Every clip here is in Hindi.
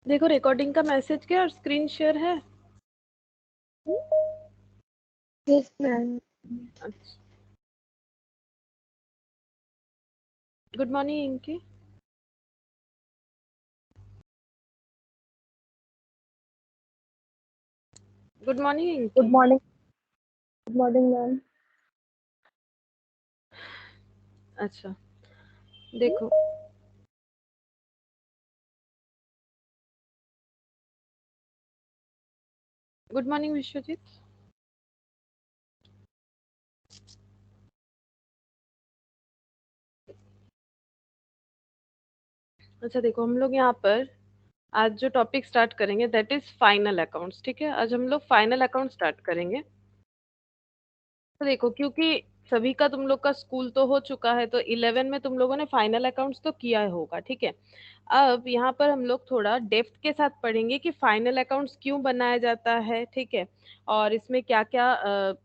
देखो रिकॉर्डिंग का मैसेज क्या और स्क्रीन शेयर है। Yes ma'am. अच्छा, गुड मॉर्निंग इनकी। गुड मॉर्निंग गुड इनकी। मॉर्निंग। Good morning ma'am. अच्छा देखो, गुड मॉर्निंग विश्वजीत। अच्छा देखो, हम लोग यहाँ पर आज जो टॉपिक स्टार्ट करेंगे दैट इज फाइनल अकाउंट्स। ठीक है, आज हम लोग फाइनल अकाउंट स्टार्ट करेंगे। तो देखो, क्योंकि सभी का तुम लोग का स्कूल तो हो चुका है, तो 11 में तुम लोगों ने फाइनल अकाउंट्स तो किया होगा। ठीक है, अब यहाँ पर हम लोग थोड़ा डेप्थ के साथ पढ़ेंगे कि फाइनल अकाउंट्स क्यों बनाया जाता है। ठीक है, और इसमें क्या क्या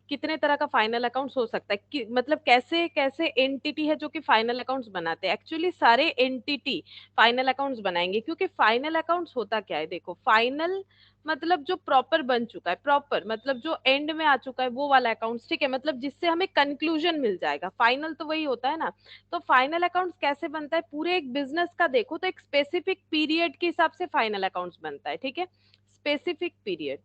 कितने तरह का फाइनल अकाउंट्स हो सकता है, मतलब कैसे कैसे एंटिटी है जो कि फाइनल अकाउंट्स बनाते हैं। एक्चुअली सारे एंटिटी फाइनल अकाउंट्स बनाएंगे, क्योंकि फाइनल अकाउंट्स होता क्या है। देखो, फाइनल मतलब जो प्रॉपर बन चुका है, प्रॉपर मतलब जो एंड में आ चुका है वो वाला अकाउंट्स। ठीक है, मतलब जिससे हमें कंक्लूजन मिल जाएगा। फाइनल तो वही होता है ना। तो फाइनल अकाउंट्स कैसे बनता है, पूरे एक बिजनेस का देखो तो एक स्पेसिफिक पीरियड के हिसाब से फाइनल अकाउंट्स बनता है। ठीक है, स्पेसिफिक पीरियड।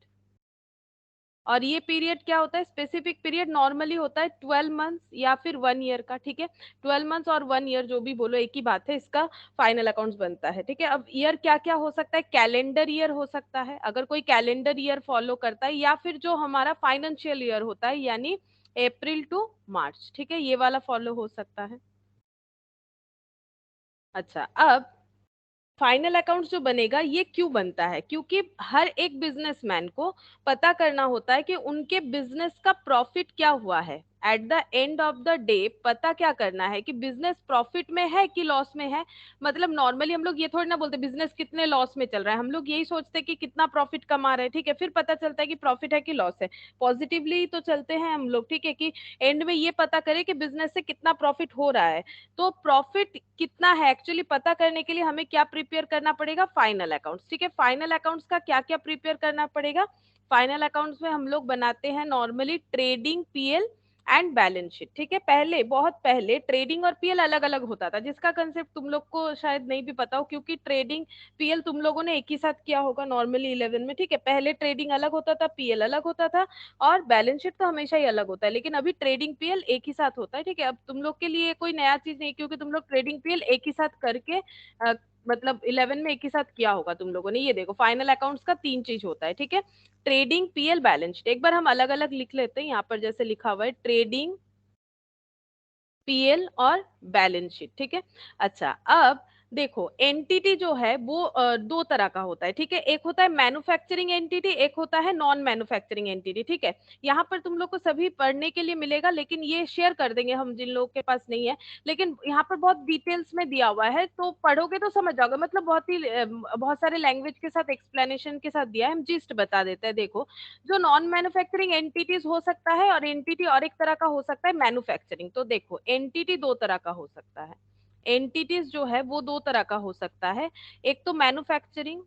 और ये पीरियड क्या होता है, स्पेसिफिक पीरियड नॉर्मली होता है 12 मंथ्स या फिर 1 ईयर का। ठीक है, 12 मंथ्स और 1 ईयर जो भी बोलो एक ही बात है, इसका फाइनल अकाउंट्स बनता है। ठीक है, अब ईयर क्या क्या हो सकता है, कैलेंडर ईयर हो सकता है अगर कोई कैलेंडर ईयर फॉलो करता है, या फिर जो हमारा फाइनेंशियल ईयर होता है यानी अप्रैल टू मार्च। ठीक है, ये वाला फॉलो हो सकता है। अच्छा, अब फाइनल अकाउंट्स जो बनेगा ये क्यों बनता है, क्योंकि हर एक बिजनेसमैन को पता करना होता है कि उनके बिजनेस का प्रॉफिट क्या हुआ है। At the end of the day पता क्या करना है कि बिजनेस प्रॉफिट में है कि लॉस में है। मतलब नॉर्मली हम लोग ये थोड़ी ना बोलते बिजनेस कितने लॉस में चल रहा है, हम लोग यही सोचते हैं कि कितना प्रॉफिट कमा रहे हैं। ठीक है, फिर पता चलता है कि प्रॉफिट है कि लॉस है। पॉजिटिवली तो चलते हैं हम लोग। ठीक है, कि एंड में ये पता करें कि बिजनेस से कितना प्रॉफिट हो रहा है। तो प्रॉफिट कितना है एक्चुअली पता करने के लिए हमें क्या प्रिपेयर करना पड़ेगा, फाइनल अकाउंट्स। ठीक है, फाइनल अकाउंट्स का क्या क्या प्रिपेयर करना पड़ेगा। फाइनल अकाउंट्स में हम लोग बनाते हैं normally trading, PL and balance sheet. ठीक है, पहले बहुत पहले ट्रेडिंग और पीएल अलग अलग होता था, जिसका कंसेप्ट तुम लोग को शायद नहीं भी पता हो, क्योंकि ट्रेडिंग पीएल तुम लोगों ने एक ही साथ किया होगा नॉर्मली 11 में। ठीक है, पहले ट्रेडिंग अलग होता था, पीएल अलग होता था, और बैलेंस शीट तो हमेशा ही अलग होता है। लेकिन अभी ट्रेडिंग पीएल एक ही साथ होता है। ठीक है, अब तुम लोग के लिए कोई नया चीज नहीं, क्योंकि तुम लोग ट्रेडिंग पीएल एक ही साथ करके मतलब 11 में एक ही साथ किया होगा तुम लोगों ने। ये देखो, फाइनल अकाउंट्स का 3 चीज होता है। ठीक है, ट्रेडिंग, पीएल, बैलेंस शीट। एक बार हम अलग अलग लिख लेते हैं यहाँ पर, जैसे लिखा हुआ है ट्रेडिंग, पीएल और बैलेंस शीट। ठीक है, अच्छा अब देखो, एंटिटी जो है वो दो तरह का होता है। ठीक है, एक होता है मैन्युफैक्चरिंग एंटिटी, एक होता है नॉन मैन्युफैक्चरिंग एंटिटी। ठीक है, यहाँ पर तुम लोग को सभी पढ़ने के लिए मिलेगा, लेकिन ये शेयर कर देंगे हम जिन लोगों के पास नहीं है। लेकिन यहाँ पर बहुत डिटेल्स में दिया हुआ है, तो पढ़ोगे तो समझ जाओगे। मतलब बहुत ही बहुत सारे लैंग्वेज के साथ एक्सप्लेनेशन के साथ दिया है, हम जिस्ट बता देते हैं। देखो, जो नॉन मैन्युफैक्चरिंग एंटिटीज हो सकता है, और एंटिटी और एक तरह का हो सकता है मैन्युफैक्चरिंग। तो देखो, एंटिटी दो तरह का हो सकता है। एंटिटीज जो है वो दो तरह का हो सकता है, एक तो मैन्युफैक्चरिंग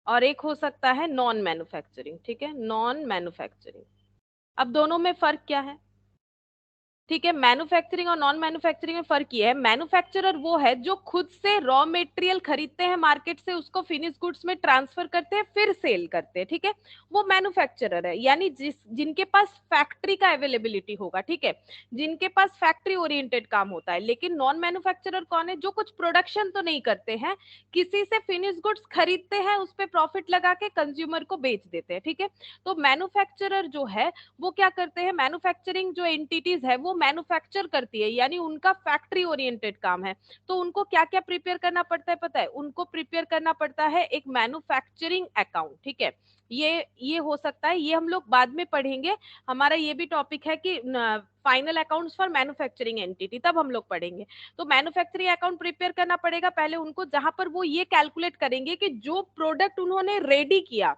और एक हो सकता है नॉन मैन्युफैक्चरिंग। ठीक है, नॉन मैन्युफैक्चरिंग। अब दोनों में फर्क क्या है। ठीक है, मैन्युफैक्चरिंग और नॉन मैन्युफैक्चरिंग में फर्क ये है, मैन्युफैक्चरर वो है जो खुद से रॉ मटेरियल खरीदते हैं मार्केट से, उसको फिनिश गुड्स में ट्रांसफर करते हैं, फिर सेल करते हैं। ठीक है, वो मैन्युफैक्चरर है, यानी जिनके पास फैक्ट्री का अवेलेबिलिटी होगा। ठीक है, जिनके पास फैक्ट्री ओरिएंटेड काम होता है। लेकिन नॉन मैन्युफैक्चरर कौन है, जो कुछ प्रोडक्शन तो नहीं करते हैं, किसी से फिनिश गुड्स खरीदते हैं, उस पर प्रॉफिट लगा के कंज्यूमर को बेच देते हैं। ठीक है, तो मैन्युफैक्चरर जो है वो क्या करते हैं, मैन्युफैक्चरिंग जो एंटिटीज है वो मैन्युफैक्चर करती है, यानी उनका फैक्ट्री ओरिएंटेड काम है। तो उनको क्या क्या प्रिपेयर करना पड़ता है पता है, उनको प्रिपेयर करना पड़ता है एक मैन्युफैक्चरिंग अकाउंट। ठीक है, ये हो सकता है, ये हम लोग बाद में पढ़ेंगे। हमारा ये भी टॉपिक है कि final accounts for manufacturing entity, तब हम लोग पढ़ेंगे। तो मैन्युफैक्चरिंग अकाउंट प्रिपेयर करना पड़ेगा पहले उनको, जहां पर वो ये कैलकुलेट करेंगे कि जो प्रोडक्ट उन्होंने रेडी किया,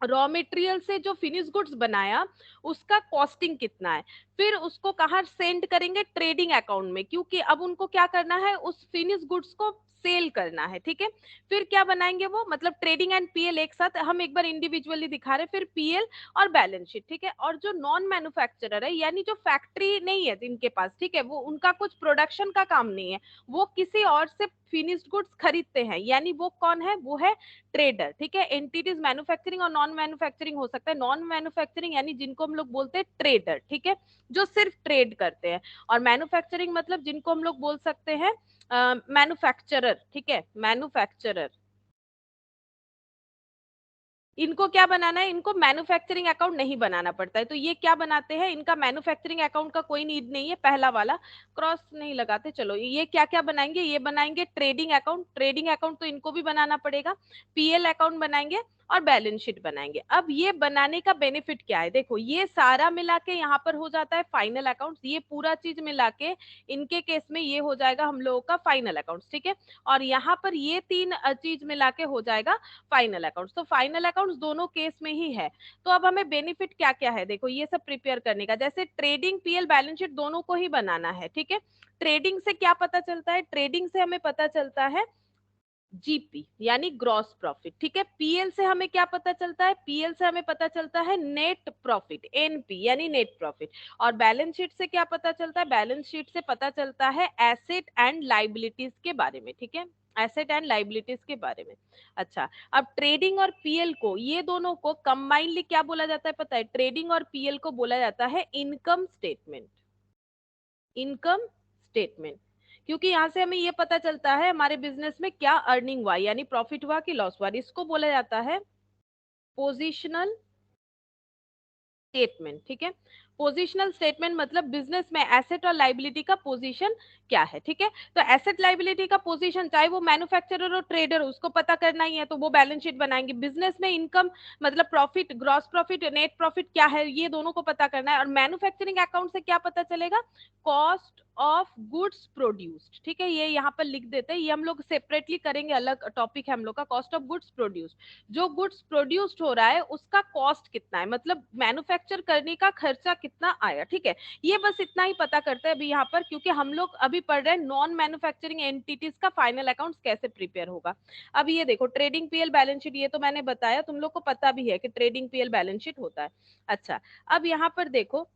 रॉ मटेरियल से जो फिनिश गुड्स बनाया, उसका कॉस्टिंग कितना है। फिर उसको कहाँ सेंड करेंगे, ट्रेडिंग अकाउंट में, क्योंकि अब उनको क्या करना है, उस फिनिश गुड्स को सेल करना है, ठीक है। फिर क्या बनाएंगे वो, मतलब ट्रेडिंग एंड पीएल एक साथ, हम एक बार इंडिविजुअली दिखा रहे, फिर पीएल और बैलेंस शीट, ठीक है। और जो नॉन मैन्युफैक्चरर है, यानी जो फैक्ट्री नहीं है जिनके पास, ठीक है, वो उनका कुछ प्रोडक्शन का काम नहीं है, वो किसी और से फिनिश्ड गुड्स खरीदते हैं, यानी वो कौन है, वो है ट्रेडर, ठीक है। एंटिटीज मैन्युफैक्चरिंग और नॉन मैन्युफैक्चरिंग हो सकता है। नॉन मैन्युफैक्चरिंग यानी जिनको हम लोग बोलते हैं ट्रेडर, ठीक है, जो सिर्फ ट्रेड करते हैं। और मैन्युफैक्चरिंग मतलब जिनको हम लोग बोल सकते हैं मैन्युफैक्चरर, ठीक है, मैन्युफैक्चरर। इनको क्या बनाना है, इनको मैन्युफैक्चरिंग अकाउंट नहीं बनाना पड़ता है, तो ये क्या बनाते हैं, इनका मैन्युफैक्चरिंग अकाउंट का कोई नीड नहीं है, पहला वाला क्रॉस नहीं लगाते। चलो ये क्या क्या बनाएंगे, ये बनाएंगे ट्रेडिंग अकाउंट, ट्रेडिंग अकाउंट तो इनको भी बनाना पड़ेगा, पीएल अकाउंट बनाएंगे और बैलेंस शीट बनाएंगे। अब ये बनाने का बेनिफिट क्या है, देखो ये सारा मिला के यहाँ पर हो जाता है फाइनल अकाउंट, ये पूरा चीज मिला के इनके केस में ये हो जाएगा हम लोगों का फाइनल अकाउंट, ठीक है। और यहाँ पर ये तीन चीज मिला के हो जाएगा फाइनल अकाउंट्स। तो फाइनल अकाउंट्स दोनों केस में ही है। तो अब हमें बेनिफिट क्या क्या है, देखो ये सब प्रिपेयर करने का, जैसे ट्रेडिंग पीएल बैलेंस शीट दोनों को ही बनाना है, ठीक है। ट्रेडिंग से क्या पता चलता है, ट्रेडिंग से हमें पता चलता है जीपी यानी ग्रॉस प्रॉफिट, ठीक है। पीएल से हमें क्या पता चलता है, पीएल से हमें पता चलता है नेट प्रॉफिट, एनपी यानी नेट प्रॉफिट। और बैलेंस शीट से क्या पता चलता है, बैलेंस शीट से पता चलता है एसेट एंड लाइबिलिटीज के बारे में, ठीक है, एसेट एंड लाइबिलिटीज के बारे में। अच्छा, अब ट्रेडिंग और पीएल को, ये दोनों को कंबाइनली क्या बोला जाता है पता है, ट्रेडिंग और पीएल को बोला जाता है इनकम स्टेटमेंट, इनकम स्टेटमेंट। क्योंकि यहाँ से हमें ये पता चलता है हमारे बिजनेस में क्या अर्निंग हुआ, यानी प्रॉफिट हुआ कि लॉस हुआ, इसको बोला जाता है पोजिशनल स्टेटमेंट, ठीक है। पोजिशनल स्टेटमेंट मतलब बिजनेस में एसेट और लाइबिलिटी का पोजीशन क्या है, ठीक है। तो एसेट लाइबिलिटी का पोजीशन, चाहे वो मैन्युफैक्चरर और ट्रेडर, उसको पता करना ही है, तो वो बैलेंस शीट बनाएंगे। बिजनेस में इनकम मतलब profit, gross profit, net profit क्या है, ये दोनों को पता करना है। और मैन्युफैक्चरिंग अकाउंट से क्या पता चलेगा, कॉस्ट ऑफ गुड्स प्रोड्यूस्ड, ठीक है, ये यहाँ पर लिख देते हैं, ये हम लोग सेपरेटली करेंगे, अलग टॉपिक है हम लोग का, कॉस्ट ऑफ गुड्स प्रोड्यूस्ड। जो गुड्स प्रोड्यूस्ड हो रहा है उसका कॉस्ट कितना है, मतलब मैन्युफैक्चर करने का खर्चा कितना आया, ठीक है। ये बस इतना ही पता करते हैं अभी यहाँ पर, क्योंकि हम लोग अभी पढ़ रहे हैं नॉन मैन्युफैक्चरिंग एंटिटीज का फाइनल अकाउंट्स कैसे प्रिपेयर होगा। अब ये देखो ट्रेडिंग पीएल बैलेंस शीट, ये तो मैंने बताया, तुम लोग को पता भी है कि ट्रेडिंग पीएल बैलेंस शीट होता है। अच्छा, अब यहाँ पर देखो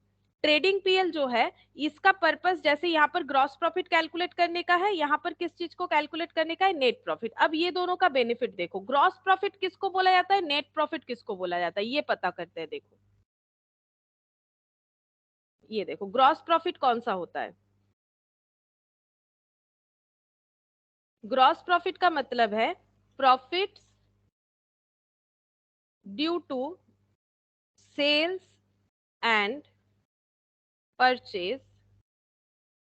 ट्रेडिंग पीएल जो है, इसका पर्पस जैसे यहाँ पर ग्रॉस प्रॉफिट कैलकुलेट करने का है, यहाँ पर किस चीज को कैलकुलेट करने का है, नेट प्रॉफिट। अब ये दोनों का बेनिफिट देखो, ग्रॉस प्रॉफिट किसको बोला जाता है, नेट प्रॉफिट किसको बोला जाता है, ये पता करते हैं। देखो ये देखो ग्रॉस प्रॉफिट कौन सा होता है, ग्रॉस प्रॉफिट का मतलब है profit due to sales and purchase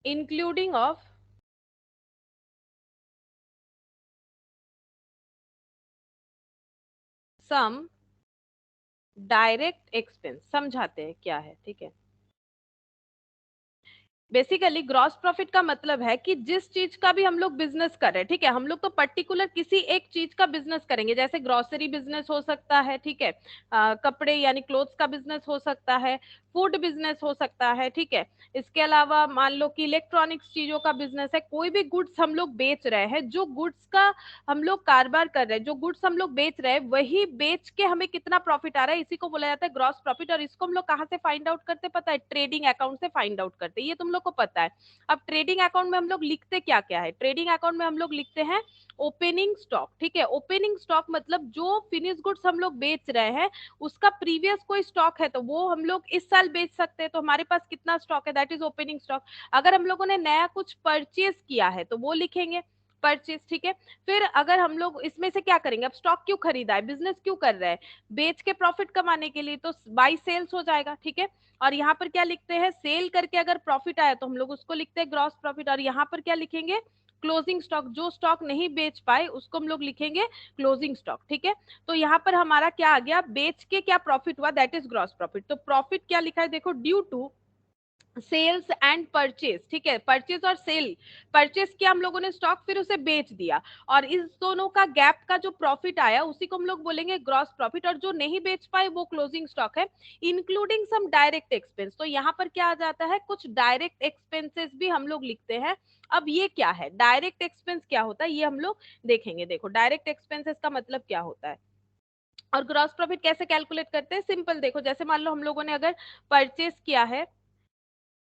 including of some direct expense. समझाते हैं क्या है, ठीक है। बेसिकली ग्रॉस प्रॉफिट का मतलब है कि जिस चीज का भी हम लोग बिजनेस कर रहे हैं, ठीक है, हम लोग तो पर्टिकुलर किसी एक चीज का बिजनेस करेंगे, जैसे ग्रोसरी बिजनेस हो सकता है, ठीक है, कपड़े यानी क्लोथ्स का बिजनेस हो सकता है, फूड बिजनेस हो सकता है, ठीक है। इसके अलावा मान लो कि इलेक्ट्रॉनिक्स चीजों का बिजनेस है, कोई भी गुड्स हम लोग बेच रहे हैं, जो गुड्स का हम लोग कारोबार कर रहे हैं, जो गुड्स हम लोग बेच रहे हैं, वही बेच के हमें कितना प्रॉफिट आ रहा है, इसी को बोला जाता है ग्रॉस प्रॉफिट। और इसको हम लोग कहाँ से फाइंड आउट करते पता है, ट्रेडिंग अकाउंट से फाइंड आउट करते हैं, ये तुम लोग को पता है। अब ट्रेडिंग अकाउंट में हम लोग लिखते क्या क्या है, ट्रेडिंग अकाउंट में हम लोग लिखते हैं ओपनिंग स्टॉक, ठीक है। ओपनिंग स्टॉक मतलब जो फिनिश गुड्स हम लोग बेच रहे हैं उसका प्रीवियस कोई स्टॉक है तो वो हम लोग इस साल बेच सकते हैं, तो हमारे पास कितना स्टॉक है, दैट इज ओपनिंग स्टॉक। अगर हम लोगों ने नया कुछ परचेज किया है तो वो लिखेंगे परचेज, ठीक है। फिर अगर हम लोग इसमें से क्या करेंगे, अब स्टॉक क्यों खरीदा है, बिजनेस क्यों कर रहे हैं, बेच के प्रॉफिट कमाने के लिए, तो बाई सेल्स हो जाएगा, ठीक है। और यहाँ पर क्या लिखते हैं, सेल करके अगर प्रॉफिट आया तो हम लोग उसको लिखते हैं ग्रॉस प्रॉफिट। और यहाँ पर क्या लिखेंगे, क्लोजिंग स्टॉक, जो स्टॉक नहीं बेच पाए उसको हम लोग लिखेंगे क्लोजिंग स्टॉक, ठीक है। तो यहाँ पर हमारा क्या आ गया, बेच के क्या प्रॉफिट हुआ, दैट इज ग्रॉस प्रॉफिट। तो प्रॉफिट क्या लिखा है देखो, due to sales and purchase, ठीक है, परचेज और सेल, परचेज किया हम लोगों ने स्टॉक, फिर उसे बेच दिया, और इस दोनों का गैप का जो प्रॉफिट आया उसी को हम लोग बोलेंगे ग्रॉस प्रॉफिट, और जो नहीं बेच पाए वो क्लोजिंग स्टॉक है, इंक्लूडिंग सम डायरेक्ट एक्सपेंस। तो यहाँ पर क्या आ जाता है, कुछ डायरेक्ट एक्सपेंसेस भी हम लोग लिखते हैं। अब ये क्या है, डायरेक्ट एक्सपेंस क्या होता है ये हम लोग देखेंगे। देखो डायरेक्ट एक्सपेंसेस का मतलब क्या होता है और ग्रॉस प्रॉफिट कैसे कैलकुलेट करते हैं, सिंपल देखो, जैसे मान लो हम लोगों ने अगर परचेज किया है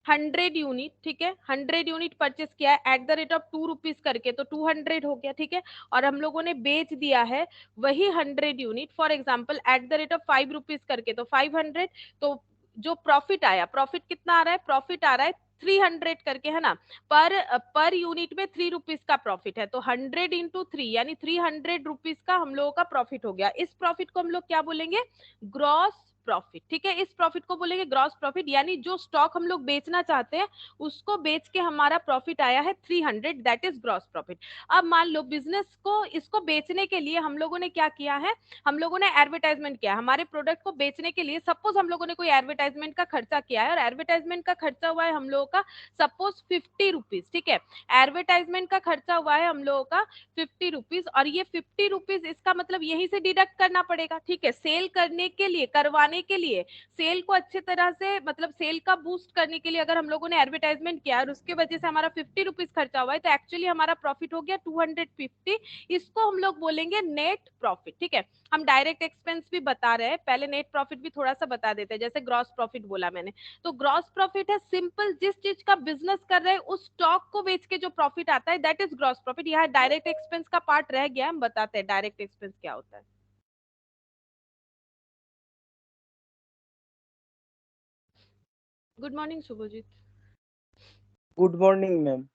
100 यूनिट, ठीक है, 100 यूनिट परचेस किया है at the rate of 2 rupees करके, तो 200 हो गया, ठीक है, और हम लोगों ने बेच दिया है वही 100 unit for example at the rate of 5 rupees करके, तो 500। तो जो प्रॉफिट आया, प्रॉफिट कितना आ रहा है, प्रॉफिट आ रहा है 300 करके, है ना, पर यूनिट में 3 रुपीज का प्रॉफिट है, तो 100 × 3 यानी 300 रुपीज का हम लोगों का प्रॉफिट हो गया। इस प्रॉफिट को हम लोग क्या बोलेंगे, ग्रॉस प्रॉफिट, ठीक है, इस प्रॉफिट को बोलेंगे ग्रॉस प्रॉफिट, यानी जो स्टॉक हम लोग बेचना चाहते हैं उसको बेच के हमारा प्रॉफिट आया है 300, दैट इज ग्रॉस प्रॉफिट। अब मान लो बिजनेस को, इसको बेचने के लिए हम लोगों ने क्या किया है, हम लोगों ने एडवर्टाइजमेंट किया, हमारे प्रोडक्ट को बेचने के लिए सपोज हम लोगों ने कोई एडवर्टाइजमेंट का खर्चा किया है, और एडवर्टाइजमेंट का खर्चा हुआ है हम लोगों का सपोज 50 रुपीज, ठीक है, एडवर्टाइजमेंट का खर्चा हुआ है हम लोगों का 50 रुपीज, और ये 50 रुपीज इसका मतलब यही से डिडक्ट करना पड़ेगा, ठीक है, सेल करने के लिए, करवाने के लिए, सेल को अच्छे तरह से, मतलब सेल का बूस्ट करने के लिए अगर हम लोगों ने एडवर्टाइजमेंट किया और उसके वजह से हमारा 50 रुपीज खर्चा हुआ है, तो एक्चुअली हमारा प्रॉफिट हो गया 250, इसको हम लोग बोलेंगे नेट प्रॉफिट, ठीक है। हम डायरेक्ट एक्सपेंस भी बता रहे हैं, पहले नेट प्रॉफिट भी थोड़ा सा बता देते हैं, जैसे ग्रॉस प्रॉफिट बोला मैंने, तो ग्रॉस प्रॉफिट है सिंपल जिस चीज का बिजनेस कर रहे हैं उस स्टॉक को बेच के जो प्रॉफिट आता है दैट इज ग्रॉस प्रॉफिट। यहाँ डायरेक्ट एक्सपेंस का पार्ट रह गया, हम बताते हैं डायरेक्ट एक्सपेंस क्या होता है। Good morning Shubhajit. Good morning ma'am.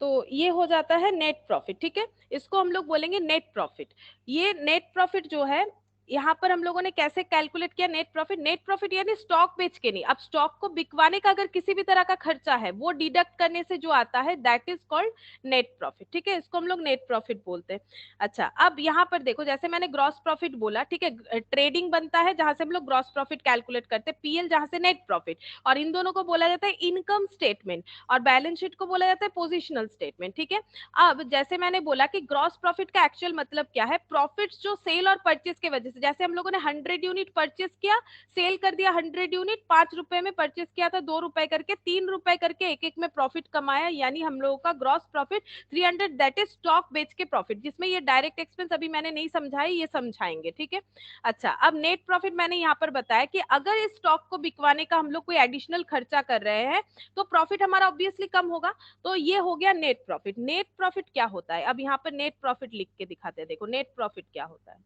तो ये हो जाता है नेट प्रॉफिट, ठीक है, इसको हम लोग बोलेंगे नेट प्रॉफिट। ये नेट प्रॉफिट जो है यहाँ पर हम लोगों ने कैसे कैलकुलेट किया नेट प्रॉफिट, नेट प्रॉफिट यानी स्टॉक बेच के नहीं, अब स्टॉक को बिकवाने का अगर किसी भी तरह का खर्चा है वो डिडक्ट करने से जो आता है that is called net profit, ठीक है, इसको हम लोग नेट प्रॉफिट बोलते हैं। अच्छा, अब यहाँ पर देखो, जैसे मैंने ग्रॉस प्रॉफिट बोला, ठीक है, ट्रेडिंग बनता है जहां से हम लोग ग्रॉस प्रॉफिट कैलकुलेट करते हैं, पीएल जहां से नेट प्रॉफिट, और इन दोनों को बोला जाता है इनकम स्टेटमेंट, और बैलेंस शीट को बोला जाता है पोजिशनल स्टेटमेंट, ठीक है। अब जैसे मैंने बोला कि ग्रॉस प्रॉफिट का एक्चुअल मतलब क्या है, प्रॉफिट्स जो सेल और परचेज की वजह से, जैसे हम लोगों ने 100 यूनिट परचेज किया, सेल कर दिया 100 यूनिट, 5 रुपए में परचेज किया था, 2 रुपए करके, 3 रुपए करके एक एक में प्रॉफिट कमाया, यानी हम लोगों का gross profit 300, that is stock बेच के प्रॉफिट, जिसमें ये डायरेक्ट एक्सपेंस अभी मैंने नहीं समझाई, ये समझाएंगे, ठीक है। अच्छा, अब नेट प्रॉफिट मैंने यहाँ पर बताया कि अगर इस स्टॉक को बिकवाने का हम लोग कोई एडिशनल खर्चा कर रहे हैं तो प्रॉफिट हमारा ऑब्वियसली कम होगा, तो ये हो गया नेट प्रॉफिट। नेट प्रॉफिट क्या होता है, अब यहाँ पर नेट प्रॉफिट लिख के दिखाते हैं, देखो नेट प्रॉफिट क्या होता है।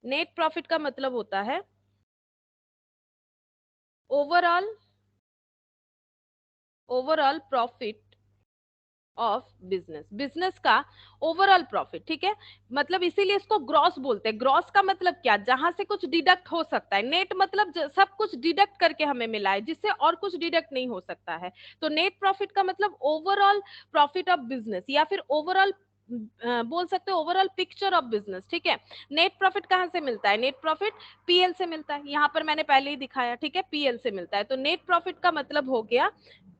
नेट प्रॉफिट का मतलब होता है overall overall profit of business, business का ओवरऑल प्रॉफिट, ठीक है, मतलब इसीलिए इसको ग्रॉस बोलते हैं। ग्रॉस का मतलब क्या, जहां से कुछ डिडक्ट हो सकता है, नेट मतलब सब कुछ डिडक्ट करके हमें मिला है जिससे और कुछ डिडक्ट नहीं हो सकता है, तो नेट प्रॉफिट का मतलब ओवरऑल प्रॉफिट ऑफ बिजनेस, या फिर ओवरऑल बोल सकते हो ओवरऑल पिक्चर ऑफ बिजनेस, ठीक है। नेट प्रॉफिट कहां से मिलता है, नेट प्रॉफिट पीएल से मिलता है, यहाँ पर मैंने पहले ही दिखाया, ठीक है, पीएल से मिलता है। तो नेट प्रॉफिट का मतलब हो गया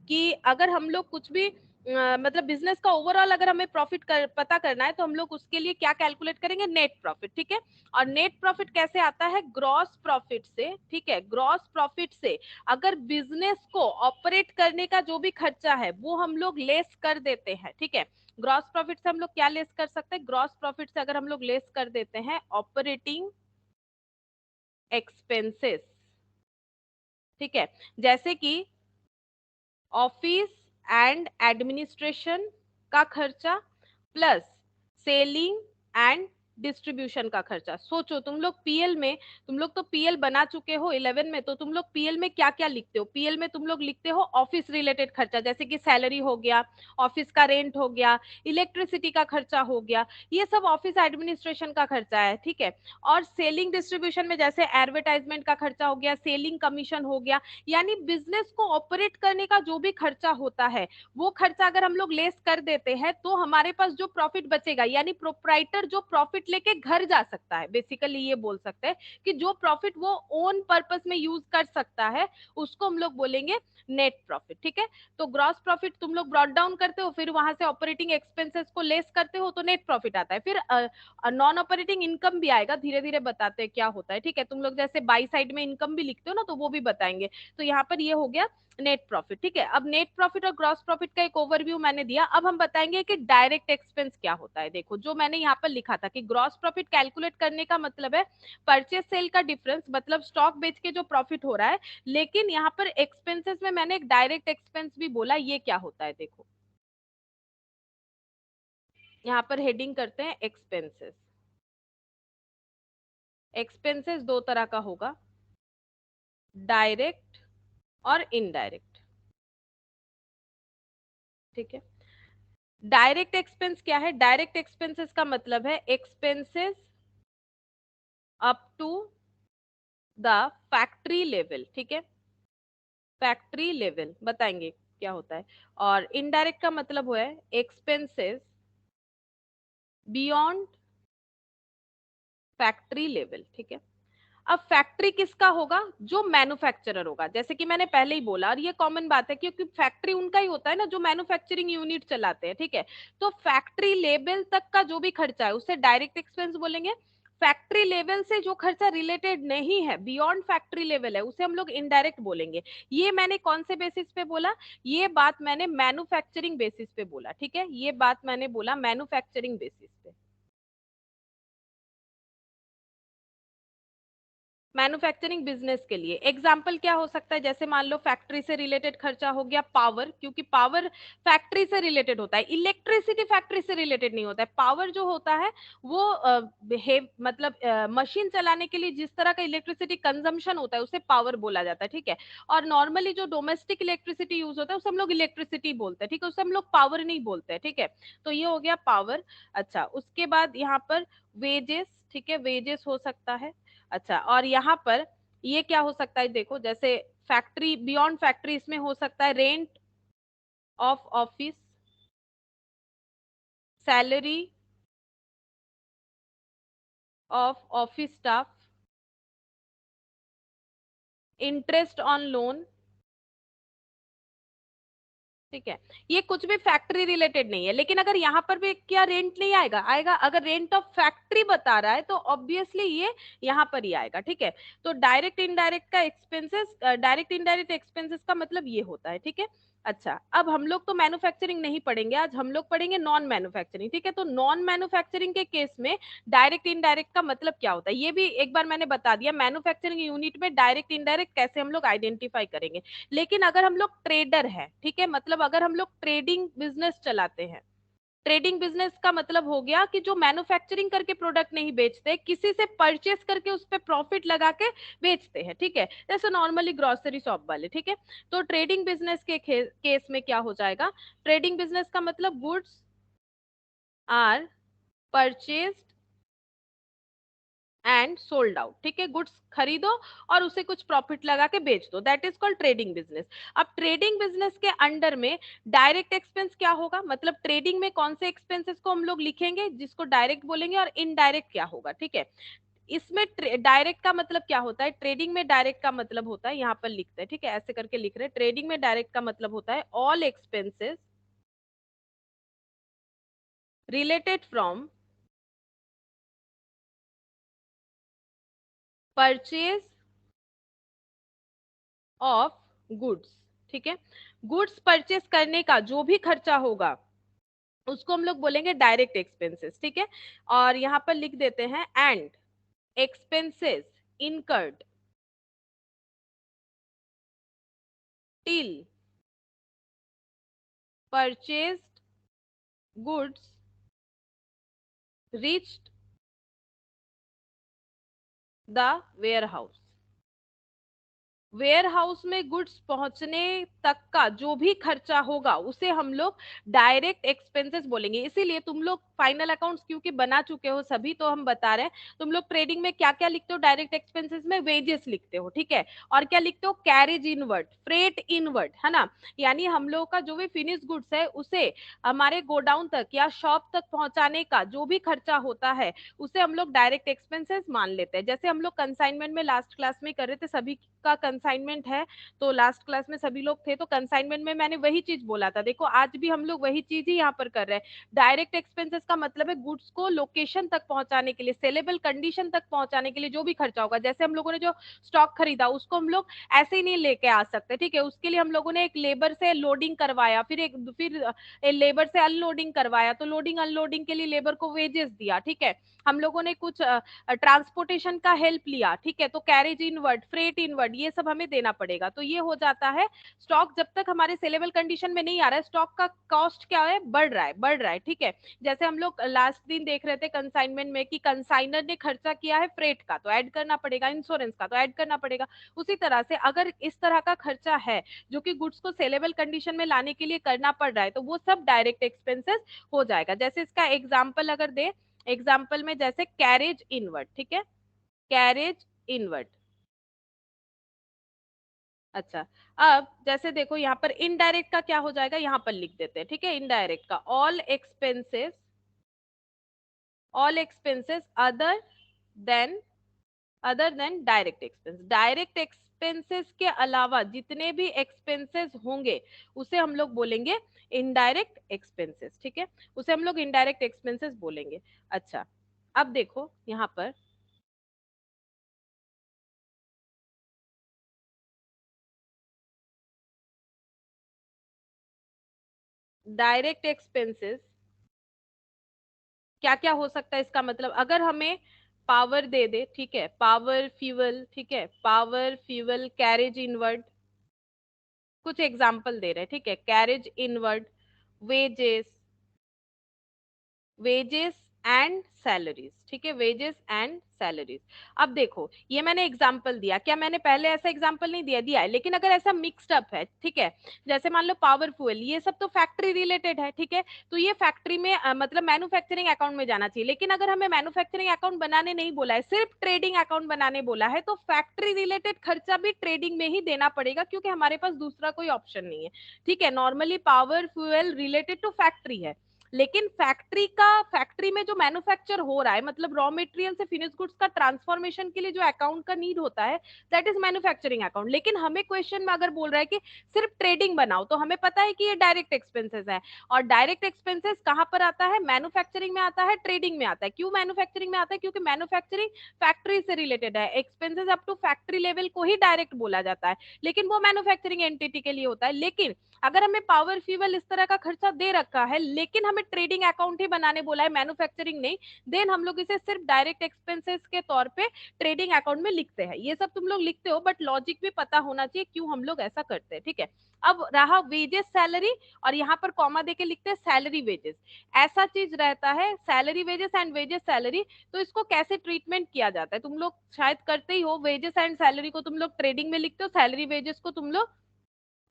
कि अगर हम लोग कुछ भी मतलब बिजनेस का ओवरऑल अगर हमें प्रॉफिट पता करना है तो हम लोग उसके लिए क्या कैलकुलेट करेंगे, नेट प्रॉफिट, ठीक है। और नेट प्रॉफिट कैसे आता है, ग्रॉस प्रॉफिट से, ठीक है, ग्रॉस प्रॉफिट से अगर बिजनेस को ऑपरेट करने का जो भी खर्चा है वो हम लोग लेस कर देते हैं, ठीक है। ग्रॉस प्रॉफिट से हम लोग क्या लेस कर सकते हैं, ग्रॉस प्रॉफिट से अगर हम लोग लेस कर देते हैं ऑपरेटिंग एक्सपेंसेस, ठीक है, जैसे कि ऑफिस एंड एडमिनिस्ट्रेशन का खर्चा प्लस सेलिंग एंड डिस्ट्रीब्यूशन का खर्चा। सोचो तुम लोग पीएल में, तुम लोग तो पीएल बना चुके हो 11 में, तो तुम लोग पीएल में क्या क्या लिखते हो, पीएल में तुम लोग लिखते हो ऑफिस रिलेटेड खर्चा, जैसे कि सैलरी हो गया, ऑफिस का रेंट हो गया, इलेक्ट्रिसिटी का खर्चा हो गया, ये सब ऑफिस एडमिनिस्ट्रेशन का खर्चा है, ठीक है। और सेलिंग डिस्ट्रीब्यूशन में जैसे एडवर्टाइजमेंट का खर्चा हो गया, सेलिंग कमीशन हो गया, यानी बिजनेस को ऑपरेट करने का जो भी खर्चा होता है वो खर्चा अगर हम लोग लेस कर देते हैं तो हमारे पास जो प्रॉफिट बचेगा, यानी प्रोप्राइटर जो प्रॉफिट प्रॉफिट लेके घर जा सकता है, बेसिकली ये बोल सकते हैं कि जो प्रॉफिट वो ओन पर्पस में यूज कर सकता है उसको हम लोग बोलेंगे नेट प्रॉफिट, ठीक है। तो ग्रॉस प्रॉफिट तुम लोग ब्रॉट डाउन करते हो, फिर वहां से ऑपरेटिंग एक्सपेंसेस को लेस करते हो तो नेट प्रॉफिट आता है। फिर नॉन ऑपरेटिंग इनकम भी आएगा, धीरे धीरे बताते हैं क्या होता है, ठीक है। तुम लोग जैसे बाई साइड में इनकम भी लिखते हो ना, तो वो भी बताएंगे। तो यहाँ पर ये हो गया नेट प्रॉफिट, ठीक है। अब नेट प्रॉफिट और ग्रॉस प्रॉफिट का एक ओवरव्यू मैंने दिया। अब हम बताएंगे कि डायरेक्ट एक्सपेंस क्या होता है। देखो जो मैंने यहाँ पर लिखा था कि ग्रॉस प्रॉफिट कैलकुलेट करने का मतलब है परचेस सेल का डिफरेंस, मतलब स्टॉक बेच के जो प्रॉफिट हो रहा है। लेकिन यहाँ पर एक्सपेंसेस में मैंने एक डायरेक्ट एक्सपेंस भी बोला, ये क्या होता है देखो। यहाँ पर हेडिंग करते हैं एक्सपेंसेस। एक्सपेंसेस दो तरह का होगा, डायरेक्ट और इनडायरेक्ट, ठीक है। डायरेक्ट एक्सपेंस क्या है? डायरेक्ट एक्सपेंसेस का मतलब है expenses up to the factory level, ठीक है। फैक्ट्री लेवल बताएंगे क्या होता है। और इनडायरेक्ट का मतलब हुआ है एक्सपेंसेस बियॉन्ड फैक्ट्री लेवल, ठीक है। अब फैक्ट्री किसका होगा? जो मैन्युफैक्चरर होगा, जैसे कि मैंने पहले ही बोला, और ये कॉमन बात है क्योंकि फैक्ट्री उनका ही होता है ना जो मैन्युफैक्चरिंग यूनिट चलाते हैं, ठीक है। तो फैक्ट्री लेवल तक का जो भी खर्चा है उसे डायरेक्ट एक्सपेंस बोलेंगे। फैक्ट्री लेवल से जो खर्चा रिलेटेड नहीं है, बियॉन्ड फैक्ट्री लेवल है, उसे हम लोग इनडायरेक्ट बोलेंगे। ये मैंने कौन से बेसिस पे बोला? ये बात मैंने मैन्युफैक्चरिंग बेसिस पे बोला, ठीक है। ये बात मैंने बोला मैन्युफैक्चरिंग बेसिस पे। मैन्युफैक्चरिंग बिजनेस के लिए एग्जाम्पल क्या हो सकता है? जैसे मान लो फैक्ट्री से रिलेटेड खर्चा हो गया पावर, क्योंकि पावर फैक्ट्री से रिलेटेड होता है। इलेक्ट्रिसिटी फैक्ट्री से रिलेटेड नहीं होता है। पावर जो होता है वो मतलब मशीन चलाने के लिए जिस तरह का इलेक्ट्रिसिटी कंजम्पशन होता है उसे पावर बोला जाता है, ठीक है। और नॉर्मली जो डोमेस्टिक इलेक्ट्रिसिटी यूज होता है उसे हम लोग इलेक्ट्रिसिटी बोलते हैं, ठीक है। उसे हम लोग पावर नहीं बोलते हैं, ठीक है। तो ये हो गया पावर। अच्छा, उसके बाद यहाँ पर वेजेस, ठीक है, वेजेस हो सकता है। अच्छा, और यहाँ पर ये क्या हो सकता है? देखो जैसे फैक्ट्री बियॉन्ड फैक्ट्री, इसमें हो सकता है rent of office, salary of office staff, interest on loan, ठीक है। ये कुछ भी फैक्ट्री रिलेटेड नहीं है, लेकिन अगर यहाँ पर भी क्या रेंट नहीं आएगा? आएगा। अगर रेंट ऑफ फैक्ट्री बता रहा है तो ऑब्वियसली ये यहाँ पर ही आएगा, ठीक है। तो डायरेक्ट इनडायरेक्ट का एक्सपेंसेस, डायरेक्ट इनडायरेक्ट एक्सपेंसेस का मतलब ये होता है, ठीक है। अच्छा, अब हम लोग तो मैन्युफैक्चरिंग नहीं पढ़ेंगे आज, हम लोग पढ़ेंगे नॉन मैन्युफैक्चरिंग, ठीक है। तो नॉन मैन्युफैक्चरिंग के केस में डायरेक्ट इनडायरेक्ट का मतलब क्या होता है ये भी एक बार मैंने बता दिया। मैन्युफैक्चरिंग यूनिट में डायरेक्ट इनडायरेक्ट कैसे हम लोग आइडेंटिफाई करेंगे। लेकिन अगर हम लोग ट्रेडर हैं, ठीक है, मतलब अगर हम लोग ट्रेडिंग बिजनेस चलाते हैं, ट्रेडिंग बिजनेस का मतलब हो गया कि जो मैन्युफैक्चरिंग करके प्रोडक्ट नहीं बेचते, किसी से परचेस करके उस पर प्रॉफिट लगा के बेचते हैं, ठीक है। जैसे नॉर्मली ग्रोसरी शॉप वाले, ठीक है। तो ट्रेडिंग बिजनेस के केस में क्या हो जाएगा? ट्रेडिंग बिजनेस का मतलब goods are purchased and sold out, ठीक है। गुड्स खरीदो और उसे कुछ प्रॉफिट लगा के बेच दो, that is called trading business. अब ट्रेडिंग बिजनेस के अंडर में डायरेक्ट एक्सपेंस क्या होगा? मतलब ट्रेडिंग में कौन से एक्सपेंसेस को हम लोग लिखेंगे जिसको डायरेक्ट बोलेंगे, और इनडायरेक्ट क्या होगा, ठीक है। इसमें डायरेक्ट का मतलब क्या होता है? ट्रेडिंग में डायरेक्ट का मतलब होता है, यहाँ पर लिखते हैं, ठीक है, ऐसे करके लिख रहे हैं। ट्रेडिंग में डायरेक्ट का मतलब होता है all expenses related from purchase of goods, ठीक है। गुड्स परचेस करने का जो भी खर्चा होगा उसको हम लोग बोलेंगे डायरेक्ट एक्सपेंसेस, ठीक है। और यहाँ पर लिख देते हैं and expenses incurred till purchased goods reached the warehouse, warehouse में गुड्स पहुंचने तक का जो भी खर्चा होगा उसे हम लोग डायरेक्ट एक्सपेंसेस बोलेंगे। इसीलिए तुम लोग फाइनल अकाउंट्स क्योंकि बना चुके हो सभी, तो हम बता रहे हैं तुम लोग ट्रेडिंग में क्या क्या लिखते हो, डायरेक्ट एक्सपेंसेस में वेजेस लिखते हो, ठीक है, और क्या लिखते हो, कैरेज इनवर्ड, फ्रेट इनवर्ड, है ना, यानी हम लोग का जो भी फिनिश गुड्स है उसे हमारे गोडाउन तक या शॉप तक पहुंचाने का जो भी खर्चा होता है उसे हम लोग डायरेक्ट एक्सपेंसेस मान लेते हैं। जैसे हम लोग कंसाइनमेंट में लास्ट क्लास में कर रहे थे, सभी का कंसाइनमेंट है, तो लास्ट क्लास में सभी लोग थे, तो कंसाइनमेंट में मैंने वही चीज बोला था। देखो आज भी हम लोग वही चीज ही यहाँ पर कर रहे हैं। डायरेक्ट एक्सपेंसेस का मतलब है गुड्स को लोकेशन तक पहुंचाने के लिए, सेलेबल कंडीशन तक पहुंचाने के लिए जो भी खर्चा होगा। जैसे हम लोगों ने जो स्टॉक खरीदा उसको हम लोग ऐसे ही नहीं लेके आ सकते, ठीक है, उसके लिए हम लोगों ने एक लेबर से लोडिंग करवाया, फिर लेबर से अनलोडिंग करवाया, तो लोडिंग अनलोडिंग के लिए लेबर को वेजेस दिया, ठीक है, हम लोगों ने कुछ ट्रांसपोर्टेशन का हेल्प लिया, ठीक है, तो कैरेज इनवर्ड, फ्रेट इनवर्ड, ये सब हमें देना पड़ेगा। तो ये हो जाता है स्टॉक जब तक हमारे सेलेबल कंडीशन में नहीं आ रहा है, स्टॉक का कॉस्ट क्या है, बढ़ रहा है, ठीक है। जैसे हम लोग लास्ट दिन देख रहे थे कंसाइनमेंट में कि कंसाइनर ने खर्चा किया है फ्रेट का, तो ऐड करना पड़ेगा, इंश्योरेंस का तो ऐड करना पड़ेगा। उसी तरह से अगर इस तरह का खर्चा है जो कि गुड्स को सेलेबल कंडीशन में लाने के लिए करना पड़ रहा है, तो वो सब डायरेक्ट एक्सपेंसेस हो जाएगा। जैसे इसका एग्जाम्पल अगर दे, एग्जाम्पल में जैसे कैरेज इनवर्ड, ठीक है, कैरेज इनवर्ड। अच्छा, अब जैसे देखो यहाँ पर इनडायरेक्ट का क्या हो जाएगा, यहाँ पर लिख देते हैं, ठीक है, इनडायरेक्ट का all expenses then other than direct expense. Direct expenses के अलावा जितने भी एक्सपेंसेस होंगे उसे हम लोग बोलेंगे इनडायरेक्ट एक्सपेंसेस, ठीक है, उसे हम लोग इनडायरेक्ट एक्सपेंसेस बोलेंगे। अच्छा, अब देखो यहाँ पर डायरेक्ट एक्सपेंसेस क्या क्या हो सकता है, इसका मतलब अगर हमें पावर दे दे, ठीक है, पावर फ्यूल, ठीक है, पावर फ्यूल, कैरेज इनवर्ड, कुछ एग्जांपल दे रहे हैं, ठीक है, carriage inward, wages, wages and salaries, ठीक है, वेजेस एंड सैलरीज। अब देखो ये मैंने एग्जांपल दिया, क्या मैंने पहले ऐसा एग्जांपल नहीं दिया है, लेकिन अगर ऐसा मिक्स्ड अप है, ठीक है, जैसे मान लो पावर फ्यूल, ये सब तो फैक्ट्री रिलेटेड है, ठीक है, तो ये फैक्ट्री में मतलब मैन्युफैक्चरिंग अकाउंट में जाना चाहिए। लेकिन अगर हमें मैन्युफैक्चरिंग अकाउंट बनाने नहीं बोला है, सिर्फ ट्रेडिंग अकाउंट बनाने बोला है, तो फैक्ट्री रिलेटेड खर्चा भी ट्रेडिंग में ही देना पड़ेगा, क्योंकि हमारे पास दूसरा कोई ऑप्शन नहीं है, ठीक है। Normally power fuel related to factory है, लेकिन फैक्ट्री में जो मैन्युफैक्चर हो रहा है, मतलब रॉ मटेरियल से फिनिश गुड्स का ट्रांसफॉर्मेशन के लिए जो अकाउंट का नीड होता है, दैट इज मैन्युफैक्चरिंग अकाउंट। लेकिन हमें क्वेश्चन में अगर बोल रहा है कि सिर्फ ट्रेडिंग बनाओ, तो हमें पता है कि ये डायरेक्ट एक्सपेंसेस है, और डायरेक्ट एक्सपेंसेस कहां पर आता है, मैन्युफैक्चरिंग में आता है, ट्रेडिंग में आता है। क्यों मैन्युफैक्चरिंग में आता है, क्योंकि मैन्युफैक्चरिंग फैक्ट्री से रिलेटेड है, expenses up to factory level को ही डायरेक्ट बोला जाता है, लेकिन वो मैन्युफैक्चरिंग एंटिटी के लिए होता है। लेकिन अगर हमें पावर फ्यूल इस तरह का खर्चा दे रखा है, लेकिन हमें ट्रेडिंग अकाउंट ही बनाने बोला है, मैन्युफैक्चरिंग नहीं, देन हम लोग इसे सिर्फ डायरेक्ट एक्सपेंसेस के तौर पे ट्रेडिंग अकाउंट में लिखते हैं। ये सब तुम लोग लिखते हो, बट लॉजिक भी पता होना चाहिए क्यों हम लोग ऐसा करते हैं, ठीक है। अब रहा वेजेस सैलरी, और यहाँ पर कॉमा देके लिखते हैं सैलरी वेजेस, ऐसा चीज रहता है salary wages and wages salary. तो इसको कैसे ट्रीटमेंट किया जाता है, तुम लोग शायद करते ही हो, वेजेस एंड सैलरी को तुम लोग ट्रेडिंग में लिखते हो, सैलरी वेजेस को तुम लोग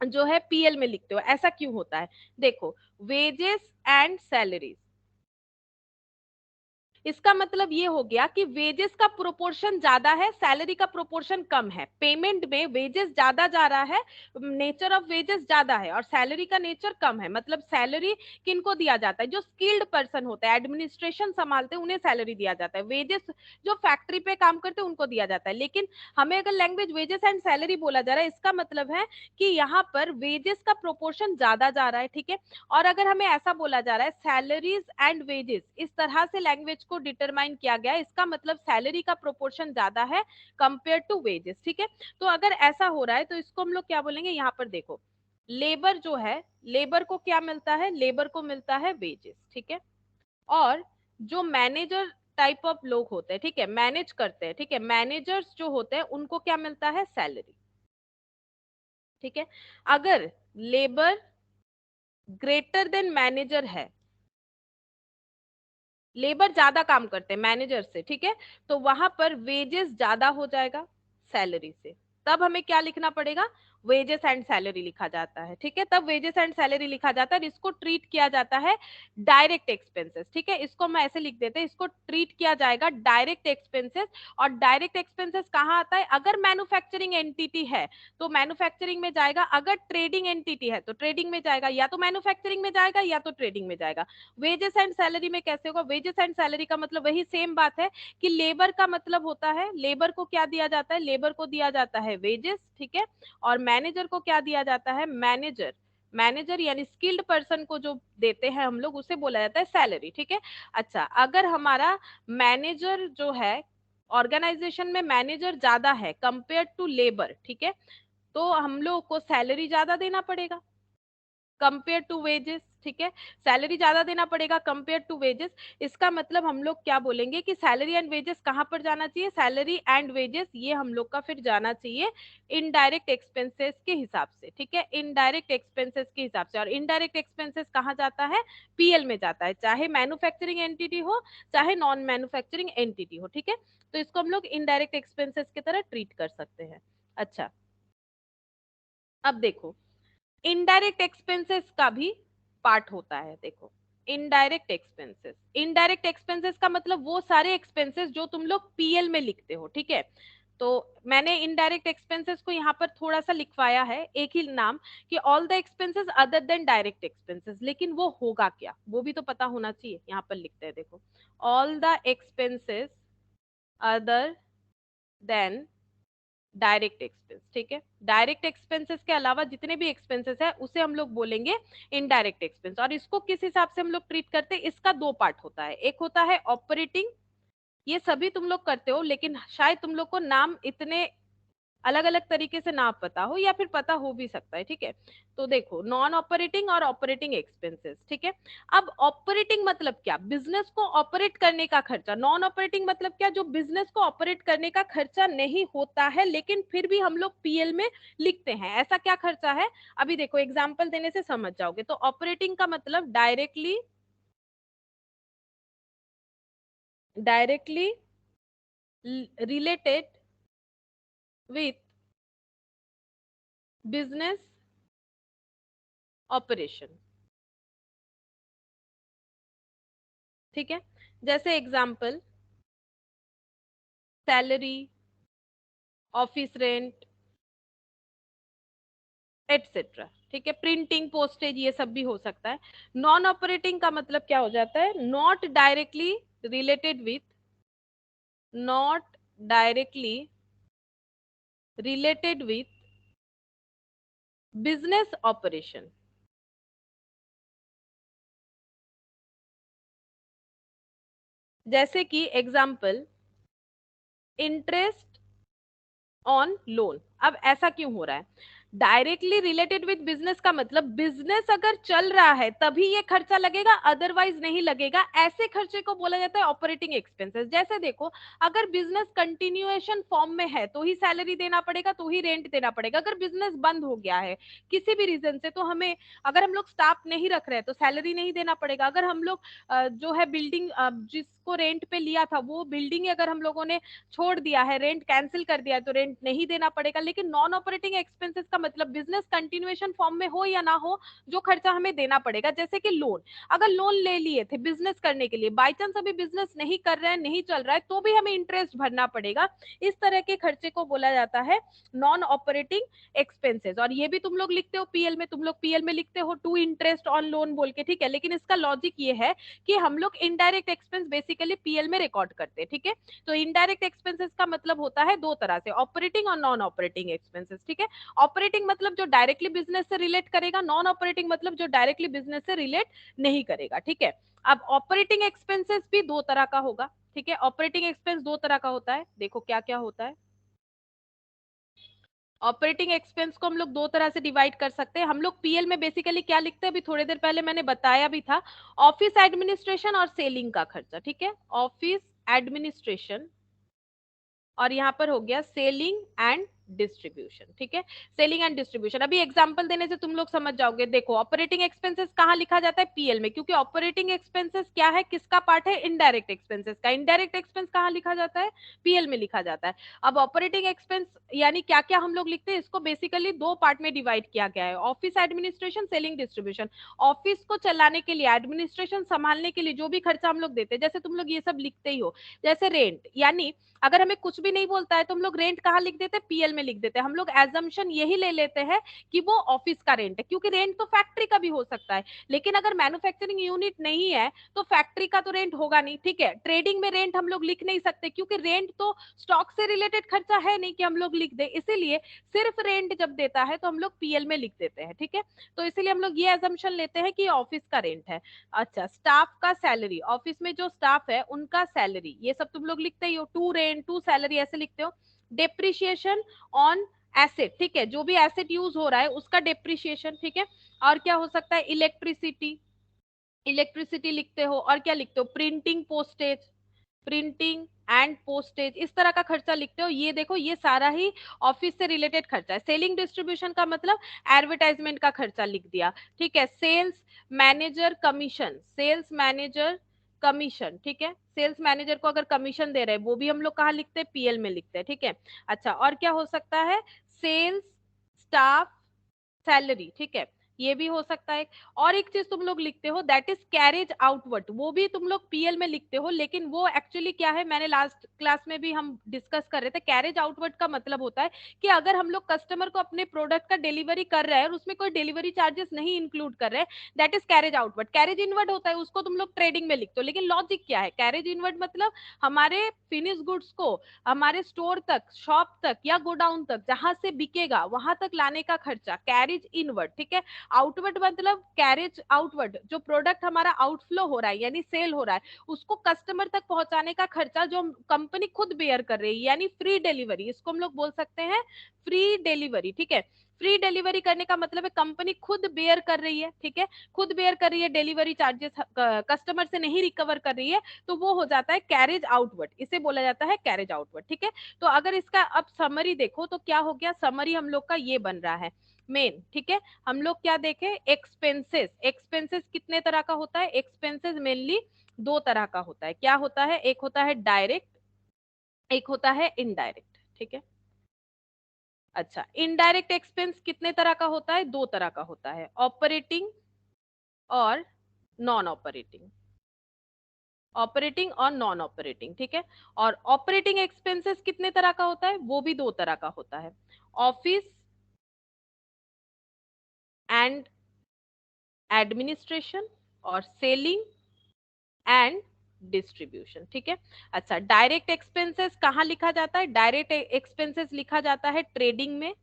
जो है पीएल में लिखते हो। ऐसा क्यों होता है, देखो, वेजेस एंड सैलरीज, इसका मतलब ये हो गया कि वेजेस का प्रोपोर्शन ज्यादा है, सैलरी का प्रोपोर्शन कम है। पेमेंट में वेजेस ज्यादा जा रहा है, नेचर ऑफ वेजेस ज्यादा है, और सैलरी का नेचर कम है। मतलब सैलरी किनको दिया जाता है, जो स्किल्ड पर्सन होता है, एडमिनिस्ट्रेशन संभालते हैं, उन्हें सैलरी दिया जाता है। वेजेस जो फैक्ट्री पे काम करते हैं उनको दिया जाता है। लेकिन हमें अगर लैंग्वेज वेजेस एंड सैलरी बोला जा रहा है, इसका मतलब है कि यहाँ पर वेजेस का प्रोपोर्शन ज्यादा जा रहा है, ठीक है। और अगर हमें ऐसा बोला जा रहा है सैलरीज एंड वेजेस, इस तरह से लैंग्वेज को डिटरमाइन किया गया है, इसका मतलब सैलरी का प्रोपोर्शन ज्यादा है कंपेयर टू वेजेस, ठीक है। तो अगर ऐसा हो रहा है तो इसको हम लोग क्या बोलेंगे, यहाँ पर देखो, लेबर जो है, लेबर को क्या मिलता है, लेबर को मिलता है वेजेस, ठीक है। और जो मैनेजर टाइप ऑफ लोग होते हैं, ठीक है, मैनेज करते हैं, ठीक है, मैनेजर्स जो होते हैं उनको क्या मिलता है, सैलरी, ठीक है। अगर लेबर ग्रेटर देन मैनेजर है, लेबर ज्यादा काम करते हैं मैनेजर से, ठीक है, तो वहां पर वेजेस ज्यादा हो जाएगा सैलरी से, तब हमें क्या लिखना पड़ेगा, वेजेस एंड सैलरी लिखा जाता है, ठीक है, तब वेजेस एंड सैलरी लिखा जाता है। इसको ट्रीट किया जाता है डायरेक्ट एक्सपेंसेस, ठीक है, इसको हम ऐसे लिख देते हैं, इसको ट्रीट किया जाएगा डायरेक्ट एक्सपेंसेस। और डायरेक्ट एक्सपेंसेस कहाँ आता है, अगर मैन्युफैक्चरिंग एंटिटी है तो मैन्युफैक्चरिंग में जाएगा, अगर ट्रेडिंग एंटिटी है तो ट्रेडिंग में जाएगा, या तो मैन्युफैक्चरिंग में जाएगा या तो ट्रेडिंग में जाएगा। वेजेस एंड सैलरी में कैसे होगा, वेजेस एंड सैलरी का मतलब वही सेम बात है कि लेबर का मतलब होता है, लेबर को क्या दिया जाता है, लेबर को दिया जाता है वेजेस, ठीक है, और मैनेजर को क्या दिया जाता है, मैनेजर, मैनेजर यानी स्किल्ड पर्सन को जो देते हैं हम लोग उसे बोला जाता है सैलरी, ठीक है। अच्छा, अगर हमारा मैनेजर जो है, ऑर्गेनाइजेशन में मैनेजर ज्यादा है कंपेयर टू लेबर, ठीक है, तो हम लोग को सैलरी ज्यादा देना पड़ेगा कंपेयर टू वेजेस, ठीक है, सैलरी ज्यादा देना पड़ेगा कंपेयर टू वेजेस। इसका मतलब हम लोग क्या बोलेंगे कि सैलरी एंड वेजेस कहां पर जाना चाहिए, सैलरी एंड वेजेस ये हम लोग का फिर जाना चाहिए इनडायरेक्ट एक्सपेंसेस के हिसाब से, ठीक है, इनडायरेक्ट एक्सपेंसेस के हिसाब से। और इनडायरेक्ट एक्सपेंसेस कहाँ जाता है, पीएल में जाता है, चाहे मैन्युफैक्चरिंग एंटिटी हो चाहे नॉन मैन्युफैक्चरिंग एंटिटी हो, ठीक है, तो इसको हम लोग इनडायरेक्ट एक्सपेंसेस की तरह ट्रीट कर सकते हैं। अच्छा, अब देखो इनडायरेक्ट एक्सपेंसेस का भी पार्ट होता है, देखो इनडायरेक्ट एक्सपेंसेस, इनडायरेक्ट एक्सपेंसेस का मतलब वो सारे एक्सपेंसेस जो तुम लोग पीएल में लिखते हो, ठीक है, तो मैंने इनडायरेक्ट एक्सपेंसेस को यहाँ पर थोड़ा सा लिखवाया है एक ही नाम कि all the expenses other than direct expenses, लेकिन वो होगा क्या वो भी तो पता होना चाहिए। यहाँ पर लिखते हैं, देखो all the expenses other than direct expense, ठीक है, डायरेक्ट एक्सपेंसेस के अलावा जितने भी एक्सपेंसेस है उसे हम लोग बोलेंगे इनडायरेक्ट एक्सपेंस। और इसको किस हिसाब से हम लोग ट्रीट करते हैं, इसका दो पार्ट होता है, एक होता है ऑपरेटिंग, ये सभी तुम लोग करते हो लेकिन शायद तुम लोग को नाम इतने अलग अलग तरीके से ना पता हो या फिर पता हो भी सकता है, ठीक है, तो देखो नॉन ऑपरेटिंग और ऑपरेटिंग एक्सपेंसेस, ठीक है। अब ऑपरेटिंग मतलब क्या, बिजनेस को ऑपरेट करने का खर्चा, नॉन ऑपरेटिंग मतलब क्या, जो बिजनेस को ऑपरेट करने का खर्चा नहीं होता है लेकिन फिर भी हम लोग पीएल में लिखते हैं, ऐसा क्या खर्चा है, अभी देखो एग्जाम्पल देने से समझ जाओगे। तो ऑपरेटिंग का मतलब directly related with business operation, ठीक है, जैसे example salary, office rent etcetera, ठीक है, प्रिंटिंग पोस्टेज ये सब भी हो सकता है। नॉन ऑपरेटिंग का मतलब क्या हो जाता है, not directly related with, not directly related with business operation. जैसे कि एग्जाम्पल इंटरेस्ट ऑन लोन, अब ऐसा क्यों हो रहा है, डायरेक्टली रिलेटेड विद बिजनेस का मतलब बिजनेस अगर चल रहा है तभी ये खर्चा लगेगा, अदरवाइज नहीं लगेगा, ऐसे खर्चे को बोला जाता है ऑपरेटिंग एक्सपेंसेस। जैसे देखो अगर बिजनेस कंटिन्यूएशन फॉर्म में है तो ही सैलरी देना पड़ेगा, तो ही रेंट देना पड़ेगा, अगर बिजनेस बंद हो गया है किसी भी रीजन से तो हमें, अगर हम लोग स्टाफ नहीं रख रहे हैं तो सैलरी नहीं देना पड़ेगा, अगर हम लोग जो है बिल्डिंग जिसको रेंट पे लिया था वो बिल्डिंग अगर हम लोगों ने छोड़ दिया है, रेंट कैंसिल कर दिया है तो रेंट नहीं देना पड़ेगा। लेकिन नॉन ऑपरेटिंग एक्सपेंसेस का मतलब बिजनेस कंटिन्यूएशन फॉर्म में हो या ना हो जो खर्चा हमें देना पड़ेगा, जैसे कि लोन, अगर लोन ले लिए थे बिजनेस करने के लिए, बाई चांस अभी बिजनेस नहीं कर रहे हैं नहीं चल रहा है तो भी हमें इंटरेस्ट भरना पड़ेगा, इस तरह के खर्चे को बोला जाता है नॉन ऑपरेटिंग एक्सपेंसेस। और ये भी तुम लोग लिखते हो पीएल में, तुम लोग पीएल में लिखते हो टू इंटरेस्ट ऑन लोन बोल के, ठीक है, लेकिन इसका लॉजिक ये है कि हम लोग इनडायरेक्ट एक्सपेंस बेसिकली पीएल में रिकॉर्ड करते हैं, ठीक है। तो इनडायरेक्ट एक्सपेंसेस का मतलब होता है दो तरह से, ऑपरेटिंग और नॉन ऑपरेटिंग एक्सपेंसेस, ठीक है। ऑपरेटिंग मतलब जो डायरेक्टली बिजनेस से रिलेट करेगा, नॉन ऑपरेटिंग मतलब जो डायरेक्टली बिजनेस से रिलेट नहीं करेगा, ठीक है। अब ऑपरेटिंग एक्सपेंसेस भी दो तरह का होगा, ठीक है, ऑपरेटिंग एक्सपेंस दो तरह का होता है, देखो क्या क्या होता है। ऑपरेटिंग एक्सपेंस को हम लोग दो तरह से डिवाइड कर सकते हैं, हम लोग पीएल में बेसिकली क्या लिखते हैं, अभी थोड़ी देर पहले मैंने बताया भी था, ऑफिस एडमिनिस्ट्रेशन और सेलिंग का खर्चा, ठीक है, ऑफिस एडमिनिस्ट्रेशन और यहाँ पर हो गया सेलिंग एंड डिस्ट्रीब्यूशन, ठीक है, सेलिंग एंड डिस्ट्रीब्यूशन। अभी एग्जांपल देने से तुम लोग समझ जाओगे। देखो ऑपरेटिंग एक्सपेंसेस कहाँ लिखा जाता है? पीएल में, क्योंकि ऑपरेटिंग एक्सपेंसेस क्या है, किसका पार्ट है? इनडायरेक्ट एक्सपेंसेस का। इनडायरेक्ट एक्सपेंस कहाँ लिखा जाता है? पीएल में लिखा जाता है। अब ऑपरेटिंग एक्सपेंस यानी क्या क्या हम लोग लिखते हैं, इसको बेसिकली दो पार्ट में डिवाइड किया गया है, office administration, selling distribution. Office को चलाने के लिए, एडमिनिस्ट्रेशन संभालने के लिए जो भी खर्चा हम लोग देते हैं, जैसे तुम लोग ये सब लिखते ही हो, जैसे रेंट, यानी अगर हमें कुछ भी नहीं बोलता है तो हम लोग रेंट कहाँ लिख देते हैं? पीएल में लिख देते हैं। हम लोग एजम्पशन यही ले लेते हैं कि वो ऑफिस का रेंट है, क्योंकि रेंट तो फैक्ट्री का भी हो सकता है, लेकिन अगर मैन्युफैक्चरिंग यूनिट नहीं है तो फैक्ट्री का तो रेंट होगा नहीं, ठीक है। ट्रेडिंग में रेंट हम लोग लिख नहीं सकते, क्योंकि रेंट तो स्टॉक से रिलेटेड खर्चा है नहीं कि हम लोग लिख दे, इसीलिए सिर्फ रेंट जब देता है तो हम लोग पीएल में लिख देते हैं, ठीक है। तो इसीलिए हम लोग ये एजम्पशन लेते हैं कि ऑफिस का रेंट है। अच्छा, स्टाफ का सैलरी, ऑफिस में जो स्टाफ है उनका सैलरी, ये सब तुम लोग लिखते ही हो, टू रेंट, टू सैलरी ऐसे लिखते हो। डेप्रिसिएशन ऑन एसेट, ठीक है, जो भी एसेट यूज हो रहा है उसका डेप्रिसिएशन, ठीक है। और क्या हो सकता है? इलेक्ट्रिसिटी, इलेक्ट्रिसिटी लिखते हो। और क्या लिखते हो? Printing, postage, printing and postage, इस तरह का खर्चा लिखते हो। ये देखो, ये सारा ही ऑफिस से रिलेटेड खर्चा है। सेलिंग डिस्ट्रीब्यूशन का मतलब एडवर्टाइजमेंट का खर्चा लिख दिया, ठीक है। Sales manager commission, sales manager commission, ठीक है, सेल्स मैनेजर को अगर कमीशन दे रहे हैं वो भी हम लोग कहाँ लिखते हैं? पीएल में लिखते हैं, ठीक है। अच्छा, और क्या हो सकता है? सेल्स स्टाफ सैलरी, ठीक है, ये भी हो सकता है। और एक चीज तुम लोग लिखते हो, दैट इज कैरेज आउटवर्ड, वो भी तुम लोग पीएल में लिखते हो, लेकिन वो एक्चुअली क्या है, मैंने लास्ट क्लास में भी हम डिस्कस कर रहे थे। कैरेज आउटवर्ड का मतलब होता है कि अगर हम लोग कस्टमर को अपने प्रोडक्ट का डिलीवरी कर रहे हैं और उसमें कोई डिलीवरी चार्जेस नहीं इंक्लूड कर रहे हैं, that is carriage outward. Carriage inward होता है, उसको तुम लोग ट्रेडिंग में लिखते हो, लेकिन लॉजिक क्या है? कैरेज इनवर्ड मतलब हमारे फिनिश गुड्स को हमारे स्टोर तक, शॉप तक या गोडाउन तक, जहां से बिकेगा वहां तक लाने का खर्चा, कैरेज इनवर्ड, ठीक है। आउटवर्ड मतलब कैरेज आउटवर्ड, जो प्रोडक्ट हमारा आउटफ्लो हो रहा है यानी सेल हो रहा है, उसको कस्टमर तक पहुंचाने का खर्चा जो कंपनी खुद बेयर कर रही है, यानी फ्री डिलीवरी, इसको हम लोग बोल सकते हैं फ्री डिलीवरी, ठीक है। फ्री डिलीवरी करने का मतलब है कंपनी खुद बेयर कर रही है, ठीक है, खुद बेयर कर रही है, डिलीवरी चार्जेस कस्टमर से नहीं रिकवर कर रही है, तो वो हो जाता है कैरेज आउटवर्ड, इसे बोला जाता है कैरेज आउटवर्ड, ठीक है। तो अगर इसका अब समरी देखो तो क्या हो गया? समरी हम लोग का ये बन रहा है मेन, ठीक है। हम लोग क्या देखे? एक्सपेंसेस, एक्सपेंसेस कितने तरह का होता है? एक्सपेंसेस मेनली दो तरह का होता है। क्या होता है? एक होता है डायरेक्ट, एक होता है इनडायरेक्ट, ठीक है। अच्छा, इनडायरेक्ट एक्सपेंस कितने तरह का होता है? दो तरह का होता है, ऑपरेटिंग और नॉन ऑपरेटिंग, ऑपरेटिंग और नॉन ऑपरेटिंग, ठीक है। और ऑपरेटिंग एक्सपेंसेस कितने तरह का होता है? वो भी दो तरह का होता है, ऑफिस एंड एडमिनिस्ट्रेशन और सेलिंग एंड डिस्ट्रीब्यूशन, ठीक है। अच्छा, डायरेक्ट एक्सपेंसेस कहाँ लिखा जाता है? डायरेक्ट एक्सपेंसेस लिखा जाता है ट्रेडिंग में,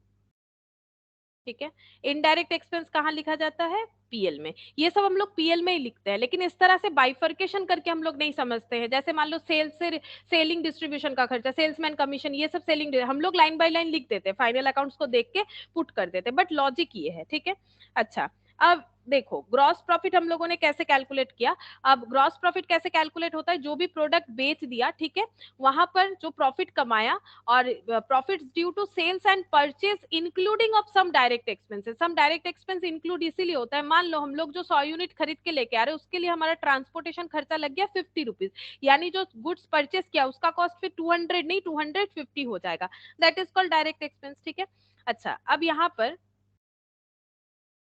ठीक है। इनडायरेक्ट एक्सपेंस कहाँ लिखा जाता है? पीएल में। ये सब हम लोग पीएल में ही लिखते हैं, लेकिन इस तरह से बाइफर्केशन करके हम लोग नहीं समझते हैं। जैसे मान लो सेल्स से सेलिंग डिस्ट्रीब्यूशन का खर्चा, सेल्समैन कमीशन, ये सब सेलिंग हम लोग लाइन बाय लाइन लिख देते हैं, फाइनल अकाउंट्स को देख के पुट कर देते हैं, बट लॉजिक ये है, ठीक है। अच्छा, अब देखो ग्रॉस प्रॉफिट हम लोगों ने कैसे कैलकुलेट किया। अब ग्रॉस प्रॉफिट कैसे कैलकुलेट होता है? जो भी प्रोडक्ट बेच दिया, ठीक है, वहां पर जो प्रॉफिट कमाया, और profits due to sales and purchase including of some direct expenses. Some direct expense include इसीलिए होता है, मान लो हम लोग जो 100 यूनिट खरीद के लेके आ रहे हैं, उसके लिए हमारा ट्रांसपोर्टेशन खर्चा लग गया 50 रुपीज, यानी जो गुड्स परचेज किया उसका कॉस्ट फिर 200 नहीं 250 हो जाएगा, that is called direct expense, ठीक है। अच्छा, अब यहाँ पर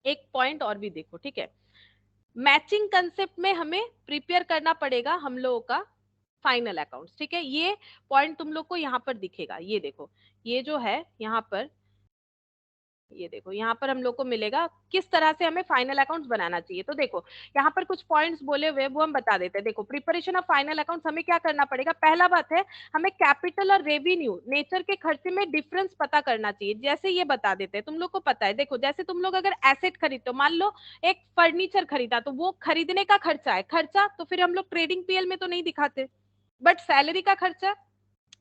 एक पॉइंट और भी देखो, ठीक है। मैचिंग कंसेप्ट में हमें प्रिपेयर करना पड़ेगा हम लोगों का फाइनल अकाउंट्स, ठीक है। ये पॉइंट तुम लोग को यहाँ पर दिखेगा, ये देखो, ये जो है यहाँ पर, ये देखो यहाँ पर हम लोग को मिलेगा किस तरह से हमें फाइनल अकाउंट्स बनाना चाहिए। तो देखो यहाँ पर कुछ पॉइंट्स बोले हुए वो हम बता देते हैं। देखो, प्रिपरेशन ऑफ फाइनल अकाउंट्स हमें क्या करना पड़ेगा? पहला बात है, हमें कैपिटल और रेवेन्यू नेचर के खर्चे में डिफरेंस पता करना चाहिए। जैसे ये बता देते हैं, तुम लोग को पता है, देखो जैसे तुम लोग अगर एसेट खरीदते हो, मान लो एक फर्नीचर खरीदा, तो वो खरीदने का खर्चा है, खर्चा तो फिर हम लोग ट्रेडिंग पीएल में तो नहीं दिखाते, बट सैलरी का खर्चा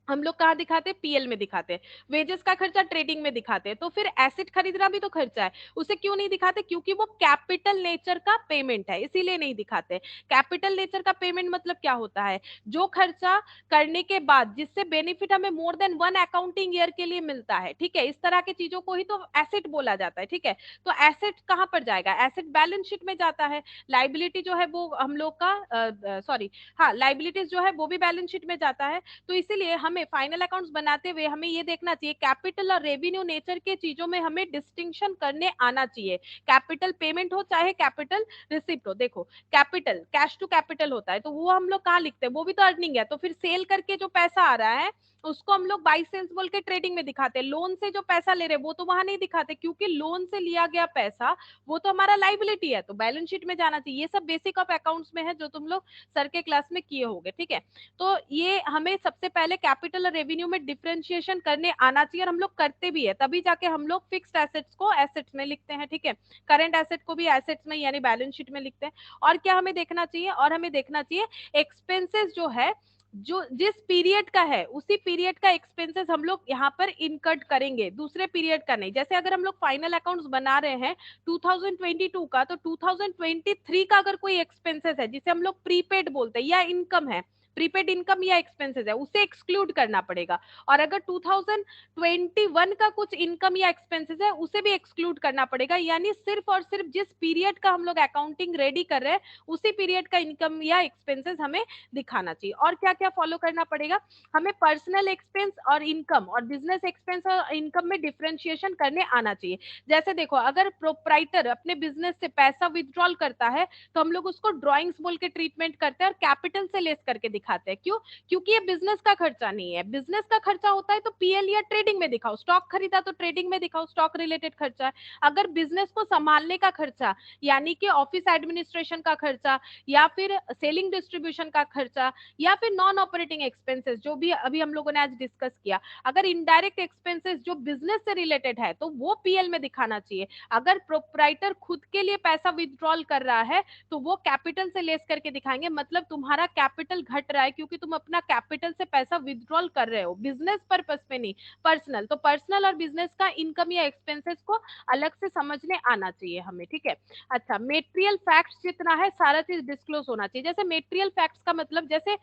हम लोग कहाँ दिखाते हैं, पीएल में दिखाते हैं। वेजेस का खर्चा ट्रेडिंग में दिखाते हैं। तो फिर एसेट खरीदना भी तो खर्चा है, उसे क्यों नहीं दिखाते, क्योंकि वो कैपिटल नेचर का पेमेंट है, इसीलिए नहीं दिखाते। कैपिटल नेचर का पेमेंट मतलब क्या होता है, जो खर्चा करने के बाद जिससे बेनिफिट हमें मोर देन 1 अकाउंटिंग ईयर के लिए मिलता है, ठीक है, इस तरह की चीजों को ही तो एसेट बोला जाता है, ठीक है। तो एसेट कहाँ पर जाएगा, एसेट बैलेंस शीट में जाता है। लाइबिलिटी जो है वो हम लोग का सॉरी, हाँ, लाइबिलिटीज जो है वो भी बैलेंस शीट में जाता है। तो इसीलिए हमें फाइनल अकाउंट्स बनाते हुए हमें ये देखना चाहिए, कैपिटल और रेवेन्यू नेचर के चीजों में हमें डिस्टिंक्शन करने आना चाहिए। कैपिटल पेमेंट हो चाहे कैपिटल रिसिप्ट हो। देखो, कैपिटल कैश टू कैपिटल होता है, तो वो हम लोग कहाँ लिखते हैं, वो भी तो अर्निंग है। तो फिर सेल करके जो पैसा आ रहा है उसको हम लोग बाई सेल्स बोल के ट्रेडिंग में दिखाते हैं। लोन से जो पैसा ले रहे हैं वो तो वहां नहीं दिखाते, क्योंकि लोन से लिया गया पैसा वो तो हमारा लाइबिलिटी है, तो बैलेंस शीट में जाना चाहिए। ये सब बेसिक ऑफ अकाउंट्स में है जो तुम लोग सर के क्लास में किए होंगे, ठीक है। तो ये हमें सबसे पहले कैपिटल और रेवेन्यू में डिफरेंशिएशन करने आना चाहिए, और हम लोग करते भी है, तभी जाके हम लोग फिक्स्ड एसेट्स को एसेट्स में लिखते हैं, ठीक है, करंट एसेट को भी एसेट्स में यानी बैलेंस शीट में लिखते हैं। और क्या हमें देखना चाहिए, और हमें देखना चाहिए एक्सपेंसेस जो है, जो जिस पीरियड का है उसी पीरियड का एक्सपेंसेस हम लोग यहाँ पर इनकट करेंगे, दूसरे पीरियड का नहीं। जैसे अगर हम लोग फाइनल अकाउंट्स बना रहे हैं 2022 का, तो 2023 का अगर कोई एक्सपेंसेस है जिसे हम लोग प्रीपेड बोलते हैं या इनकम है, प्रीपेड इनकम या एक्सपेंसेस है, उसे एक्सक्लूड करना पड़ेगा। और अगर 2021 का कुछ इनकम या एक्सपेंसेस है उसे भी एक्सक्लूड करना पड़ेगा। यानी सिर्फ और सिर्फ जिस पीरियड का हम लोग अकाउंटिंग रेडी कर रहे हैं उसी पीरियड का इनकम या एक्सपेंसेस हमें दिखाना चाहिए। और क्या क्या फॉलो करना पड़ेगा, हमें पर्सनल एक्सपेंस और इनकम और बिजनेस एक्सपेंस और इनकम में डिफरेंशिएशन करने आना चाहिए। जैसे देखो, अगर प्रोप्राइटर अपने बिजनेस से पैसा विथड्रॉल करता है तो हम लोग उसको ड्रॉइंग्स बोल के ट्रीटमेंट करते हैं और कैपिटल से लेस करके दिखाते हैं। क्यों, क्योंकि ये बिजनेस का खर्चा नहीं है। बिजनेस का खर्चा होता है तो पीएल या ट्रेडिंग में दिखाओ, स्टॉक खरीदा तो ट्रेडिंग में दिखाओ, स्टॉक रिलेटेड खर्चा है। अगर बिजनेस को संभालने का खर्चा यानी कि ऑफिस एडमिनिस्ट्रेशन का खर्चा या फिर सेलिंग डिस्ट्रीब्यूशन का खर्चा या फिर नॉन ऑपरेटिंग एक्सपेंसेस जो भी अभी हम लोगों ने आज डिस्कस किया, अगर इनडायरेक्ट एक्सपेंसेस जो बिजनेस से रिलेटेड है तो वो पीएल में दिखाना चाहिए। अगर प्रोप्राइटर खुद के लिए पैसा विथड्रॉल कर रहा है तो वो कैपिटल से लेस करके दिखाएंगे, मतलब तुम्हारा कैपिटल घट रहा है क्योंकि तुम अपना कैपिटल से पैसा विथड्रॉल कर रहे हो, बिजनेस पर्पस में नहीं, पर्सनल। तो पर्सनल और बिजनेस का इनकम या एक्सपेंसेस को अलग से समझने आना चाहिए हमें, ठीक है। अच्छा, मेटेरियल फैक्ट्स जितना है सारा चीज डिस्क्लोज होना चाहिए। जैसे मेटेरियल फैक्ट्स का मतलब, जैसे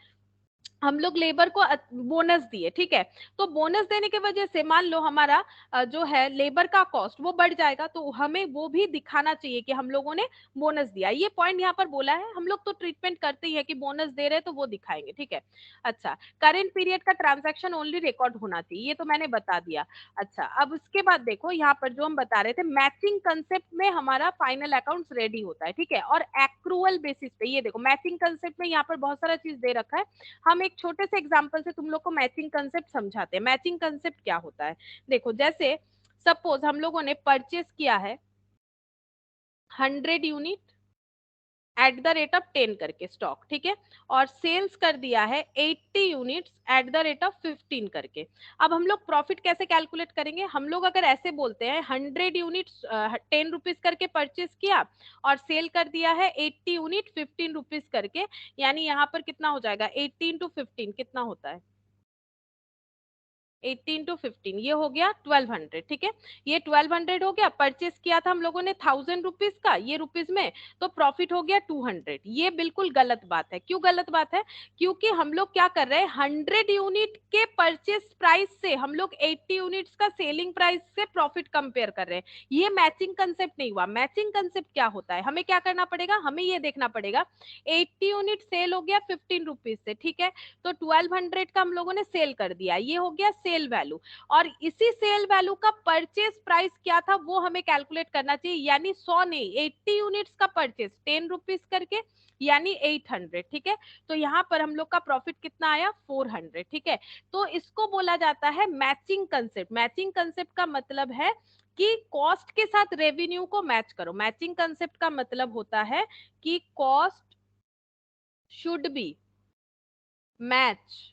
हम लोग लेबर को बोनस दिए, ठीक है, तो बोनस देने की वजह से मान लो हमारा जो है लेबर का कॉस्ट वो बढ़ जाएगा, तो हमें वो भी दिखाना चाहिए कि हम लोगों ने बोनस दिया। ये पॉइंट यहाँ पर बोला है, हम लोग तो ट्रीटमेंट करते ही है कि बोनस दे रहे हैं तो वो दिखाएंगे, ठीक है। अच्छा, करेंट पीरियड का ट्रांजैक्शन ओनली रिकॉर्ड होना चाहिए, ये तो मैंने बता दिया। अच्छा, अब उसके बाद देखो यहाँ पर जो हम बता रहे थे, मैचिंग कंसेप्ट में हमारा फाइनल अकाउंट्स रेडी होता है, ठीक है, और एक्रूअल बेसिस पे। ये देखो मैचिंग कंसेप्ट में यहाँ पर बहुत सारा चीज दे रखा है। हम एक छोटे से एग्जांपल से तुम लोग को मैचिंग कंसेप्ट समझाते हैं। मैचिंग कंसेप्ट क्या होता है, देखो, जैसे सपोज हम लोगों ने परचेस किया है 100 unit at the rate of 10 करके स्टॉक, ठीक है, और सेल्स कर दिया है 80 units at the rate of 15 करके। अब हम लोग प्रॉफिट कैसे कैलकुलेट करेंगे, हम लोग अगर ऐसे बोलते हैं 100 यूनिट्स 10 रुपीज करके परचेस किया और सेल कर दिया है 80 यूनिट 15 रुपीज करके, यानी यहाँ पर कितना हो जाएगा, 18 टू 15 कितना होता है, 18 टू 15, ये हो गया 1200, ठीक है। ये 1200 हो गया, परचेस किया था हम लोगों ने 1000 रुपीज का, ये रुपीज में, तो प्रॉफिट हो गया 200। ये बिल्कुल गलत बात है। क्यों गलत बात है, क्योंकि हम लोग क्या कर रहे हैं, 100 यूनिट के परचेस प्राइस से हम लोग 80 यूनिट्स का सेलिंग प्राइस से प्रॉफिट कंपेयर कर रहे हैं। ये मैचिंग कंसेप्ट नहीं हुआ। मैचिंग कंसेप्ट क्या होता है, हमें क्या करना पड़ेगा, हमें ये देखना पड़ेगा 80 यूनिट सेल हो गया 15 रुपीज से, ठीक है, तो 1200 का हम लोगों ने सेल कर दिया, ये हो गया सेल वैल्यू। और इसी सेल वैल्यू का परचेस प्राइस क्या था वो हमें कैलकुलेट करना चाहिए, यानी 100 नहीं, 80 यूनिट्स का परचेस 10 रुपीज करके, यानी 800, ठीक है। तो यहाँ पर हम लोग का प्रॉफिट कितना आया, 400, ठीक है। तो इसको बोला जाता है मैचिंग कंसेप्ट। मैचिंग कंसेप्ट का मतलब है कि कॉस्ट के साथ रेवेन्यू को मैच करो। मैचिंग कंसेप्ट का मतलब होता है कि cost should be match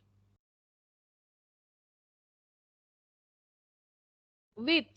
with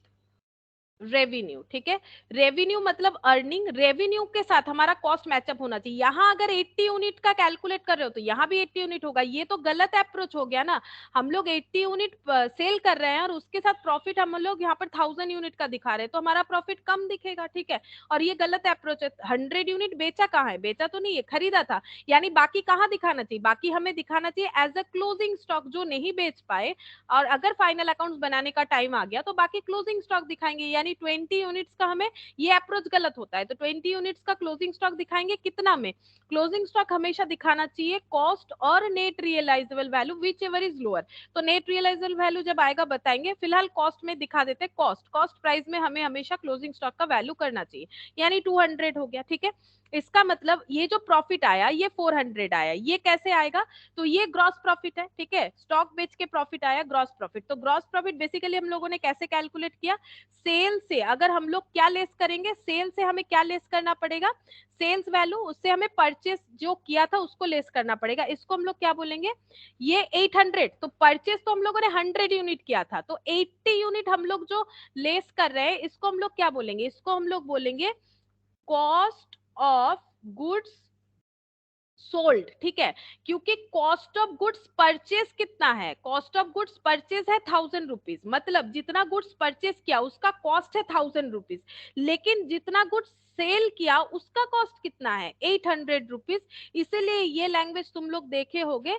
revenue, ठीक है। रेवेन्यू मतलब अर्निंग, रेवेन्यू के साथ हमारा कॉस्ट मैचअप होना चाहिए। यहाँ अगर 80 यूनिट का कैलकुलेट कर रहे हो तो यहाँ भी 80 यूनिट होगा, ये तो गलत अप्रोच हो गया ना। हम लोग 80 यूनिट सेल कर रहे हैं और उसके साथ प्रॉफिट हम लोग यहाँ पर 1000 यूनिट का दिखा रहे हैं, तो हमारा प्रॉफिट कम दिखेगा, ठीक है। और ये गलत अप्रोच है। 100 यूनिट बेचा कहाँ है, बेचा तो नहीं है, खरीदा था। यानी बाकी कहाँ दिखाना चाहिए, बाकी हमें दिखाना चाहिए एज अ क्लोजिंग स्टॉक, जो नहीं बेच पाए। और अगर फाइनल अकाउंट्स बनाने का टाइम आ गया तो बाकी क्लोजिंग स्टॉक दिखाएंगे। यानी 20 यूनिट्स का हमें ये अप्रोच गलत होता है। तो 20 यूनिट्स का क्लोजिंग स्टॉक दिखाएंगे कितना में, क्लोजिंग स्टॉक हमेशा दिखाना चाहिए कॉस्ट और net realisable value whichever is lower. तो नेट रियलाइजेबल वैल्यू जब आएगा बताएंगे, फिलहाल कॉस्ट में दिखा देते, कॉस्ट कॉस्ट प्राइस में हमें हमेशा क्लोजिंग स्टॉक का वैल्यू करना चाहिए। यानी 200 हो गया, ठीक है। इसका मतलब ये जो प्रॉफिट आया ये 400 आया, ये कैसे आएगा, तो ये ग्रॉस प्रॉफिट है, ठीक है। स्टॉक बेच के प्रॉफिट आया, ग्रॉस प्रॉफिट। तो ग्रॉस प्रॉफिट बेसिकली हम लोगों ने कैसे कैलकुलेट किया, सेल से। अगर हम लोग क्या लेस करेंगे, सेल से हमें क्या लेस करना पड़ेगा, सेल्स वैल्यू, उससे हमें परचेस जो किया था उसको लेस करना पड़ेगा। इसको हम लोग क्या बोलेंगे, ये 800, तो परचेस तो हम लोगों ने 100 यूनिट किया था, तो 80 यूनिट हम लोग जो लेस कर रहे हैं इसको हम लोग क्या बोलेंगे, इसको हम लोग बोलेंगे कॉस्ट ऑफ गुड्स सोल्ड, ठीक है। क्योंकि कॉस्ट ऑफ गुड्स परचेज कितना है, कॉस्ट ऑफ गुड्स परचेज है 1000 रुपीज, मतलब जितना गुड्स परचेज किया उसका कॉस्ट है 1000 रुपीज, लेकिन जितना गुड्स सेल किया उसका कॉस्ट कितना है 800 रुपीज। इसीलिए ये लैंग्वेज तुम लोग देखे होगे,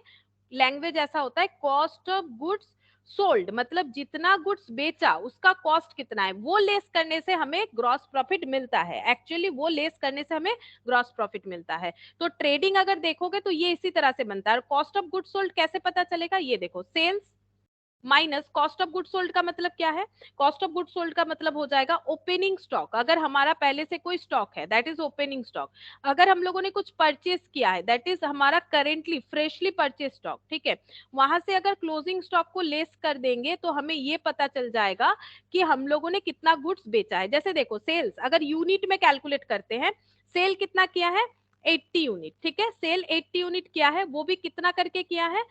लैंग्वेज ऐसा होता है कॉस्ट ऑफ गुड्स सोल्ड, मतलब जितना गुड्स बेचा उसका कॉस्ट कितना है, वो लेस करने से हमें ग्रॉस प्रॉफिट मिलता है। एक्चुअली वो लेस करने से हमें ग्रॉस प्रॉफिट मिलता है। तो ट्रेडिंग अगर देखोगे तो ये इसी तरह से बनता है। और कॉस्ट ऑफ गुड्स सोल्ड कैसे पता चलेगा, ये देखो, sales minus cost of goods sold का मतलब क्या है, कॉस्ट ऑफ गुड्स सोल्ड का मतलब हो जाएगा ओपनिंग स्टॉक। अगर हमारा पहले से कोई स्टॉक है दैट इज ओपनिंग स्टॉक। अगर हम लोगों ने कुछ परचेज किया है दैट इज हमारा करेंटली फ्रेशली परचेज स्टॉक, ठीक है। वहां से अगर क्लोजिंग स्टॉक को लेस कर देंगे तो हमें ये पता चल जाएगा कि हम लोगों ने कितना गुड्स बेचा है। जैसे देखो, सेल्स अगर यूनिट में कैलकुलेट करते हैं, सेल कितना किया है 80 यूनिट, ठीक है। सेल 80 यूनिट किया है, वो भी कितना करके किया है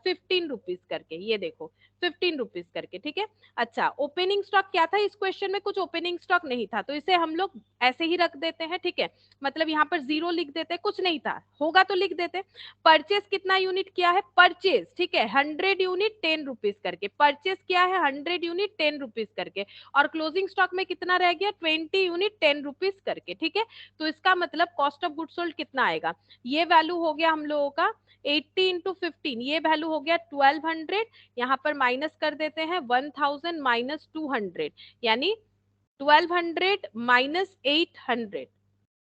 15 रुपीज करके, ये देखो 15 रुपीज करके, ठीक है। अच्छा, ओपनिंग स्टॉक क्या था, इस क्वेश्चन में कुछ ओपनिंग स्टॉक नहीं था तो इसे हम लोग ऐसे ही रख देते हैं, ठीक है। मतलब यहाँ पर 0 लिख देते हैं, कुछ नहीं था, होगा तो लिख देते। परचेज कितना यूनिट किया है, परचेज, ठीक है, 100 यूनिट 10 रुपीज करके, परचेज किया है 100 यूनिट 10 रुपीज करके, और क्लोजिंग स्टॉक में कितना रह गया 20 यूनिट 10 रुपीज करके, ठीक है। तो इसका मतलब कॉस्ट ऑफ गुड सोल्ड कितना आएगा, ये वैल्यू हो गया हम लोगों का 80 इंटू 15, ये वैल्यू हो गया 1200। यहाँ पर माइनस कर देते हैं 1000 माइनस 200, यानी 1200 माइनस 800,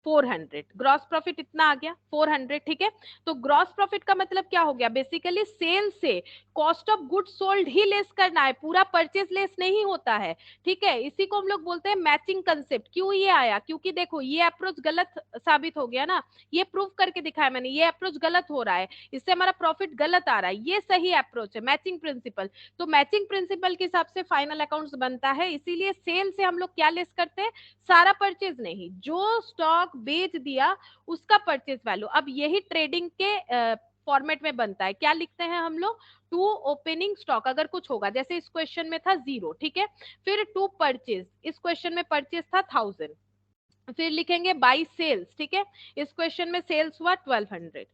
400। ग्रॉस प्रॉफिट इतना आ गया 400, ठीक है। तो ग्रॉस प्रॉफिट का मतलब क्या हो गया, बेसिकली सेल से cost of goods sold he less करना है, पूरा परचेज लेस नहीं होता है, ठीक है। इसी को हम लोग बोलते हैं मैचिंग कंसेप्ट। क्यों ये आया, क्योंकि देखो ये अप्रोच गलत साबित हो गया ना, ये प्रूव करके दिखाया मैंने, ये अप्रोच गलत हो रहा है, इससे हमारा प्रॉफिट गलत आ रहा है, ये सही अप्रोच है मैचिंग प्रिंसिपल। तो मैचिंग प्रिंसिपल के हिसाब से फाइनल अकाउंट्स बनता है। इसीलिए सेल से हम लोग क्या लेस करते हैं, सारा परचेज नहीं, जो स्टॉक बेच दिया उसका परचेज वैल्यू। अब यही ट्रेडिंग के फॉर्मेट में बनता है, क्या लिखते हैं हम लोग, टू ओपनिंग स्टॉक अगर कुछ होगा, जैसे इस क्वेश्चन में था 0, ठीक है। फिर टू परचेज, इस क्वेश्चन में परचेज था 1000, फिर लिखेंगे बाई सेल्स, ठीक है। इस क्वेश्चन में सेल्स हुआ 1200,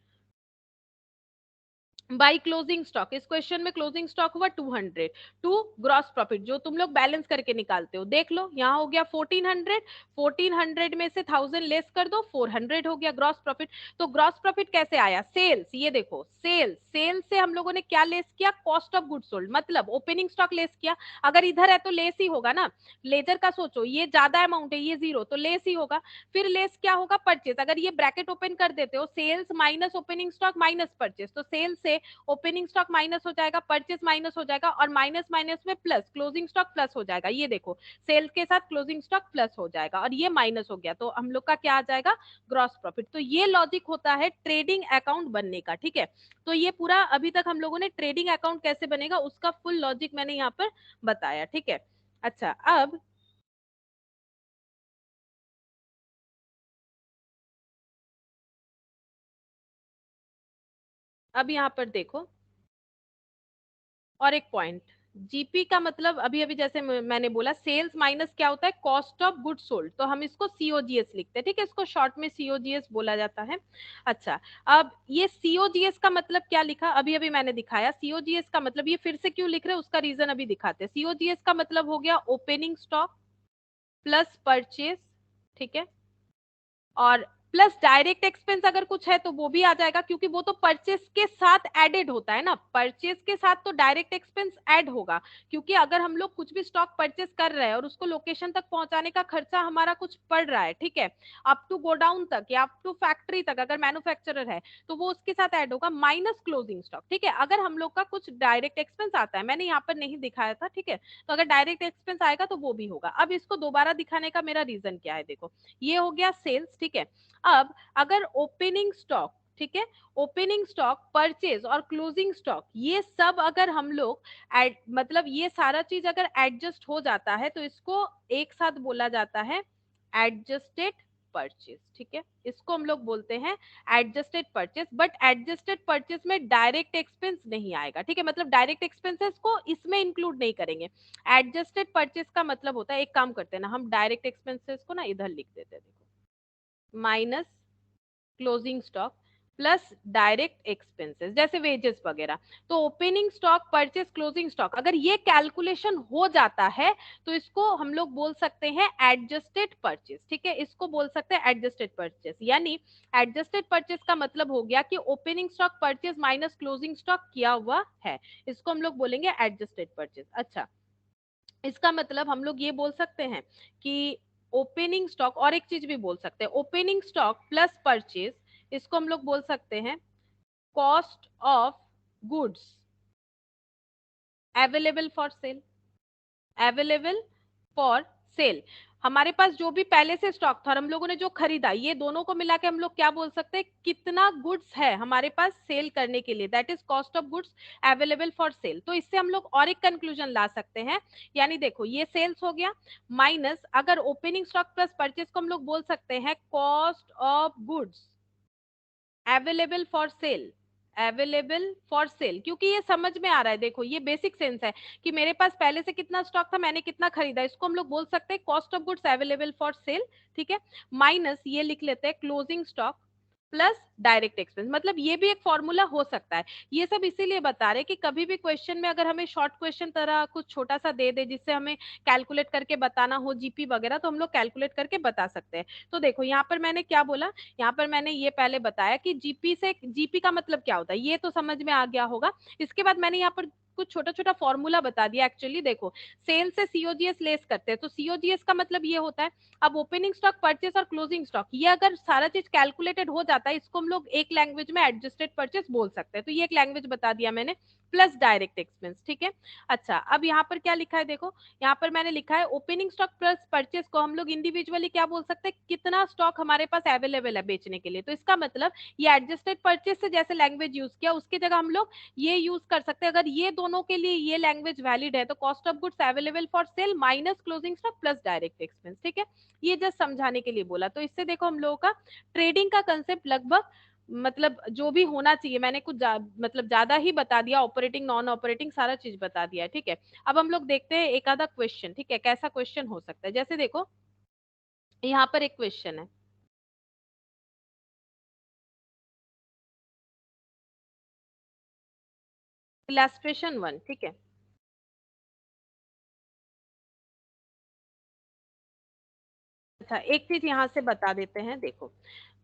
बाई क्लोजिंग स्टॉक, इस क्वेश्चन में क्लोजिंग स्टॉक हुआ 200, टू ग्रॉस प्रॉफिट जो तुम लोग बैलेंस करके निकालते हो, देख लो यहाँ हो गया 1400, 1400 में से 1000 लेस कर दो 400 हो गया ग्रॉस प्रॉफिट। तो ग्रॉस प्रॉफिट कैसे आया, सेल्स, ये देखो सेल्स, सेल्स से हम लोगों ने क्या लेस किया, कॉस्ट ऑफ गुड सोल्ड, मतलब ओपनिंग स्टॉक लेस किया। अगर इधर है तो लेस ही होगा ना, लेजर का सोचो, ये ज्यादा अमाउंट है, ये 0 तो लेस ही होगा। फिर लेस क्या होगा, परचेज, अगर ये ब्रैकेट ओपन कर देते हो, sales minus opening stock minus purchase, तो सेल्स से ओपनिंग स्टॉक माइनस हो जाएगा, परचेज माइनस हो जाएगा, और माइनस माइनस में प्लस, क्लोजिंग स्टॉक प्लस हो जाएगा, ये देखो सेल्स के साथ क्लोजिंग स्टॉक प्लस हो जाएगा, और ये माइनस हो गया तो हम लोग का क्या आ जाएगा, ग्रॉस प्रॉफिट। तो ये लॉजिक होता है ट्रेडिंग अकाउंट बनने का, ठीक है। तो ये पूरा अभी तक हम लोगों ने ट्रेडिंग अकाउंट कैसे बनेगा उसका फुल लॉजिक मैंने यहाँ पर बताया, ठीक है। अच्छा, अब यहाँ पर देखो और एक पॉइंट, जीपी का मतलब अभी अभी जैसे मैंने बोला सेल्स माइनस क्या होता है, कॉस्ट ऑफ गुड सोल्ड, तो हम इसको सीओजीएस लिखते हैं, ठीक है, इसको शॉर्ट में सीओजीएस बोला जाता है। अच्छा, अब ये सीओजीएस का मतलब क्या लिखा, अभी अभी मैंने दिखाया। सीओजीएस का मतलब, ये फिर से क्यों लिख रहे हैं उसका रीजन अभी दिखाते हैं। सीओजीएस का मतलब हो गया ओपनिंग स्टॉक प्लस परचेज, ठीक है, और प्लस डायरेक्ट एक्सपेंस अगर कुछ है तो वो भी आ जाएगा, क्योंकि वो तो परचेस के साथ एडेड होता है ना, परचेस के साथ तो डायरेक्ट एक्सपेंस ऐड होगा, क्योंकि अगर हम लोग कुछ भी स्टॉक परचेस कर रहे हैं और उसको लोकेशन तक पहुंचाने का खर्चा हमारा कुछ पड़ रहा है, ठीक है, अप टू गोडाउन तक या अप टू फैक्ट्री तक, अगर मैन्युफैक्चरर है तो वो उसके साथ ऐड होगा, माइनस क्लोजिंग स्टॉक, ठीक है। अगर हम लोग का कुछ डायरेक्ट एक्सपेंस आता है, मैंने यहाँ पर नहीं दिखाया था, ठीक है, तो अगर डायरेक्ट एक्सपेंस आएगा तो वो भी होगा। अब इसको दोबारा दिखाने का मेरा रीजन क्या है, देखो ये हो गया सेल्स, ठीक है। अब अगर ओपनिंग स्टॉक, ठीक है, ओपनिंग स्टॉक, परचेज और क्लोजिंग स्टॉक, ये सब अगर हम लोग मतलब ये सारा चीज अगर एडजस्ट हो जाता है तो इसको एक साथ बोला जाता है एडजस्टेड परचेज, ठीक है, इसको हम लोग बोलते हैं adjusted purchase. But adjusted purchase में डायरेक्ट एक्सपेंस नहीं आएगा, ठीक है, मतलब डायरेक्ट एक्सपेंसेस को इसमें इंक्लूड नहीं करेंगे। एडजस्टेड परचेज का मतलब होता है, एक काम करते हैं ना, हम डायरेक्ट एक्सपेंसेस को ना इधर लिख देते हैं, देखो, minus closing stock plus direct expenses जैसे वेजेस वगैरह। तो opening stock, purchase, closing stock, अगर ये कैलकुलेशन हो जाता है तो इसको हम लोग बोल सकते हैं एडजस्टेड परचेस, ठीक है, इसको बोल सकते हैं एडजस्टेड परचेस। यानी एडजस्टेड परचेस का मतलब हो गया कि opening stock, purchase minus closing stock किया हुआ है, इसको हम लोग बोलेंगे एडजस्टेड परचेस। अच्छा, इसका मतलब हम लोग ये बोल सकते हैं कि ओपनिंग स्टॉक, और एक चीज भी बोल सकते हैं, ओपनिंग स्टॉक प्लस परचेज, इसको हम लोग बोल सकते हैं cost of goods available for sale, available for sale. हमारे पास जो भी पहले से स्टॉक था और हम लोगों ने जो खरीदा, ये दोनों को मिला के हम लोग क्या बोल सकते हैं, कितना गुड्स है हमारे पास सेल करने के लिए, that is cost of goods available for sale. तो इससे हम लोग और एक कंक्लूजन ला सकते हैं, यानी देखो ये सेल्स हो गया, माइनस अगर ओपनिंग स्टॉक प्लस परचेज को हम लोग बोल सकते हैं cost of goods available for sale, available for sale, क्योंकि ये समझ में आ रहा है, देखो ये बेसिक सेंस है कि मेरे पास पहले से कितना स्टॉक था, मैंने कितना खरीदा, इसको हम लोग बोल सकते हैं cost of goods available for sale, ठीक है, माइनस ये लिख लेते हैं closing stock plus direct expense. मतलब ये भी एक फॉर्मूला हो सकता है। ये सब इसीलिए बता रहे कि कभी भी क्वेश्चन में अगर हमें शॉर्ट क्वेश्चन तरह कुछ छोटा सा दे दे जिससे हमें कैलकुलेट करके बताना हो जीपी वगैरह, तो हम लोग कैलकुलेट करके बता सकते हैं। तो देखो यहाँ पर मैंने क्या बोला, यहाँ पर मैंने ये पहले बताया कि जीपी से, जीपी का मतलब क्या होता है ये तो समझ में आ गया होगा। इसके बाद मैंने यहाँ पर कुछ छोटा छोटा फॉर्मूला बता दिया। एक्चुअली देखो सेल से सीओजीएस लेस करते हैं, तो सीओजीएस का मतलब ये होता है, अब ओपनिंग स्टॉक, परचेस और क्लोजिंग स्टॉक, ये अगर सारा चीज कैलकुलेटेड हो जाता है, इसको हम लोग एक लैंग्वेज में एडजस्टेड परचेस बोल सकते हैं। तो ये एक लैंग्वेज बता दिया मैंने, प्लस डायरेक्ट एक्सपेंस, ठीक है। अच्छा, अब यहाँ पर क्या लिखा है, देखो यहाँ पर मैंने लिखा है ओपनिंग स्टॉक प्लस परचेस को हम लोग इंडिविजुअली क्या बोल सकते हैं, कितना स्टॉक हमारे पास अवेलेबल है बेचने के लिए। तो इसका मतलब ये एडजस्टेड परचेस से जैसे लैंग्वेज यूज किया, उसकी जगह हम लोग ये यूज कर सकते हैं, अगर ये दोनों के लिए ये लैंग्वेज वैलिड है तो cost of goods available for sale minus closing stock plus direct expense, ठीक है। ये जस्ट समझाने के लिए बोला। तो इससे देखो हम लोगों का ट्रेडिंग का कंसेप्ट लगभग, मतलब जो भी होना चाहिए मैंने कुछ मतलब ज्यादा ही बता दिया, ऑपरेटिंग नॉन ऑपरेटिंग सारा चीज बता दिया है, ठीक है। अब हम लोग देखते हैं एक आधा क्वेश्चन, ठीक है, कैसा क्वेश्चन हो सकता है। जैसे देखो यहाँ पर एक क्वेश्चन है, इलस्ट्रेशन 1, ठीक है। अच्छा, एक चीज यहाँ से बता देते हैं, देखो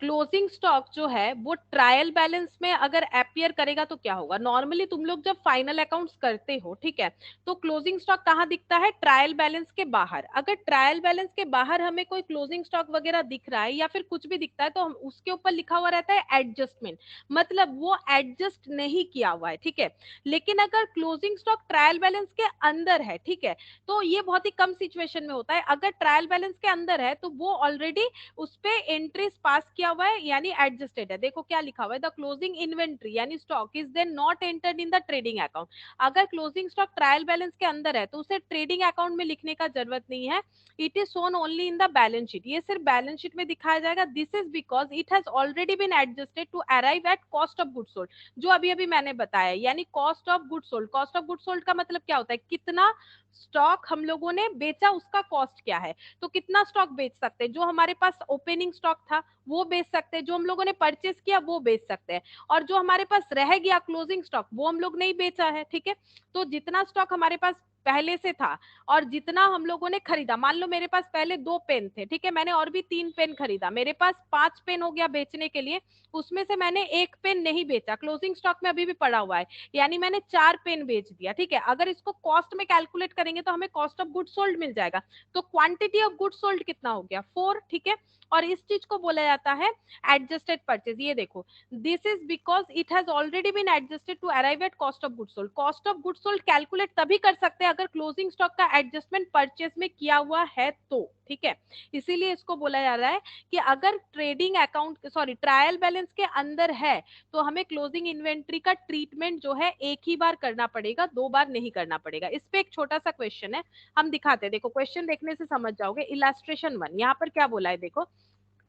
क्लोजिंग स्टॉक जो है वो ट्रायल बैलेंस में अगर अपियर करेगा तो क्या होगा, नॉर्मली तुम लोग जब फाइनल अकाउंट्स करते हो, ठीक है, तो क्लोजिंग स्टॉक कहाँ दिखता है, ट्रायल बैलेंस के बाहर। अगर ट्रायल बैलेंस के बाहर हमें कोई क्लोजिंग स्टॉक वगैरह दिख रहा है या फिर कुछ भी दिखता है तो हम उसके ऊपर लिखा हुआ रहता है एडजस्टमेंट, मतलब वो एडजस्ट नहीं किया हुआ है, ठीक है। लेकिन अगर क्लोजिंग स्टॉक ट्रायल बैलेंस के अंदर है, ठीक है, तो ये बहुत ही कम सिचुएशन में होता है। अगर ट्रायल बैलेंस के अंदर है तो वो ऑलरेडी उस पे एंट्रीज पास किया हुआ है यानी एडजस्टेड है। देखो क्या लिखा हुआ है, द क्लोजिंग इन्वेंट्री यानी stock is then not entered in the trading account. अगर क्लोजिंग स्टॉक ट्रायल बैलेंस के अंदर है तो उसे ट्रेडिंग अकाउंट में लिखने का जरूरत नहीं है, it is shown only in the balance sheet, ये सिर्फ बैलेंस शीट में दिखाया जाएगा। This is because it has already been adjusted to arrive at cost of goods sold, जो अभी अभी मैंने बताया, यानी cost of goods sold. Cost of goods sold का मतलब क्या होता है, कितना स्टॉक हम लोगों ने बेचा उसका कॉस्ट क्या है। तो कितना स्टॉक बेच सकते हैं, जो हमारे पास ओपनिंग स्टॉक था वो बेच सकते हैं, जो हम लोगों ने परचेस किया वो बेच सकते हैं, और जो हमारे पास रह गया क्लोजिंग स्टॉक वो हम लोग नहीं बेचा है। ठीक है, तो जितना स्टॉक हमारे पास पहले से था और जितना हम लोगों ने खरीदा, मान लो मेरे पास पहले 2 पेन थे, ठीक है, मैंने और भी 3 पेन खरीदा, मेरे पास 5 पेन हो गया बेचने के लिए, उसमें से मैंने 1 पेन नहीं बेचा, क्लोजिंग स्टॉक में अभी भी पड़ा हुआ है, यानी मैंने 4 पेन बेच दिया। ठीक है, अगर इसको कॉस्ट में कैलकुलेट करेंगे तो हमें कॉस्ट ऑफ गुड सोल्ड मिल जाएगा। तो क्वांटिटी ऑफ गुड सोल्ड कितना हो गया, 4। ठीक है, और इस चीज को बोला जाता है एडजस्टेड परचेज। ये देखो, this is because it has already been adjusted to arrive at cost of good sold. Cost of good sold calculate तभी कर सकते हैं अगर क्लोजिंग स्टॉक का एडजस्टमेंट परचेज में किया हुआ है तो। ठीक है, इसीलिए इसको बोला जा रहा है कि अगर ट्रेडिंग अकाउंट ट्रायल बैलेंस के अंदर है तो हमें क्लोजिंग इन्वेंट्री का ट्रीटमेंट जो है एक ही बार करना पड़ेगा, 2 बार नहीं करना पड़ेगा। इस पे एक छोटा सा क्वेश्चन है, हम दिखाते हैं। देखो क्वेश्चन देखने से समझ जाओगे। इलस्ट्रेशन 1, यहाँ पर क्या बोला है, देखो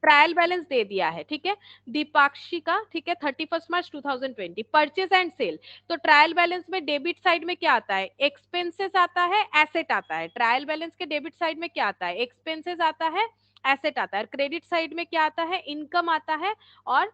ट्रायल बैलेंस दे दिया है, ठीक है, दीपाक्षी का, ठीक है, 31 मार्च 2020, परचेज एंड सेल। तो ट्रायल बैलेंस में डेबिट साइड में क्या आता है, एक्सपेंसेस आता है, एसेट आता है। ट्रायल बैलेंस के डेबिट साइड में क्या आता है, एक्सपेंसेस आता है, एसेट आता है। क्रेडिट साइड में क्या आता है, इनकम आता है और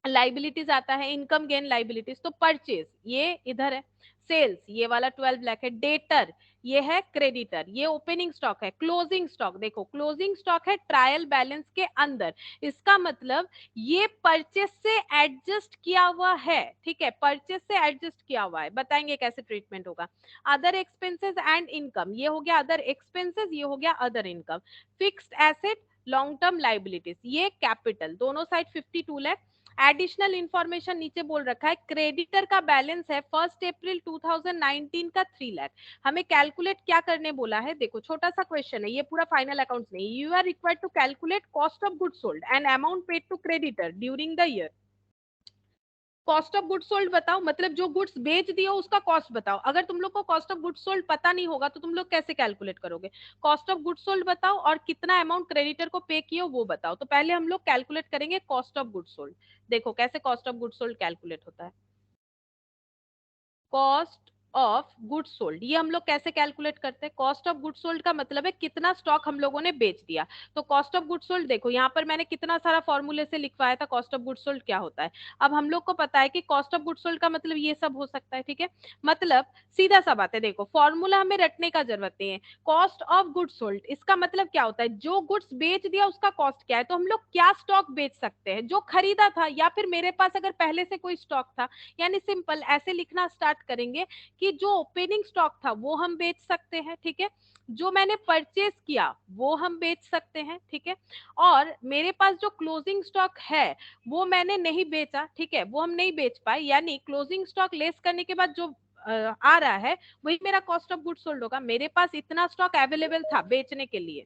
लाइबिलिटीज आता है, इनकम गेन लाइबिलिटीज। तो परचेज ये इधर है, सेल्स ये वाला 12 ब्लैक है, डेटर ये है, क्रेडिटर ये ओपनिंग स्टॉक है, क्लोजिंग स्टॉक देखो क्लोजिंग स्टॉक है ट्रायल बैलेंस के अंदर। इसका मतलब ये परचेज से एडजस्ट किया हुआ है। ठीक है, परचेज से एडजस्ट किया हुआ है, बताएंगे कैसे ट्रीटमेंट होगा। अदर एक्सपेंसेस एंड इनकम, ये हो गया अदर एक्सपेंसेस, ये हो गया other income. Fixed asset, long term liabilities, ये कैपिटल, दोनों साइड 52 लाख। एडिशनल इंफॉर्मेशन नीचे बोल रखा है, क्रेडिटर का बैलेंस है 1 अप्रैल 2019 का 3 लाख। हमें कैलकुलेट क्या करने बोला है, देखो छोटा सा क्वेश्चन है, ये पूरा फाइनल अकाउंट्स नहीं। You are required to calculate cost of goods sold and amount paid to creditor during the year. Cost of goods sold बताओ, मतलब जो गुड्स बेच दियो उसका कॉस्ट बताओ। अगर तुम लोग को कॉस्ट ऑफ गुड्स सोल्ड पता नहीं होगा तो तुम लोग कैसे कैलकुलेट करोगे। कॉस्ट ऑफ गुड्स सोल्ड बताओ और कितना अमाउंट क्रेडिटर को पे किया वो बताओ। तो पहले हम लोग कैलकुलेट करेंगे कॉस्ट ऑफ गुड्स सोल्ड। देखो कैसे cost of goods sold calculate होता है। कॉस्ट ऑफ गुड्स सोल्ड ये हम लोग कैसे कैलकुलेट करते हैं, कॉस्ट ऑफ गुड्स सोल्ड का मतलब है कितना स्टॉक हम लोगों ने बेच दिया। तो कॉस्ट ऑफ गुड्स सोल्ड देखो यहाँ पर मैंने कितना सारा फॉर्मूले से लिखवाया था कॉस्ट ऑफ गुड्स सोल्ड क्या होता है। अब हम लोग को पता है कि कॉस्ट ऑफ गुड्स सोल्ड का मतलब ये सब हो सकता है। ठीक है, मतलब सीधा सा बात है, देखो फॉर्मूला हमें रटने का जरूरत नहीं है। कॉस्ट ऑफ गुड्स सोल्ड इसका मतलब क्या होता है, जो गुड्स बेच दिया उसका कॉस्ट क्या है। तो हम लोग क्या स्टॉक बेच सकते हैं, जो खरीदा था या फिर मेरे पास अगर पहले से कोई स्टॉक था, यानी सिंपल ऐसे लिखना स्टार्ट करेंगे कि जो ओपनिंग स्टॉक था वो हम बेच सकते हैं। ठीक है, जो मैंने परचेज किया वो हम बेच सकते हैं। ठीक है, और मेरे पास जो क्लोजिंग स्टॉक है वो मैंने नहीं बेचा। ठीक है, वो हम नहीं बेच पाए, यानी क्लोजिंग स्टॉक लेस करने के बाद जो आ रहा है वही मेरा कॉस्ट ऑफ गुड्स सोल्ड होगा। मेरे पास इतना स्टॉक अवेलेबल था बेचने के लिए।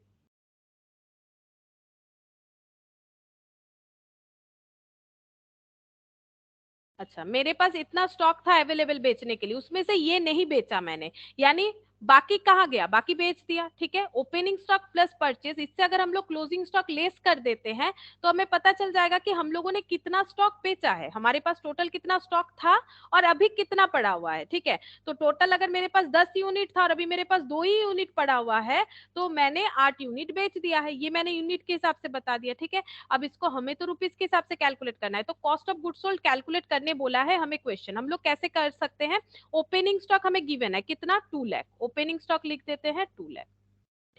अच्छा, मेरे पास इतना स्टॉक था अवेलेबल बेचने के लिए, उसमें से ये नहीं बेचा मैंने, यानी बाकी कहाँ गया, बाकी बेच दिया। ठीक है, ओपनिंग स्टॉक प्लस परचेज, इससे अगर हम लोग क्लोजिंग स्टॉक लेस कर देते हैं तो हमें पता चल जाएगा कि हम लोगों ने कितना स्टॉक बेचा है, हमारे पास टोटल कितना स्टॉक था और अभी कितना पड़ा हुआ है। ठीक है, तो टोटल अगर मेरे पास 10 यूनिट था और अभी मेरे पास 2 ही यूनिट पड़ा हुआ है तो मैंने 8 यूनिट बेच दिया है, ये मैंने यूनिट के हिसाब से बता दिया। ठीक है, अब इसको हमें तो रुपीस के हिसाब से कैलकुलेट करना है, तो cost of goods sold calculate करने बोला है हमें क्वेश्चन। हम लोग कैसे कर सकते हैं, ओपनिंग स्टॉक हमें गिवन है कितना, 2 लाख, ओपनिंग स्टॉक लिख देते हैं 2 लाख।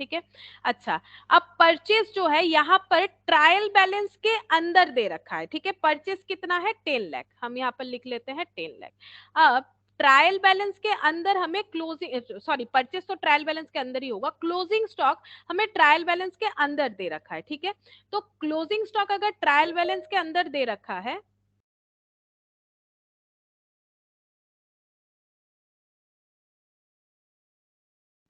ठीक है, अच्छा अब परचेज जो है यहाँ पर ट्रायल बैलेंस के अंदर दे रखा है। ठीक है, परचेज कितना है, 10 लाख, हम यहाँ पर लिख लेते हैं 10 लाख। अब ट्रायल बैलेंस के अंदर हमें क्लोजिंग परचेज तो ट्रायल बैलेंस के अंदर ही होगा, क्लोजिंग स्टॉक हमें ट्रायल बैलेंस के अंदर दे रखा है। ठीक है, तो क्लोजिंग स्टॉक अगर ट्रायल बैलेंस के अंदर दे रखा है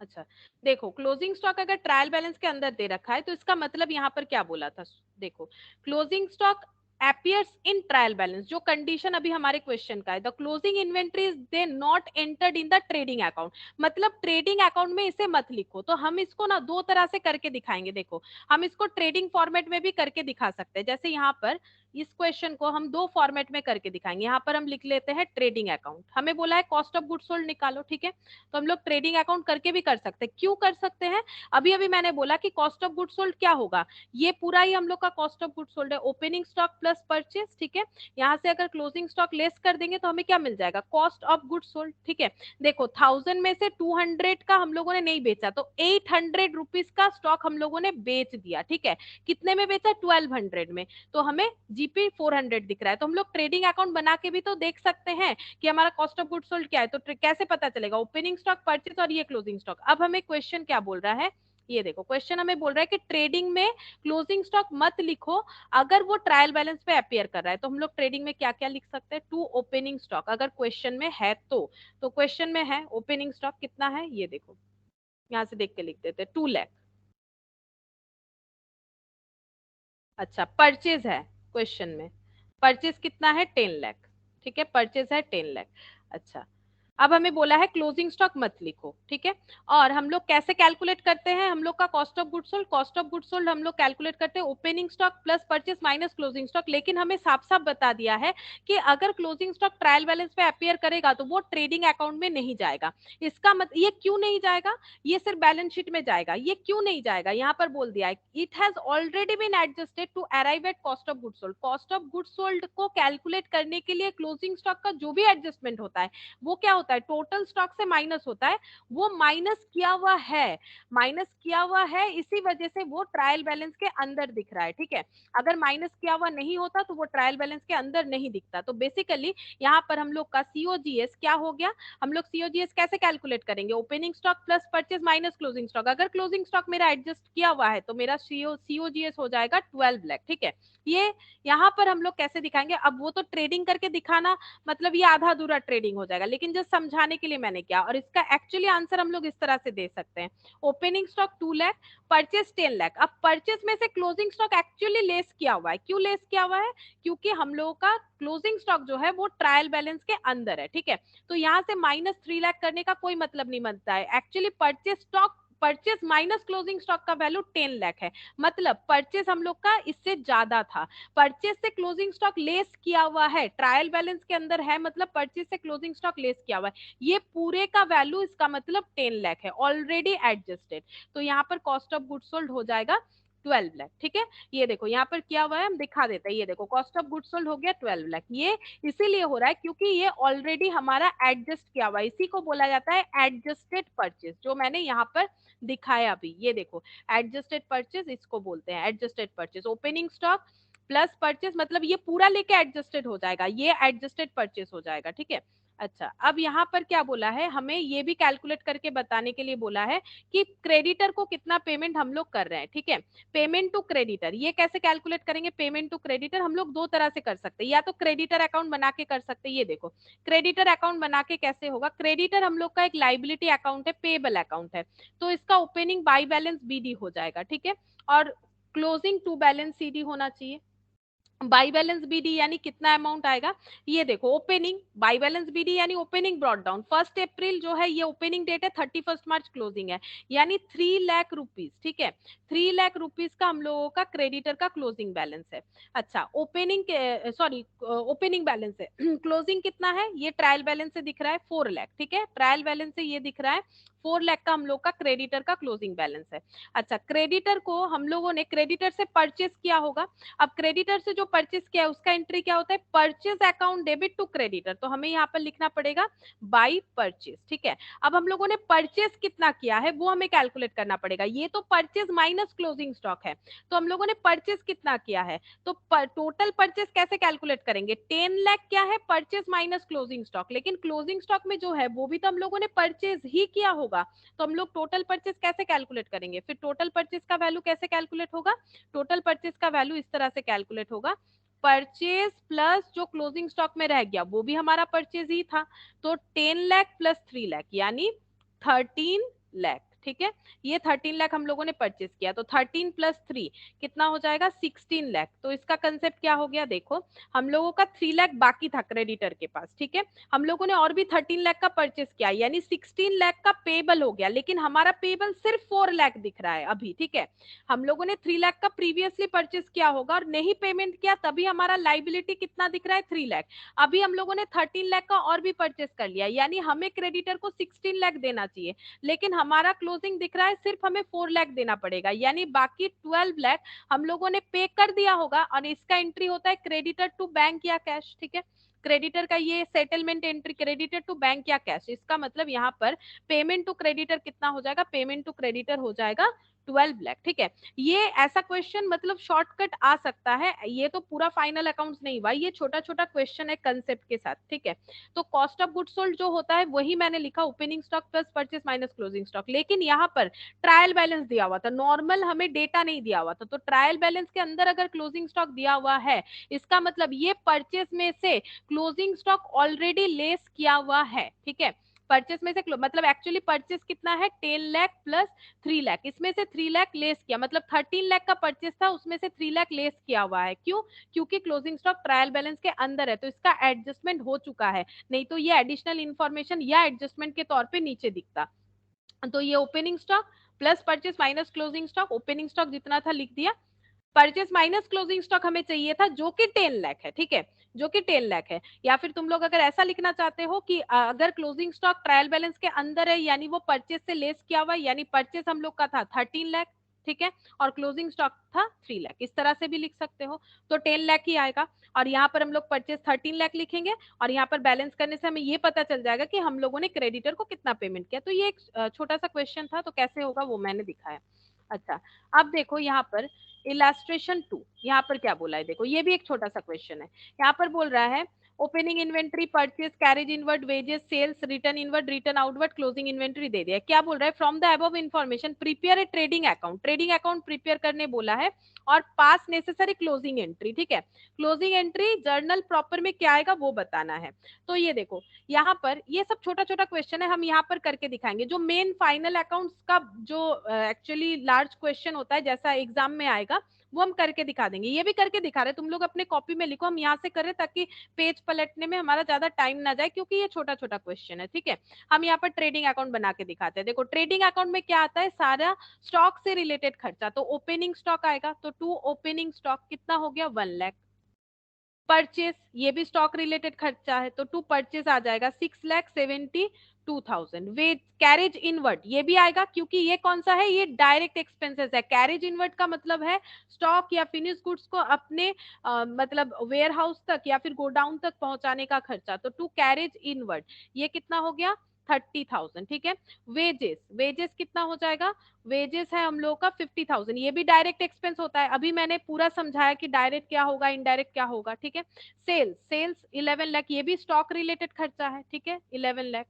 अच्छा देखो, क्लोजिंग स्टॉक अगर ट्रायल बैलेंस के अंदर दे रखा है तो इसका मतलब यहाँ पर क्या बोला था, देखो closing stock appears in trial balance, जो कंडीशन अभी हमारे क्वेश्चन का है, the closing inventories they not entered in the trading account, मतलब ट्रेडिंग अकाउंट में इसे मत लिखो। तो हम इसको ना दो तरह से करके दिखाएंगे, देखो हम इसको ट्रेडिंग फॉर्मेट में भी करके दिखा सकते हैं। जैसे यहाँ पर इस क्वेश्चन को हम दो फॉर्मेट में करके दिखाएंगे। यहाँ पर हम लिख लेते हैं ट्रेडिंग अकाउंट, हमें बोला है कॉस्ट ऑफ गुड्स सोल्ड निकालो, ठीक है, तो हम लोग ट्रेडिंग अकाउंट करके भी कर सकते हैं। क्यों कर सकते हैं, अभी अभी मैंने बोला कि कॉस्ट ऑफ गुड्स सोल्ड क्या होगा, ये पूरा ही हम लोग का कॉस्ट ऑफ गुड्स सोल्ड है, ओपनिंग स्टॉक प्लस परचेज, ठीक है। यहाँ से अगर क्लोजिंग स्टॉक लेस कर देंगे तो हमें क्या मिल जाएगा, कॉस्ट ऑफ गुड्स सोल्ड, ठीक है। देखो 1000 में से 200 का हम लोगों ने नहीं बेचा, तो 800 रुपीज का स्टॉक हम लोगों ने बेच दिया, ठीक है। कितने में बेचा, 1200 में, तो हमें जीपी 400 दिख रहा है। तो हम लोग ट्रेडिंग अकाउंट बना के भी तो देख सकते हैं कि हमारा कॉस्ट ऑफ गुड्स सोल्ड क्या है। तो कैसे पता चलेगा, ओपनिंग स्टॉक, परचेज और ये क्लोजिंग स्टॉक। अब हमें क्वेश्चन क्या बोल रहा है, ये देखो क्वेश्चन हमें बोल रहा है कि ट्रेडिंग में क्लोजिंग स्टॉक मत लिखो अगर वो ट्रायल बैलेंस पे अपियर कर रहा है। तो हम लोग ट्रेडिंग में क्या क्या लिख सकते हैं, टू ओपनिंग स्टॉक, अगर क्वेश्चन में है तो क्वेश्चन में है ओपनिंग स्टॉक कितना है, ये देखो यहां से देख के लिख देते हैं 2 लाख। अच्छा परचेज है क्वेश्चन में, परचेज कितना है 10 लाख, ठीक है, परचेज है 10 लाख। अच्छा अब हमें बोला है क्लोजिंग स्टॉक मत लिखो, ठीक है। और हम लोग कैसे कैलकुलेट करते हैं, हम लोग का cost of goods sold, cost of goods sold हम लोग कैलकुलेट करते हैं opening stock plus purchase minus closing stock. लेकिन हमें साफ साफ बता दिया है कि अगर क्लोजिंग स्टॉक ट्रायल बैलेंस पे अपियर करेगा तो वो ट्रेडिंग अकाउंट में नहीं जाएगा। इसका मतलब ये क्यों नहीं जाएगा, ये सिर्फ बैलेंस शीट में जाएगा। ये क्यों नहीं जाएगा, यहाँ पर बोल दिया है it has already been adjusted to arrive at cost of goods sold. Cost of goods sold को कैलकुलेट करने के लिए क्लोजिंग स्टॉक का जो भी एडजस्टमेंट होता है वो क्या होता है, टोटल स्टॉक से माइनस होता है, वो माइनस किया हुआ है, माइनस किया हुआ है, इसी वजह से वो ट्रायल बैलेंस के अंदर दिख रहा है, ठीक है। अगर माइनस किया हुआ नहीं होता तो वो ट्रायल बैलेंस के अंदर नहीं दिखता। तो बेसिकली यहाँ पर हम लोग का सीओजीएस क्या हो गया, हम लोग सीओजीएस कैसे कैलकुलेट करेंगे, opening stock plus purchase minus closing stock. अगर क्लोजिंग स्टॉक मेरा एडजस्ट किया हुआ है तो मेरा सीओजीएस हो जाएगा 12 लाख, ठीक है। ये यहाँ पर हम लोग कैसे दिखाएंगे, अब वो तो ट्रेडिंग करके दिखाना मतलब ये आधा अधूरा ट्रेडिंग हो जाएगा, लेकिन जस्ट समझाने के लिए मैंने किया। और इसका एक्चुअली आंसर हम लोग इस तरह से दे सकते हैं, opening stock 2 lakh, purchase 10 lakh. अब परचेज में से क्लोजिंग स्टॉक एक्चुअली लेस किया हुआ है, क्यों लेस किया हुआ है, क्योंकि हम लोगों का क्लोजिंग स्टॉक जो है वो ट्रायल बैलेंस के अंदर है, ठीक है। तो यहाँ से माइनस 3 लाख करने का कोई मतलब नहीं बनता है। Actually purchase stock, purchase minus closing stock का वैल्यू 10 लाख है, मतलब परचेज हम लोग का इससे ज्यादा था। परचेज से क्लोजिंग स्टॉक लेस किया हुआ है, ट्रायल बैलेंस के अंदर है, मतलब परचेज से क्लोजिंग स्टॉक लेस किया हुआ है, ये पूरे का वैल्यू इसका मतलब 10 लाख है, ऑलरेडी एडजस्टेड। तो यहाँ पर कॉस्ट ऑफ गुड्स सोल्ड हो जाएगा 12 लाख, ठीक है। ये देखो यहाँ पर किया हुआ है, हम दिखा देते हैं, ये देखो कॉस्ट ऑफ गुड्स सोल्ड हो गया 12 लाख। ये इसीलिए हो रहा है क्योंकि ये ऑलरेडी हमारा एडजस्ट किया हुआ है, इसी को बोला जाता है एडजस्टेड परचेज, जो मैंने यहाँ पर दिखाया अभी। ये देखो एडजस्टेड परचेज इसको बोलते हैं, adjusted purchase. Opening stock plus purchase मतलब ये पूरा लेके एडजस्टेड हो जाएगा, ये एडजस्टेड परचेज हो जाएगा, ठीक है। अच्छा अब यहाँ पर क्या बोला है, हमें ये भी कैलकुलेट करके बताने के लिए बोला है कि क्रेडिटर को कितना पेमेंट हम लोग कर रहे हैं, ठीक है। पेमेंट टू क्रेडिटर, ये कैसे कैलकुलेट करेंगे, पेमेंट टू क्रेडिटर हम लोग दो तरह से कर सकते हैं, या तो क्रेडिटर अकाउंट बना के कर सकते हैं। ये देखो क्रेडिटर अकाउंट बना के कैसे होगा, क्रेडिटर हम लोग का एक लाइबिलिटी अकाउंट है, पेबल अकाउंट है, तो इसका ओपनिंग बाई बैलेंस बीडी हो जाएगा, ठीक है, और क्लोजिंग टू बैलेंस सीडी होना चाहिए। बाई बैलेंस बीडी यानी कितना अमाउंट आएगा, ये देखो ओपनिंग बाई बैलेंस बीडी यानी ओपनिंग ब्रॉट डाउन 1 अप्रैल जो है ये ओपनिंग डेट है, 31 मार्च क्लोजिंग है, यानी 3 लाख रुपीज, ठीक है। 3 लाख रुपीज का हम लोगों का क्रेडिटर का क्लोजिंग बैलेंस है। अच्छा ओपनिंग सॉरी ओपनिंग बैलेंस है क्लोजिंग कितना है, ये ट्रायल बैलेंस से दिख रहा है 4 लाख, ठीक है, ट्रायल बैलेंस से ये दिख रहा है 4 लाख का हम लोग का क्रेडिटर का क्लोजिंग बैलेंस है। अच्छा क्रेडिटर को हम लोगों ने क्रेडिटर से परचेस किया होगा, अब क्रेडिटर से जो परचेस किया है उसका एंट्री क्या होता है, purchase account debit to creditor, तो हमें यहाँ पर लिखना पड़ेगा बाई परचेज, ठीक है। अब हम लोगों ने परचेस कितना किया है वो हमें कैलकुलेट करना पड़ेगा, ये तो परचेज माइनस क्लोजिंग स्टॉक है, तो हम लोगों ने परचेस कितना किया है, तो टोटल परचेस कैसे कैलकुलेट करेंगे, 10 लाख क्या है परचेस माइनस क्लोजिंग स्टॉक, लेकिन क्लोजिंग स्टॉक में जो है वो भी तो हम लोगों ने परचेज ही किया होगा, तो हम लोग टोटल परचेस कैसे कैलकुलेट करेंगे, फिर टोटल परचेस का वैल्यू कैसे कैलकुलेट होगा, टोटल परचेस का वैल्यू इस तरह से कैलकुलेट होगा, परचेज प्लस जो क्लोजिंग स्टॉक में रह गया वो भी हमारा परचेज ही था, तो 10 लाख प्लस 3 लाख यानी 13 लाख, ठीक है, ये 13 लाख हम लोगों ने परचेस किया, तो 13 प्लस 3 कितना हो जाएगा 16 लाख। तो इसका कंसेप्ट क्या हो गया, देखो हम लोगों का 3 लाख बाकी था क्रेडिटर के पास, ठीक है, हम लोगों ने और भी 13 लाख का परचेस किया, यानी 16 लाख का पेबल हो गया, लेकिन हमारा पेबल सिर्फ 4 लाख दिख रहा है अभी, ठीक है। हम लोगों ने 3 लाख का प्रीवियसली परचेस किया होगा और नहीं पेमेंट किया, तभी हमारा लाइबिलिटी कितना दिख रहा है 3 लाख। अभी हम लोगों ने 13 लाख का और भी परचेस कर लिया, यानी हमें क्रेडिटर को 16 लाख देना चाहिए, लेकिन हमारा क्लोजिंग दिख रहा है सिर्फ हमें 4 लाख देना पड़ेगा, यानी बाकी 12 लाख हम लोगों ने पे कर दिया होगा। और इसका एंट्री होता है क्रेडिटर टू बैंक या कैश, ठीक है, क्रेडिटर का ये settlement entry creditor to bank या कैश। इसका मतलब यहाँ पर पेमेंट टू क्रेडिटर कितना हो जाएगा, पेमेंट टू क्रेडिटर हो जाएगा 12 लाख, ठीक है। ये ऐसा क्वेश्चन मतलब शॉर्टकट आ सकता है, ये तो पूरा फाइनल अकाउंट्स नहीं हुआ, ये छोटा छोटा क्वेश्चन है कंसेप्ट के साथ, ठीक है। तो कॉस्ट ऑफ गुड्स सोल्ड जो होता है वही मैंने लिखा, opening stock plus purchase minus closing stock, लेकिन यहाँ पर ट्रायल बैलेंस दिया हुआ था, नॉर्मल हमें डेटा नहीं दिया हुआ था, तो ट्रायल बैलेंस के अंदर अगर क्लोजिंग स्टॉक दिया हुआ है, इसका मतलब ये परचेस में से क्लोजिंग स्टॉक ऑलरेडी लेस किया हुआ है, ठीक है। परचेस में से मतलब एक्चुअली परचेस कितना है 10 लाख प्लस 3 लाख, इसमें से 3 लाख लेस किया, मतलब 13 लाख का परचेस था, उसमें से 3 लाख लेस किया हुआ है। क्यों? क्योंकि क्लोजिंग स्टॉक ट्रायल बैलेंस के अंदर है, तो इसका एडजस्टमेंट हो चुका है, नहीं तो ये एडिशनल इंफॉर्मेशन या एडजस्टमेंट के तौर पे नीचे दिखता। तो ये opening stock plus purchase minus closing stock, opening stock जितना था लिख दिया, परचेस माइनस क्लोजिंग स्टॉक हमें चाहिए था जो कि 10 लाख है, ठीक है, जो कि 10 लाख है। या फिर तुम लोग अगर ऐसा लिखना चाहते हो कि अगर क्लोजिंग स्टॉक ट्रायल बैलेंस के अंदर है, यानी वो परचेस से लेस किया हुआ है, यानी परचेस हम लोग का था 13 लाख, ठीक है, और क्लोजिंग स्टॉक था 3 लाख, इस तरह से भी लिख सकते हो, तो 10 लाख ही आएगा। और यहाँ पर हम लोग परचेस 13 लाख लिखेंगे, और यहाँ पर बैलेंस करने से हमें ये पता चल जाएगा कि हम लोगों ने क्रेडिटर को कितना पेमेंट किया। तो ये एक छोटा सा क्वेश्चन था, तो कैसे होगा वो मैंने दिखाया। अच्छा, अब देखो यहाँ पर इलास्ट्रेशन 2, यहाँ पर क्या बोला है, देखो ये भी एक छोटा सा क्वेश्चन है। यहाँ पर बोल रहा है opening inventory, purchase, carriage inward, wages, sales, return inward, return outward, closing inventory दे दिया। क्या बोल रहा है, from the above information prepare a trading account, trading account prepare करने बोला है, और पास नेसेसरी क्लोजिंग एंट्री, ठीक है। क्लोजिंग एंट्री जर्नल प्रॉपर में क्या आएगा वो बताना है। तो ये देखो यहाँ पर ये सब छोटा छोटा क्वेश्चन है, हम यहाँ पर करके दिखाएंगे। जो मेन फाइनल अकाउंट्स का जो एक्चुअली लार्ज क्वेश्चन होता है, जैसा एग्जाम में आएगा, वो हम करके दिखा देंगे। ये भी करके दिखा रहे, तुम लोग अपने कॉपी में लिखो, हम यहाँ से कर रहे ताकि पेज पलटने में हमारा ज्यादा टाइम ना जाए, क्योंकि ये छोटा छोटा क्वेश्चन है, ठीक है। हम यहाँ पर ट्रेडिंग अकाउंट बना के दिखाते हैं। देखो ट्रेडिंग अकाउंट में क्या आता है, सारा स्टॉक से रिलेटेड खर्चा, तो ओपनिंग स्टॉक आएगा, तो टू ओपनिंग स्टॉक कितना हो गया 1 लाख। परचेस ये भी स्टॉक रिलेटेड खर्चा है, तो टू परचेस आ जाएगा 6,72,000। वे कैरेज इनवर्ड ये भी आएगा, क्योंकि ये कौन सा है, ये डायरेक्ट एक्सपेंसेस है। कैरेज इनवर्ड का मतलब है स्टॉक या फिनिश गुड्स को अपने मतलब वेयर हाउस तक या फिर गोडाउन तक पहुंचाने का खर्चा, तो टू कैरेज इनवर्ड ये कितना हो गया 30,000, ठीक है। वेजेस, वेजेस कितना हो जाएगा, वेजेस है हम लोग का 50,000, ये भी डायरेक्ट एक्सपेंस होता है, अभी मैंने पूरा समझाया कि डायरेक्ट क्या होगा इनडायरेक्ट क्या होगा, ठीक है। सेल्स, सेल्स 11 लाख, ये भी स्टॉक रिलेटेड खर्चा है, ठीक है, 11 लाख।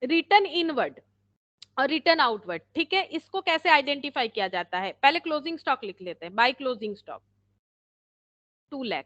रिटर्न इनवर्ड और रिटर्न आउटवर्ड, ठीक है, इसको कैसे आइडेंटिफाई किया जाता है, पहले क्लोजिंग स्टॉक लिख लेते हैं, बाय क्लोजिंग स्टॉक 2 लाख।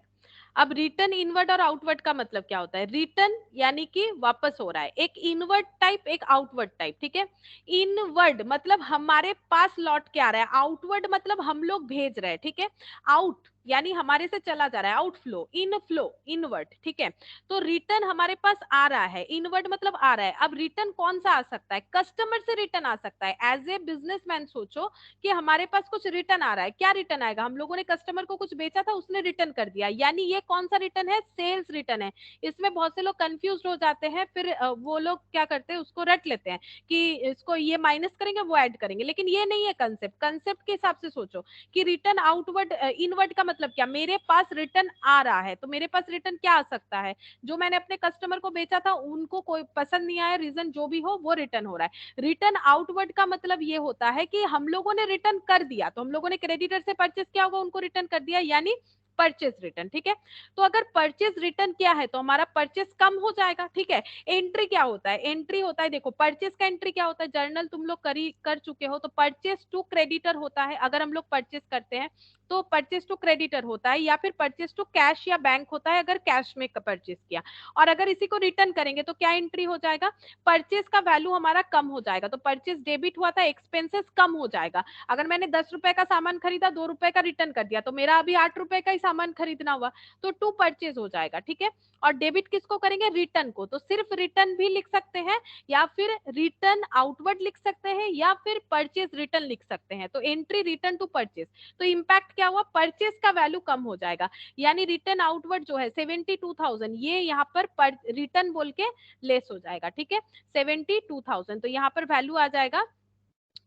अब रिटर्न इनवर्ड और आउटवर्ड का मतलब क्या होता है, रिटर्न यानी कि वापस हो रहा है, एक इनवर्ड टाइप एक आउटवर्ड टाइप, ठीक है। इनवर्ड मतलब हमारे पास लौट के आ रहा है, आउटवर्ड मतलब हम लोग भेज रहे हैं, ठीक है। आउट यानी हमारे से चला जा रहा है, आउटफ्लो, इनफ्लो इनवर्ड, ठीक है। तो रिटर्न हमारे पास आ रहा है, इनवर्ड मतलब आ रहा है। अब रिटर्न कौन सा आ सकता है, कस्टमर से रिटर्न आ सकता है। एज ए बिजनेसमैन सोचो कि हमारे पास कुछ रिटर्न आ रहा है, क्या रिटर्न आएगा, हम लोगों ने कस्टमर को कुछ बेचा था, उसने रिटर्न कर दिया, यानी ये कौन सा रिटर्न है, सेल्स रिटर्न है। इसमें बहुत से लोग कंफ्यूज हो जाते हैं, फिर वो लोग क्या करते हैं, उसको रट लेते हैं कि इसको ये माइनस करेंगे वो ऐड करेंगे, लेकिन ये नहीं है कंसेप्ट। कंसेप्ट के हिसाब से सोचो कि रिटर्न आउटवर्ड इनवर्ड का मतलब क्या, मेरे पास रिटर्न आ रहा है, तो मेरे पास रिटर्न क्या आ सकता है, जो मैंने अपने कस्टमर को बेचा था उनको कोई पसंद नहीं आया, रीजन जो भी हो वो रिटर्न हो रहा है। रिटर्न आउटवर्ड का मतलब ये होता है कि हम लोगों ने रिटर्न कर दिया, तो हम लोगों ने क्रेडिटर से परचेस किया होगा, उनको रिटर्न कर दिया, यानी परचेज रिटर्न, ठीक है। तो अगर परचेज रिटर्न क्या है तो हमारा परचेज कम हो जाएगा, ठीक है। एंट्री क्या होता है, एंट्री होता है, देखो परचेज का एंट्री क्या होता है, जर्नल तुम लोग कर चुके हो, तो परचेज टू क्रेडिटर होता है। अगर हम लोग परचेज करते हैं तो परचेज टू क्रेडिटर होता है, या फिर परचेज टू कैश या बैंक होता है अगर कैश में परचेज किया। और अगर इसी को रिटर्न करेंगे तो क्या एंट्री हो जाएगा, परचेज का वैल्यू हमारा कम हो जाएगा, तो परचेज डेबिट हुआ था, एक्सपेंसेस कम हो जाएगा। अगर मैंने 10 रुपए का सामान खरीदा, 2 रुपए का रिटर्न कर दिया, तो मेरा अभी 8 रुपए का ही सामान खरीदना हुआ, तो टू परचेज हो जाएगा, ठीक है। और डेबिट किसको करेंगे, रिटर्न को, तो सिर्फ रिटर्न भी लिख सकते हैं, या फिर रिटर्न आउटवर्ड लिख सकते हैं, या फिर परचेज रिटर्न लिख सकते हैं। तो एंट्री रिटर्न टू परचेज, तो इंपैक्ट क्या हुआ, परचेज का वैल्यू कम हो जाएगा, यानी रिटर्न आउटवर्ड जो है 72,000, ये यहाँ पर रिटर्न बोल के लेस हो जाएगा, ठीक है। 72,000, तो यहाँ पर वैल्यू आ जाएगा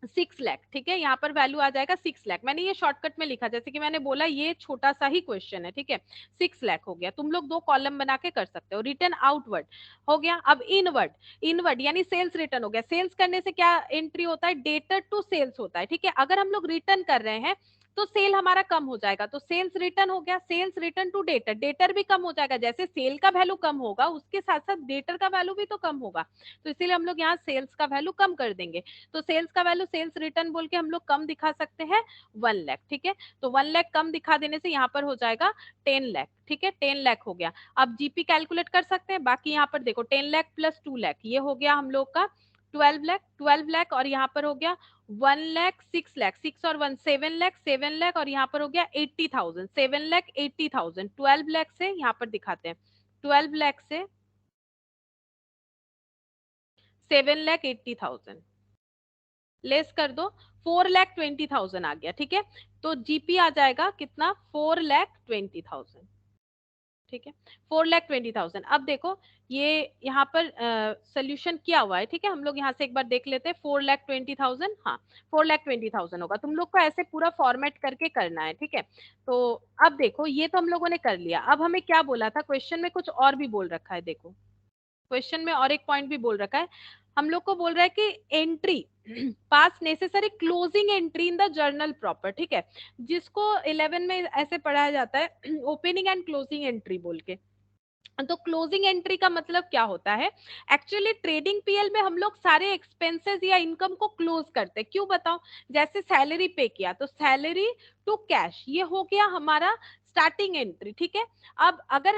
6 लाख, ठीक है। यहाँ पर वैल्यू आ जाएगा 6 लाख, मैंने ये शॉर्टकट में लिखा, जैसे कि मैंने बोला ये छोटा सा ही क्वेश्चन है, ठीक है। 6 लाख हो गया, तुम लोग 2 कॉलम बना के कर सकते हो। रिटर्न आउटवर्ड हो गया। अब इनवर्ड, इनवर्ड यानी सेल्स रिटर्न हो गया। सेल्स करने से क्या एंट्री होता है, डेटर टू सेल्स होता है, ठीक है। अगर हम लोग रिटर्न कर रहे हैं तो सेल हमारा कम हो जाएगा, तो सेल्स रिटर्न हो गया। Sales return to debtor, debtor भी कम हो जाएगा, जैसे सेल का वैल्यू कम होगा उसके साथ साथ डेटर का वैल्यू भी तो कम होगा, तो इसीलिए हम लोग यहाँ सेल्स का वैल्यू कम कर देंगे। तो सेल्स का वैल्यू सेल्स रिटर्न बोल के हम लोग कम दिखा सकते हैं 1 लाख, ठीक है। तो 1 लाख कम दिखा देने से यहाँ पर हो जाएगा 10 लाख, ठीक है। 10 लाख हो गया। अब जीपी कैलकुलेट कर सकते हैं, बाकी यहाँ पर देखो 10 लाख प्लस 2 लाख, ये हो गया हम लोग का 12 लाख, 12 लाख, और यहाँ पर हो गया 1 लाख, 6 लाख, 6 और 1 7 लाख, 7 लाख, और यहाँ पर हो गया 80,000, 7 लाख 80,000। 12 लाख से यहाँ पर दिखाते हैं, 12 लाख से 7 लाख 80,000 लेस कर दो, 4 लाख 20,000 आ गया, ठीक है। तो जीपी आ जाएगा कितना, 4 लाख 20,000, ठीक है। 4 लाख 20,000। अब देखो ये यहाँ पर सोल्यूशन किया हुआ है, ठीक है। हम लोग यहाँ से एक बार देख लेते हैं, 4 लाख 20,000, हाँ 4 लाख 20,000 होगा। तुम लोग को ऐसे पूरा फॉर्मेट करके करना है, ठीक है। तो अब देखो ये तो हम लोगों ने कर लिया, अब हमें क्या बोला था क्वेश्चन में, कुछ और भी बोल रखा है, देखो क्वेश्चन में और एक पॉइंट भी बोल रखा है। हम लोग को बोल रहा है कि entry pass necessary closing entry in the journal proper, ठीक है। जिसको 11 में ऐसे पढ़ाया जाता है ओपनिंग एंड क्लोजिंग एंट्री बोल के। तो क्लोजिंग एंट्री का मतलब क्या होता है, एक्चुअली ट्रेडिंग पीएल में हम लोग सारे एक्सपेंसेस या इनकम को क्लोज करते हैं, क्यों बताओ, जैसे सैलरी पे किया तो सैलरी टू कैश, ये हो गया हमारा स्टार्टिंग एंट्री, ठीक है। अब अगर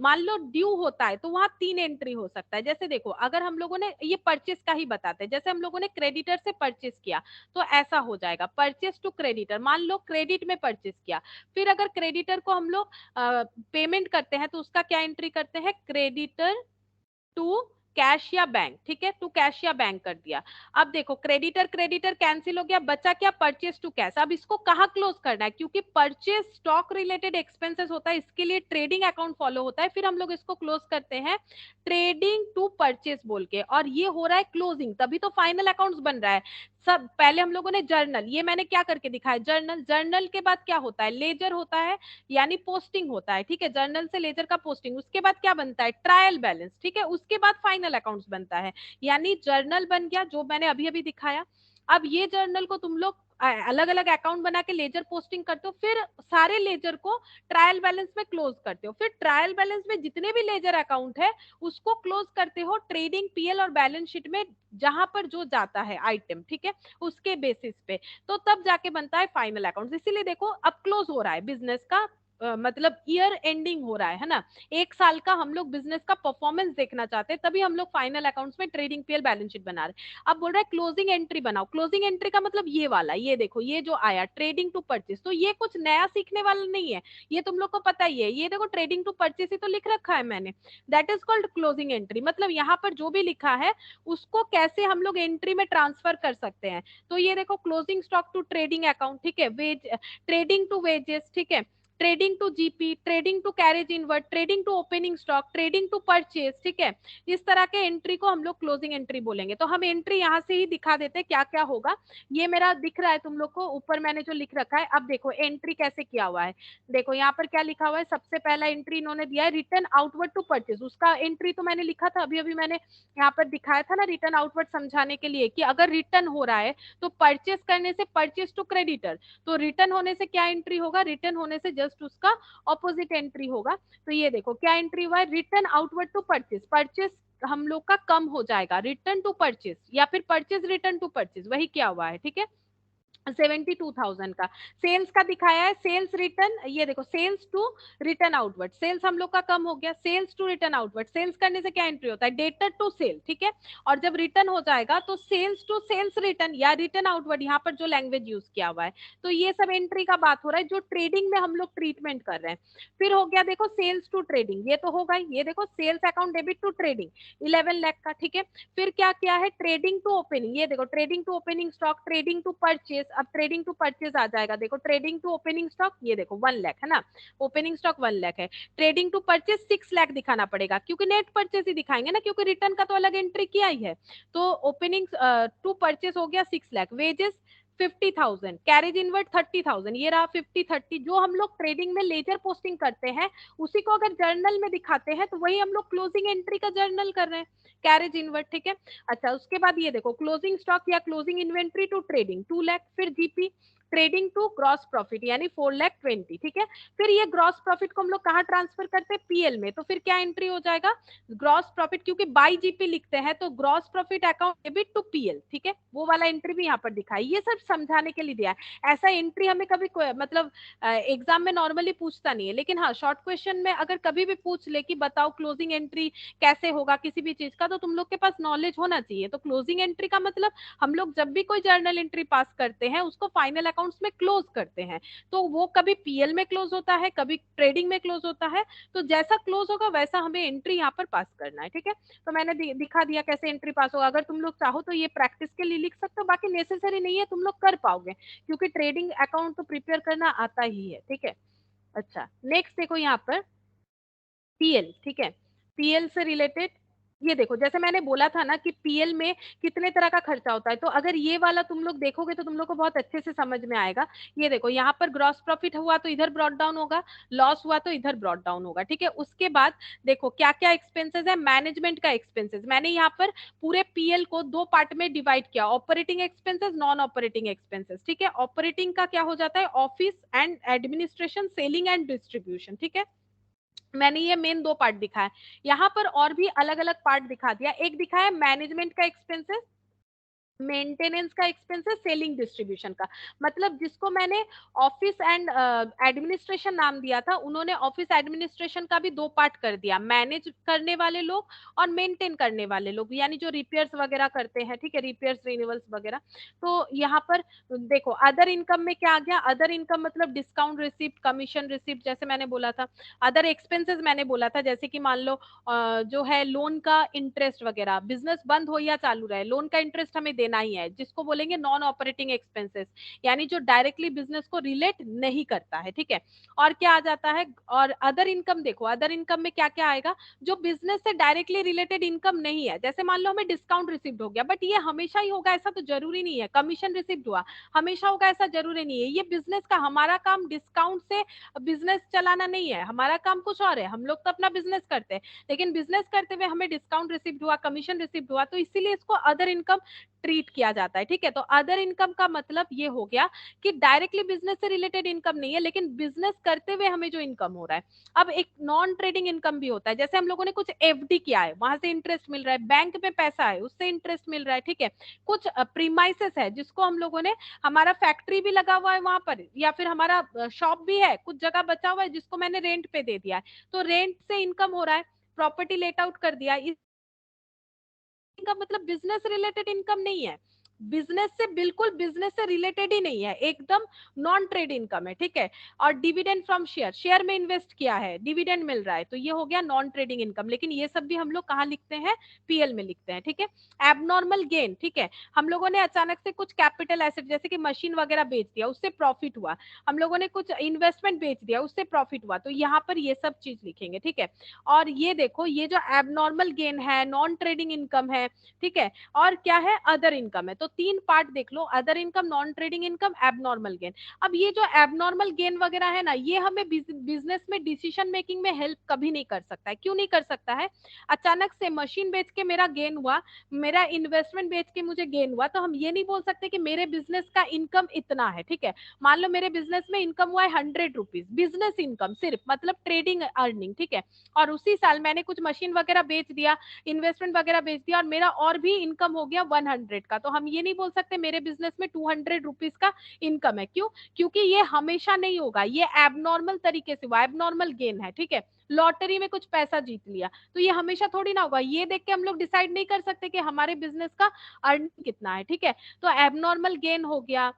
मान लो ड्यू होता है तो वहां 3 एंट्री हो सकता है। जैसे देखो अगर हम लोगों ने ये परचेस का ही बताते हैं, जैसे हम लोगों ने क्रेडिटर से परचेस किया तो ऐसा हो जाएगा परचेस टू क्रेडिटर, मान लो क्रेडिट में परचेस किया, फिर अगर क्रेडिटर को हम लोग पेमेंट करते हैं तो उसका क्या एंट्री करते हैं, क्रेडिटर टू कैश या बैंक, ठीक है। टू कैश या बैंक कर दिया। अब देखो क्रेडिटर क्रेडिटर कैंसिल हो गया, बचा क्या, परचेस टू कैश। अब इसको कहाँ क्लोज करना है, क्योंकि परचेस स्टॉक रिलेटेड एक्सपेंसेस होता है, इसके लिए ट्रेडिंग अकाउंट फॉलो होता है, फिर हम लोग इसको क्लोज करते हैं ट्रेडिंग टू परचेस बोल के, और ये हो रहा है क्लोजिंग, तभी तो फाइनल अकाउंट्स बन रहा है। सब पहले हम लोगों ने जर्नल, ये मैंने क्या करके दिखाया, जर्नल, जर्नल के बाद क्या होता है, लेजर होता है, यानी पोस्टिंग होता है, ठीक है। जर्नल से लेजर का पोस्टिंग, उसके बाद क्या बनता है, ट्रायल बैलेंस, ठीक है। उसके बाद फाइनल अकाउंट्स बनता है, यानी जर्नल बन गया जो मैंने अभी अभी दिखाया। अब ये जर्नल को तुम लोग अलग अलग अकाउंट बना के लेजर पोस्टिंग करते हो, फिर सारे लेजर को ट्रायल बैलेंस में क्लोज करते हो, फिर ट्रायल बैलेंस में जितने भी लेजर अकाउंट है उसको क्लोज करते हो ट्रेडिंग पीएल और बैलेंस शीट में, जहां पर जो जाता है आइटम, ठीक है, उसके बेसिस पे, तो तब जाके बनता है फाइनल अकाउंट। इसीलिए देखो अब क्लोज हो रहा है बिजनेस का, मतलब ईयर एंडिंग हो रहा है ना, एक साल का हम लोग बिजनेस का परफॉर्मेंस देखना चाहते हैं, तभी हम लोग फाइनल अकाउंट्स में ट्रेडिंग पीएल बैलेंस शीट बना रहे हैं। अब बोल रहा है क्लोजिंग एंट्री बनाओ, क्लोजिंग एंट्री का मतलब ये वाला, ये देखो ये जो आया ट्रेडिंग टू परचेस, तो ये कुछ नया सीखने वाला नहीं है, ये तुम लोग को पता ही है, ये देखो ट्रेडिंग टू परचेस ही तो लिख रखा है मैंने, that is called closing entry. मतलब यहाँ पर जो भी लिखा है उसको कैसे हम लोग एंट्री में ट्रांसफर कर सकते हैं। तो ये देखो closing stock to trading account, ठीक है, वेज ट्रेडिंग टू वेजेस, ठीक है, trading to GP, trading to carriage inward, trading to opening stock, trading to purchase, ठीक है। इस तरह के एंट्री को हम लोग क्लोजिंग एंट्री बोलेंगे। तो हम एंट्री यहाँ से ही दिखा देते हैं क्या क्या होगा, ये मेरा दिख रहा है तुम लोग को, ऊपर मैंने जो लिख रखा है। अब देखो एंट्री कैसे किया हुआ है, देखो यहाँ पर क्या लिखा हुआ है, सबसे पहला एंट्री इन्होंने दिया है रिटर्न आउटवर्ड टू परचेज, उसका एंट्री तो मैंने लिखा था, अभी अभी मैंने यहाँ पर दिखाया था ना रिटर्न आउटवर्ड समझाने के लिए, कि अगर रिटर्न हो रहा है तो परचेज करने से परचेज टू क्रेडिटर, तो रिटर्न होने से क्या एंट्री होगा, रिटर्न होने से जस्ट उसका ऑपोजिट एंट्री होगा। तो ये देखो क्या एंट्री हुआ है, return outward to purchase, purchase हम लोग का कम हो जाएगा, रिटर्न टू परचेज या फिर परचेज रिटर्न टू परचेज, वही क्या हुआ है, ठीक है 72,000 का। सेल्स का दिखाया है, सेल्स रिटर्न, ये देखो sales to return outward, sales हम लोग का कम हो गया, sales to return outward, sales करने से क्या एंट्री होता है, डेटर टू सेल, ठीक है। और जब रिटर्न हो जाएगा तो सेल्स टू सेल्स रिटर्न या रिटर्न आउटवर्ड, यहाँ पर जो लैंग्वेज यूज किया हुआ है, तो ये सब एंट्री का बात हो रहा है जो ट्रेडिंग में हम लोग ट्रीटमेंट कर रहे हैं। फिर हो गया देखो सेल्स टू ट्रेडिंग, ये तो होगा, ये देखो sales account debit to trading 11 lakh का, ठीक है। फिर क्या क्या है, ट्रेडिंग टू ओपनिंग, ये देखो trading to opening stock, trading to purchase, अब ट्रेडिंग टू परचेज आ जाएगा, देखो ट्रेडिंग टू ओपनिंग स्टॉक, ये देखो 1 लाख है ना, ओपनिंग स्टॉक 1 लाख है, ट्रेडिंग टू परचेज 6 लाख दिखाना पड़ेगा क्योंकि नेट परचेज ही दिखाएंगे ना, क्योंकि रिटर्न का तो अलग एंट्री किया ही है। तो ओपनिंग टू परचेज हो गया 6 लाख, वेजेस 50,000, कैरेज इनवर्ट 30,000, ये रहा 50-30, जो हम लोग ट्रेडिंग में लेजर पोस्टिंग करते हैं उसी को अगर जर्नल में दिखाते हैं तो वही हम लोग क्लोजिंग एंट्री का जर्नल कर रहे हैं, कैरेज इनवर्ट, ठीक है। अच्छा उसके बाद ये देखो क्लोजिंग स्टॉक या closing inventory to trading 2 lakh, फिर GP trading to gross profit यानी 4,20,000, ठीक है। फिर ये ग्रॉस प्रॉफिट को हम लोग कहाँ ट्रांसफर करते हैं, पीएल में, तो फिर क्या एंट्री हो जाएगा, ग्रॉस प्रॉफिट, क्योंकि बाई जीपी लिखते हैं तो gross profit account debit to PL, ठीक है, वो वाला एंट्री भी यहाँ पर दिखाई, ये सब समझाने के लिए दिया है। ऐसा एंट्री हमें कभी मतलब एग्जाम में नॉर्मली पूछता नहीं है, लेकिन हाँ शॉर्ट क्वेश्चन में अगर कभी भी पूछ ले कि बताओ क्लोजिंग एंट्री कैसे होगा किसी भी चीज का, तो तुम लोग के पास नॉलेज होना चाहिए। तो क्लोजिंग एंट्री का मतलब हम लोग जब भी कोई जर्नल एंट्री पास करते हैं उसको फाइनल अकाउंट्स में क्लोज करते हैं, तो वो कभी पीएल में क्लोज होता है, कभी ट्रेडिंग में क्लोज होता है, तो जैसा क्लोज होगा वैसा हमें एंट्री यहाँ पर पास करना है, ठीक है। तो मैंने दिखा दिया कैसे एंट्री पास होगा, अगर तुम लोग चाहो तो ये प्रैक्टिस के लिए लिख सकते हो, बाकी नेसेसरी नहीं है, तुम लोग कर पाओगे क्योंकि ट्रेडिंग अकाउंट तो प्रिपेयर करना आता ही है, ठीक है। अच्छा नेक्स्ट देखो यहाँ पर पीएल, ठीक है, पीएल से रिलेटेड ये देखो जैसे मैंने बोला था ना कि पीएल में कितने तरह का खर्चा होता है, तो अगर ये वाला तुम लोग देखोगे तो तुम लोग को बहुत अच्छे से समझ में आएगा। ये देखो यहाँ पर ग्रॉस प्रॉफिट हुआ तो इधर ब्रॉट डाउन होगा, लॉस हुआ तो इधर ब्रॉट डाउन होगा, ठीक है। उसके बाद देखो क्या क्या एक्सपेंसेस है, मैनेजमेंट का एक्सपेंसेस, मैंने यहाँ पर पूरे पीएल को 2 पार्ट में डिवाइड किया, operating expenses, non operating expenses, ठीक है। ऑपरेटिंग का क्या हो जाता है, office and administration, selling and distribution, ठीक है। मैंने ये मेन 2 पार्ट दिखाया, यहाँ पर और भी अलग अलग पार्ट दिखा दिया, एक दिखाया मैनेजमेंट का एक्सपेंसेस, मेंटेनेंस का एक्सपेंसेस, सेलिंग डिस्ट्रीब्यूशन का, मतलब जिसको मैंने ऑफिस एंड एडमिनिस्ट्रेशन नाम दिया था उन्होंने ऑफिस एडमिनिस्ट्रेशन का भी 2 पार्ट कर दिया, मैनेज करने वाले लोग और मेंटेन करने वाले लोग, यानी जो रिपेयर्स वगैरह करते हैं, ठीक है, रिपेयर्स रिन्यूअल्स वगैरह। तो यहाँ पर देखो अदर इनकम में क्या आ गया, अदर इनकम मतलब डिस्काउंट रिसिप्ट, कमीशन रिसिप्ट, जैसे मैंने बोला था। अदर एक्सपेंसेस मैंने बोला था जैसे कि मान लो जो है लोन का इंटरेस्ट वगैरह, बिजनेस बंद हो या चालू रहे लोन का इंटरेस्ट हमें देना ही है, जिसको बोलेंगे नॉन ऑपरेटिंग एक्सपेंसेस, यानी जो डायरेक्टली बिजनेस को रिलेट नहीं करता है, ठीक है। और क्या आ जाता है, और अदर इनकम, देखो अदर इनकम में क्या क्या आएगा, जो बिजनेस से डायरेक्टली रिलेटेड इनकम नहीं है, जैसे मान लो हमें डिस्काउंट रिसिप्ट हो गया, बट ये हमेशा ही होगा ऐसा तो जरूरी नहीं है, कमीशन रिसिप्ट हुआ हमेशा होगा ऐसा जरूरी नहीं है, ये बिजनेस का, हमारा काम डिस्काउंट से बिजनेस चलाना नहीं है, हमारा काम कुछ और है, हम लोग तो अपना बिजनेस करते हैं, लेकिन बिजनेस करते हुए हमें डिस्काउंट रिसिप्ट हुआ, कमीशन रिसिप्ट हुआ, तो इसीलिए इसको अदर इनकम ट्रीट किया जाता है, ठीक है। तो अदर इनकम का मतलब ये हो गया कि डायरेक्टली बिजनेस से रिलेटेड इनकम नहीं है, लेकिन बिजनेस करते हुए हमें जो इनकम हो रहा है। अब एक नॉन ट्रेडिंग इनकम भी होता है, जैसे हम लोगों ने कुछ एफडी किया है वहां से इंटरेस्ट मिल रहा है, बैंक में पैसा है उससे इंटरेस्ट मिल रहा है, ठीक है। कुछ प्रीमाइसेस है जिसको हम लोगों ने, हमारा फैक्ट्री भी लगा हुआ है वहां पर, या फिर हमारा शॉप भी है, कुछ जगह बचा हुआ है जिसको मैंने रेंट पे दे दिया है, तो रेंट से इनकम हो रहा है, प्रॉपर्टी लेट आउट कर दिया, इनकम मतलब बिजनेस रिलेटेड इनकम नहीं है, बिजनेस से बिल्कुल बिजनेस से रिलेटेड ही नहीं है, एकदम नॉन ट्रेड इनकम है, ठीक है। और डिविडेंड फ्रॉम शेयर, शेयर में इन्वेस्ट किया है, डिविडेंड मिल रहा है, तो ये हो गया नॉन ट्रेडिंग इनकम, लेकिन ये सब भी हम लोग कहाँ लिखते हैं, पीएल में लिखते हैं, ठीक है। एबनॉर्मल गेन, ठीक है, हम लोगों ने अचानक से कुछ कैपिटल एसेट जैसे कि मशीन वगैरह बेच दिया उससे प्रॉफिट हुआ, हम लोगों ने कुछ इन्वेस्टमेंट बेच दिया उससे प्रॉफिट हुआ, तो यहाँ पर ये सब चीज लिखेंगे, ठीक है। और ये देखो ये जो एबनॉर्मल गेन है, नॉन ट्रेडिंग इनकम है, ठीक है, और क्या है, अदर इनकम है, तो तो 3 पार्ट देख लो, other income, non trading income, abnormal gain. अब ये जो एबनॉर्मल गेन वगैरह है ना, ये हमें बिजनेस में डिसीजन मेकिंग में हेल्प कभी नहीं कर सकता है। क्यों नहीं कर सकता है? अचानक से मशीन बेच के मेरा गेन हुआ, मेरा इन्वेस्टमेंट बेच के मुझे गेन हुआ, तो हम ये नहीं बोल सकते कि मेरे बिजनेस का इनकम इतना है। ठीक है, मान लो मेरे बिजनेस में इनकम हुआ है 100 रुपीज, बिजनेस इनकम सिर्फ, मतलब ट्रेडिंग अर्निंग। ठीक है, और उसी साल मैंने कुछ मशीन वगैरह बेच दिया, इन्वेस्टमेंट वगैरह बेच दिया, और मेरा और भी इनकम हो गया 100 का, तो हम ये नहीं बोल सकते मेरे बिजनेस में 200 रुपीज का इनकम है। क्यों? क्योंकि ये हमेशा नहीं होगा, ये एबनॉर्मल तरीके से हुआ, एबनॉर्मल गेन है। ठीक है, लॉटरी में कुछ पैसा जीत लिया, तो ये हमेशा थोड़ी ना होगा। ये देख के हम लोग डिसाइड नहीं कर सकते कि हमारे बिजनेस का अर्निंग कितना है। ठीक है, तो एबनॉर्मल गेन हो गया,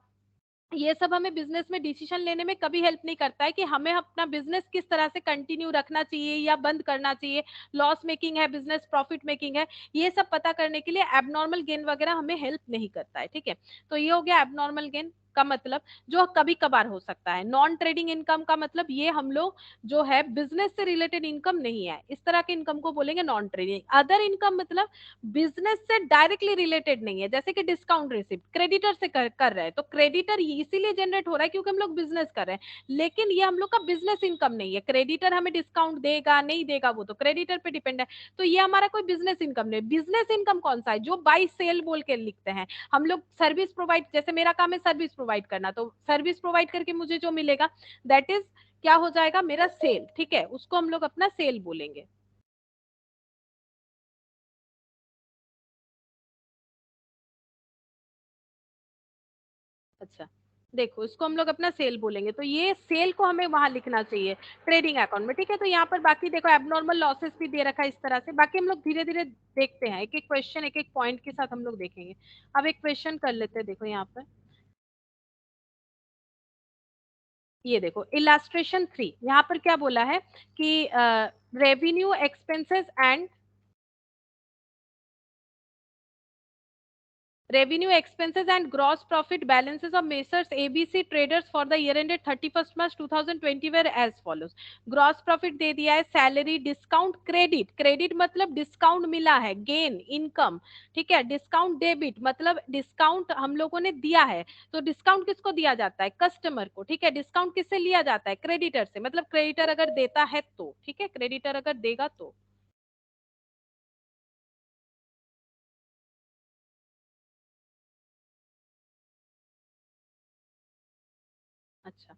ये सब हमें बिजनेस में डिसीजन लेने में कभी हेल्प नहीं करता है कि हमें अपना बिजनेस किस तरह से कंटिन्यू रखना चाहिए या बंद करना चाहिए, लॉस मेकिंग है बिजनेस, प्रॉफिट मेकिंग है, ये सब पता करने के लिए एबनॉर्मल गेन वगैरह हमें हेल्प नहीं करता है। ठीक है, तो ये हो गया एबनॉर्मल गेन का मतलब, जो कभी कभार हो सकता है। नॉन ट्रेडिंग इनकम का मतलब ये हम लोग जो है बिजनेस से रिलेटेड इनकम नहीं है, इस तरह के इनकम को बोलेंगे नॉन ट्रेडिंग। अदर इनकम मतलब बिजनेस से डायरेक्टली रिलेटेड नहीं है, जैसे कि डिस्काउंट रिसिप्ट क्रेडिटर से कर रहे हैं, तो क्रेडिटर इसीलिए जनरेट हो रहा है क्योंकि हम लोग बिजनेस कर रहे हैं, लेकिन ये हम लोग का बिजनेस इनकम नहीं है। क्रेडिटर हमें डिस्काउंट देगा नहीं देगा वो तो क्रेडिटर पे डिपेंड है, तो ये हमारा कोई बिजनेस इनकम नहीं। बिजनेस इनकम कौन सा है? जो बाई सेल बोल के लिखते हैं हम लोग, सर्विस प्रोवाइड, जैसे मेरा काम है सर्विस प्रोवाइड करना, तो सर्विस प्रोवाइड करके मुझे जो मिलेगा दैट इज क्या हो जाएगा? मेरा सेल। ठीक है, उसको हम लोग अपना सेल बोलेंगे। अच्छा, देखो इसको हम लोग अपना सेल बोलेंगे, तो ये सेल को हमें वहां लिखना चाहिए ट्रेडिंग अकाउंट में। ठीक है, तो यहाँ पर बाकी देखो एबनॉर्मल लॉसेस भी दे रखा है इस तरह से, बाकी हम लोग धीरे धीरे देखते हैं, एक एक क्वेश्चन एक एक पॉइंट के साथ हम लोग देखेंगे। अब एक क्वेश्चन कर लेते हैं, देखो यहाँ पर ये देखो इलास्ट्रेशन 3, यहाँ पर क्या बोला है कि revenue expenses and revenue expenses and gross profit balances of Messrs ABC Traders for the year ended 31st March 2020 were as follows. Gross profit दे दिया है, सैलरी, डिस्काउंट, क्रेडिट, क्रेडिट मतलब डिस्काउंट मिला है, गेन, इनकम। ठीक है, डिस्काउंट डेबिट मतलब डिस्काउंट हम लोगों ने दिया है, तो डिस्काउंट किसको दिया जाता है? कस्टमर को। ठीक है, डिस्काउंट किससे लिया जाता है? क्रेडिटर से, मतलब क्रेडिटर अगर देता है तो। ठीक है, क्रेडिटर अगर देगा तो। अच्छा,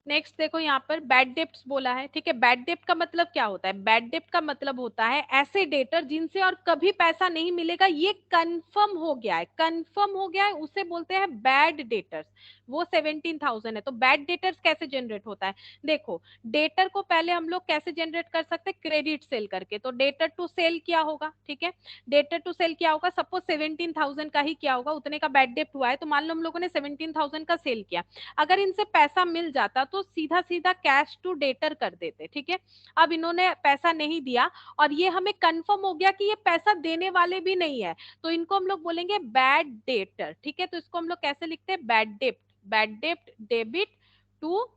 नेक्स्ट देखो यहाँ पर बैड डेप्ट बोला है। ठीक है, बैड डेप्ट का मतलब क्या होता है? बैड डेप्ट का मतलब होता है ऐसे डेटर जिनसे और कभी पैसा नहीं मिलेगा, ये कंफर्म हो गया है, कंफर्म हो गया है, उसे बोलते हैं बैड डेटर्स। वो 17,000 है, तो बैड डेटर्स कैसे जनरेट होता है? देखो, डेटर को पहले हम लोग कैसे जनरेट कर सकते हैं? क्रेडिट सेल करके, तो डेटर टू सेल क्या होगा? ठीक है, डेटर टू सेल क्या होगा? सपोज 17,000 का ही क्या होगा, उतने का बैड डेप्ट हुआ है, तो मान लो हम लोगों ने 17,000 का सेल किया, अगर इनसे पैसा मिल जाता तो सीधा सीधा कैश टू डेटर कर देते। ठीक है, अब इन्होंने पैसा नहीं दिया और ये हमें कंफर्म हो गया कि ये पैसा देने वाले भी नहीं है, तो इनको हम लोग बोलेंगे बैड डेटर। ठीक है, तो इसको हम लोग कैसे लिखते हैं? Bad dept, bad dept debit to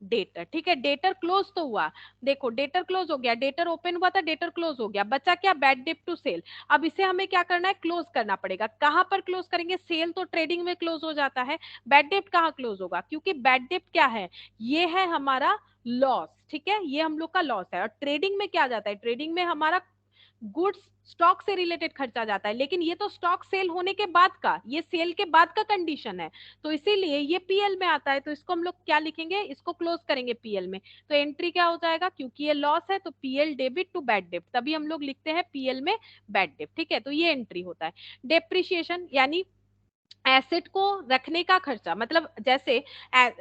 debtor. ठीक है, डेटर क्लोज तो हुआ, देखो डेटर क्लोज हो गया, डेटर ओपन हुआ था, डेटर क्लोज हो गया, बचा क्या? Bad debt to sale. अब इसे हमें क्या करना है? क्लोज करना पड़ेगा। कहां पर क्लोज करेंगे? सेल तो ट्रेडिंग में क्लोज हो जाता है, बैड डेट कहाँ क्लोज होगा? क्योंकि बैड डेट क्या है? ये है हमारा लॉस। ठीक है, ये हम लोग का लॉस है, और ट्रेडिंग में क्या जाता है? ट्रेडिंग में हमारा गुड्स स्टॉक से रिलेटेड खर्चा जाता है, लेकिन ये तो स्टॉक सेल होने के बाद का, ये सेल के बाद का कंडीशन है, तो इसीलिए ये पीएल में आता है, तो इसको हम लोग क्या लिखेंगे? इसको क्लोज करेंगे पीएल में, तो एंट्री क्या हो जाएगा? क्योंकि ये लॉस है तो पीएल डेबिट टू बैड डेप्ट, तभी हम लोग लिखते हैं पीएल में बैड डेप्ट। ठीक है, तो ये एंट्री होता है। डेप्रिसिएशन यानी एसेट को रखने का खर्चा, मतलब जैसे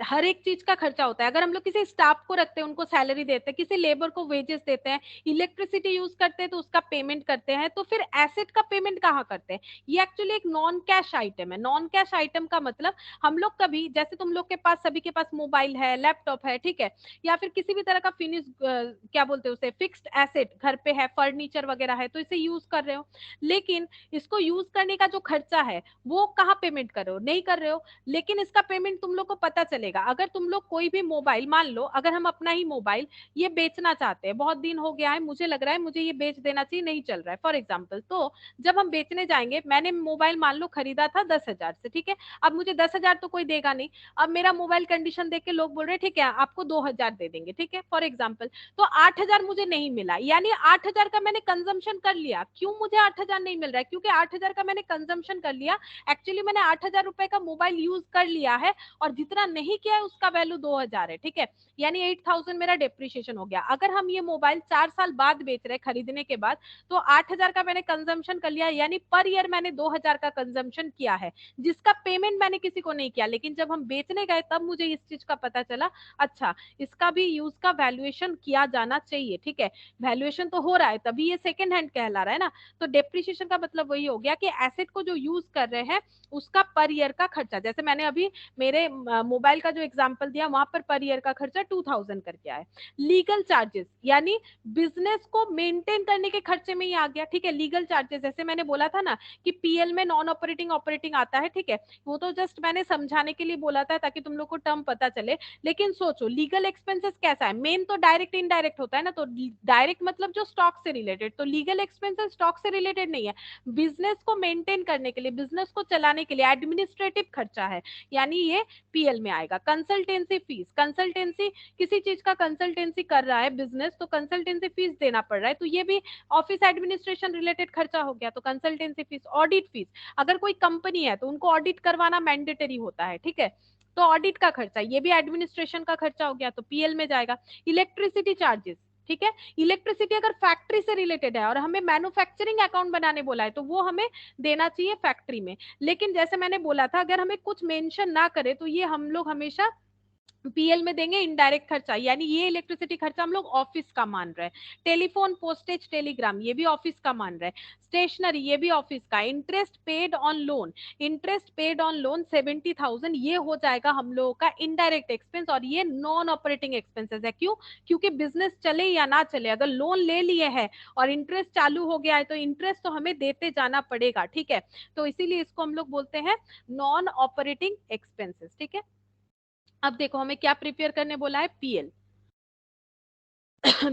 हर एक चीज का खर्चा होता है, अगर हम लोग किसी स्टाफ को रखते हैं, उनको सैलरी देते हैं, किसी लेबर को वेजेस देते हैं, इलेक्ट्रिसिटी यूज करते हैं तो उसका पेमेंट करते हैं, तो फिर एसेट का पेमेंट कहाँ करते हैं? ये एक्चुअली एक नॉन कैश आइटम है। नॉन कैश आइटम का मतलब हम लोग कभी, जैसे तुम लोग के पास, सभी के पास मोबाइल है, लैपटॉप है, ठीक है, या फिर किसी भी तरह का फिनिश क्या बोलते हैं उसे, फिक्स्ड एसेट घर पे है, फर्नीचर वगैरह है, तो इसे यूज कर रहे हो, लेकिन इसको यूज करने का जो खर्चा है वो कहाँ पे पेमेंट कर रहे हो, नहीं कर रहे हो, लेकिन इसका पेमेंट तुम लोग को पता चलेगा। अगर तुम लोग कोई भी मोबाइल, मान लो अगर हम अपना ही मोबाइल ये बेचना चाहते हैं, बहुत दिन हो गया है, मुझे लग रहा है मुझे ये बेच देना चाहिए, नहीं चल रहा है फॉर एग्जाम्पल, तो जब हम बेचने जाएंगे, मैंने मोबाइल मान लो खरीदा था 10,000 से, ठीक है, अब मुझे 10,000 तो कोई देगा नहीं, अब मेरा मोबाइल कंडीशन देख के लोग बोल रहे हैं ठीक है आपको 2,000 दे देंगे, ठीक है फॉर एग्जाम्पल, तो 8,000 मुझे नहीं मिला, यानी 8,000 का मैंने कंजम्पशन कर लिया। क्यों मुझे 8,000 नहीं मिल रहा है? क्योंकि 8,000 का मैंने कंजम्पशन कर लिया, एक्चुअली मैंने 8,000 रुपए का मोबाइल यूज कर लिया है, और जितना नहीं किया है उसका वैल्यू 2,000 है, ठीक है, यानी 8,000 मेरा डेप्रिसिएशन हो गया। अगर हम ये मोबाइल 4 साल बाद बेच रहे खरीदने के बाद, तो 8,000 का मैंने कंजम्पशन कर लिया, यानी पर ईयर मैंने 2,000 का कंजम्पशन किया है, जिसका पेमेंट मैंने किसी को नहीं किया, लेकिन जब हम बेचने गए तब मुझे इस चीज का पता चला, अच्छा इसका भी यूज का वैल्यूएशन किया जाना चाहिए, ठीक है, वैल्यूएशन तो हो रहा है तभी ये सेकंड हैंड कहला रहा है ना। तो डेप्रिसिएशन का मतलब वही हो गया कि एसेट को जो यूज कर रहे हैं उसका पर ईयर का खर्चा, जैसे मैंने अभी मेरे मोबाइल का जो एग्जांपल दिया वहां पर ईयर का खर्चा 2,000 करके आया। लीगल चार्जेस यानी बिजनेस को मेंटेन करने के खर्चे में ही आ गया, ठीक है, लीगल चार्जेस, जैसे मैंने बोला था ना कि पीएल में नॉन ऑपरेटिंग ऑपरेटिंग आता है, ठीक है, वो तो जस्ट मैंने समझाने के लिए बोला था ताकि तुम लोग को टर्म पता चले, लेकिन सोचो लीगल एक्सपेंसेस कैसा है, मेन तो डायरेक्ट इनडायरेक्ट होता है ना, तो डायरेक्ट मतलब जो स्टॉक से रिलेटेड, तो लीगल एक्सपेंसेस स्टॉक से रिलेटेड नहीं है, बिजनेस को मेंटेन करने के लिए, बिजनेस को चलाने के लिए एडमिनिस्ट्रेटिव खर्चा है, यानी ये पीएल में आएगा। कंसल्टेंसी फीस, कंसल्टेंसी किसी चीज का कंसल्टेंसी कर रहा है बिजनेस, तो कंसल्टेंसी फीस देना पड़ रहा है, तो ये भी ऑफिस एडमिनिस्ट्रेशन रिलेटेड खर्चा हो गया, तो कंसल्टेंसी फीस। ऑडिट फीस, अगर कोई कंपनी है तो उनको ऑडिट करवाना मैंडेटरी होता है, ठीक है, तो ऑडिट का खर्चा, ये भी एडमिनिस्ट्रेशन का खर्चा हो गया, तो पीएल में जाएगा। इलेक्ट्रिसिटी चार्जेस, ठीक है, इलेक्ट्रिसिटी अगर फैक्ट्री से रिलेटेड है और हमें मैन्युफैक्चरिंग अकाउंट बनाने बोला है तो वो हमें देना चाहिए फैक्ट्री में, लेकिन जैसे मैंने बोला था अगर हमें कुछ मेंशन ना करे तो ये हम लोग हमेशा पीएल में देंगे इनडायरेक्ट खर्चा, यानी ये इलेक्ट्रिसिटी खर्चा हम लोग ऑफिस का मान रहे हैं। टेलीफोन, पोस्टेज, टेलीग्राम ये भी ऑफिस का मान रहे हैं। स्टेशनरी ये भी ऑफिस का। Interest paid on loan, interest paid on loan 70,000 ये हो जाएगा हम लोगों का इनडायरेक्ट एक्सपेंस, और ये नॉन ऑपरेटिंग एक्सपेंसेस है। क्यों? क्योंकि बिजनेस चले या ना चले, अगर लोन ले लिए है और इंटरेस्ट चालू हो गया है तो इंटरेस्ट तो हमें देते जाना पड़ेगा, ठीक है, तो इसीलिए इसको हम लोग बोलते हैं नॉन ऑपरेटिंग एक्सपेंसेस, ठीक है। अब देखो हमें क्या प्रिपेयर करने बोला है, पीएल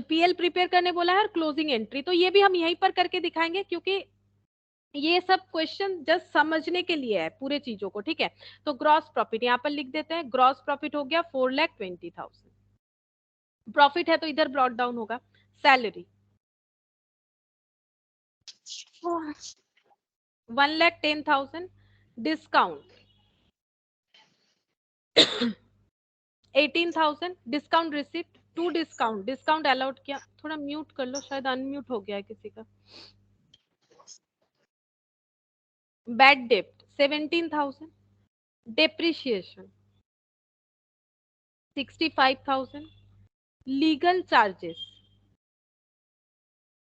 पीएल प्रिपेयर करने बोला है, और क्लोजिंग एंट्री, तो ये भी हम यहीं पर करके दिखाएंगे, क्योंकि ये सब क्वेश्चन जस्ट समझने के लिए है पूरे चीजों को, ठीक है। तो ग्रॉस प्रॉफिट यहाँ पर लिख देते हैं, ग्रॉस प्रॉफिट हो गया 4,20,000, प्रॉफिट है तो इधर ब्रॉट डाउन होगा। Salary 1,10,000, discount 18,000, discount receipt 2 discount, discount allowed किया, थोड़ा म्यूट कर लो, शायद अनम्यूट हो गया है किसी का। बैड डेप्ट 17,000, depreciation 65,000, legal charges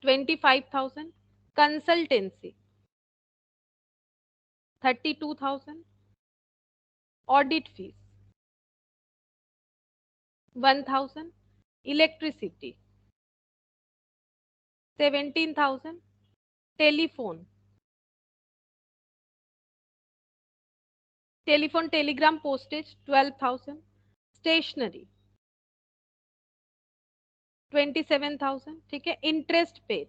25,000, consultancy 32,000, audit fees 1,000, electricity 17,000, telephone telegram postage 12,000, stationery 27,000, ठीक है, इंटरेस्ट पेड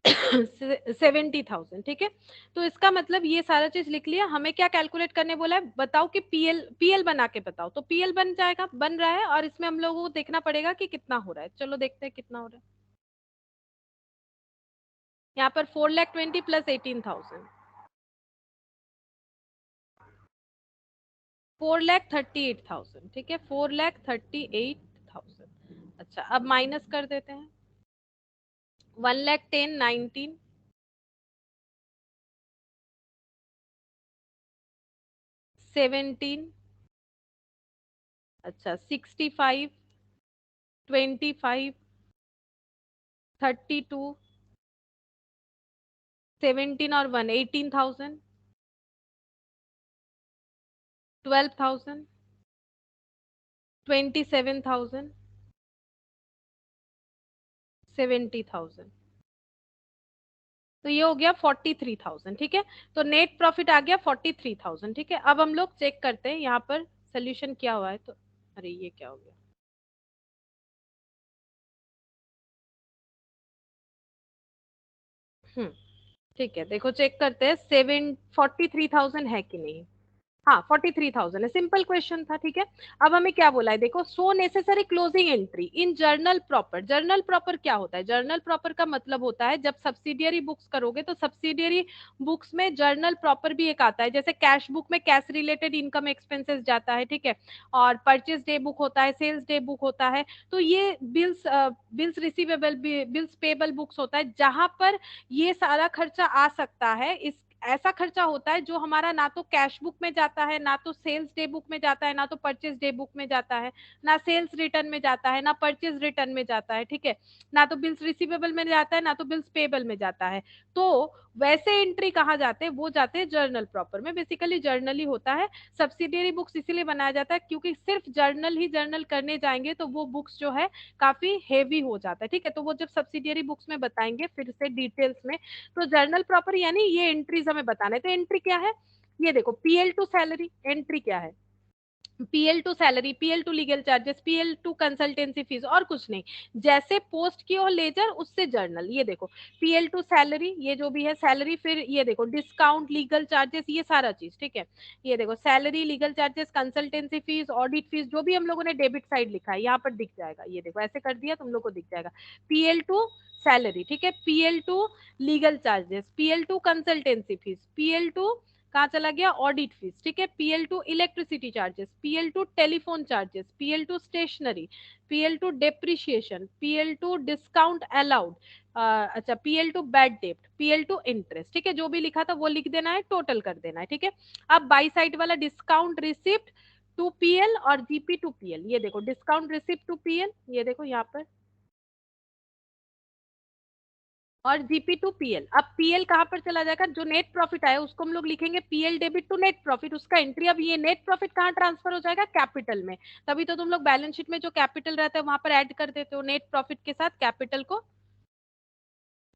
70,000, ठीक है। तो इसका मतलब ये सारा चीज लिख लिया, हमें क्या कैलकुलेट करने बोला है, बताओ कि पीएल बना के बताओ, तो पीएल बन जाएगा, बन रहा है, और इसमें हम लोगों को देखना पड़ेगा कि कितना हो रहा है, चलो देखते हैं कितना हो रहा है। यहाँ पर 4,20,000 प्लस 18,000, 4,38,000, ठीक है, 4,38,000। अच्छा अब माइनस कर देते हैं, 1,10,000 19, 17, अच्छा 65, 25, 32, 17 और 1 18,000, 12,000, 27,000, 70,000, तो ये हो गया 43,000, ठीक है। तो नेट प्रॉफिट आ गया 43,000, ठीक है। अब हम लोग चेक करते हैं यहाँ पर सोल्यूशन क्या हुआ है। तो अरे ये क्या हो गया, ठीक है। देखो चेक करते हैं 43,000 है कि नहीं। हाँ 43,000 है, सिंपल क्वेश्चन था, ठीक है। अब हमें क्या बोला है, देखो सो necessary closing entry in journal proper. Journal proper क्या होता है, जर्नल प्रॉपर का मतलब होता है जब सब्सिडियरी बुक्स करोगे तो सब्सिडियरी बुक्स में जर्नल प्रॉपर भी एक आता है। जैसे कैश बुक में कैश रिलेटेड इनकम एक्सपेंसेस जाता है, ठीक है। और परचेज डे बुक होता है, सेल्स डे बुक होता है। तो ये bills receivable, bills payable books होता है जहां पर ये सारा खर्चा आ सकता है। इस ऐसा खर्चा होता है जो हमारा ना तो कैश बुक में जाता है, ना तो सेल्स डे बुक में जाता है, ना तो परचेज डे बुक में जाता है, ना सेल्स रिटर्न में जाता है, ना परचेज रिटर्न में जाता है, ठीक है। ना तो बिल्स रिसीवेबल में जाता है, ना तो बिल्स पेबल में जाता है। तो वैसे एंट्री कहाँ जाते हैं, वो जाते हैं जर्नल प्रॉपर में। बेसिकली जर्नल ही होता है। सब्सिडियरी बुक्स इसीलिए बनाया जाता है क्योंकि सिर्फ जर्नल ही जर्नल करने जाएंगे तो वो बुक्स जो है काफी हेवी हो जाता है, ठीक है। तो वो जब सब्सिडियरी बुक्स में बताएंगे फिर से डिटेल्स में। तो जर्नल प्रॉपर यानी ये एंट्रीज हमें बताना है। तो एंट्री क्या है, ये देखो पीएल टू सैलरी एंट्री क्या है, PL to salary, PL to legal charges, PL to consultancy fees, और कुछ नहीं। जैसे पोस्ट की हो लेजर उससे जर्नल। ये देखो पीएल टू सैलरी, ये जो भी है सैलरी, फिर ये देखो डिस्काउंट, लीगल चार्जेस, ये सारा चीज, ठीक है। ये देखो salary, legal charges, consultancy fees, audit fees, जो भी हम लोगों ने डेबिट साइड लिखा है यहाँ पर दिख जाएगा। ये देखो ऐसे कर दिया तुम लोग को दिख जाएगा पीएल टू सैलरी, ठीक है। PL to legal charges, PL to consultancy fees, PL to कहाँ चला गया ऑडिट फीस, ठीक है। PL to electricity charges, PL to telephone charges, PL to stationery, PL to depreciation, PL to discount allowed, अच्छा PL to bad debt, PL to interest, ठीक है। जो भी लिखा था वो लिख देना है, टोटल कर देना है, ठीक है। अब बाई साइड वाला डिस्काउंट रिसिप्ट टू पीएल और जीपी टू पीएल, ये देखो डिस्काउंट रिसिप्ट टू पीएल, ये देखो यहाँ पर, और जीपी टू पीएल। अब पीएल कहां पर चला जाएगा, जो नेट प्रॉफिट आया उसको हम लोग लिखेंगे PL debit to net profit, उसका एंट्री। अब ये नेट प्रॉफिट कहां ट्रांसफर हो जाएगा, कैपिटल में। तभी तो तुम लोग बैलेंस शीट में जो कैपिटल रहता है वहां पर ऐड कर देते हो नेट प्रॉफिट के साथ कैपिटल को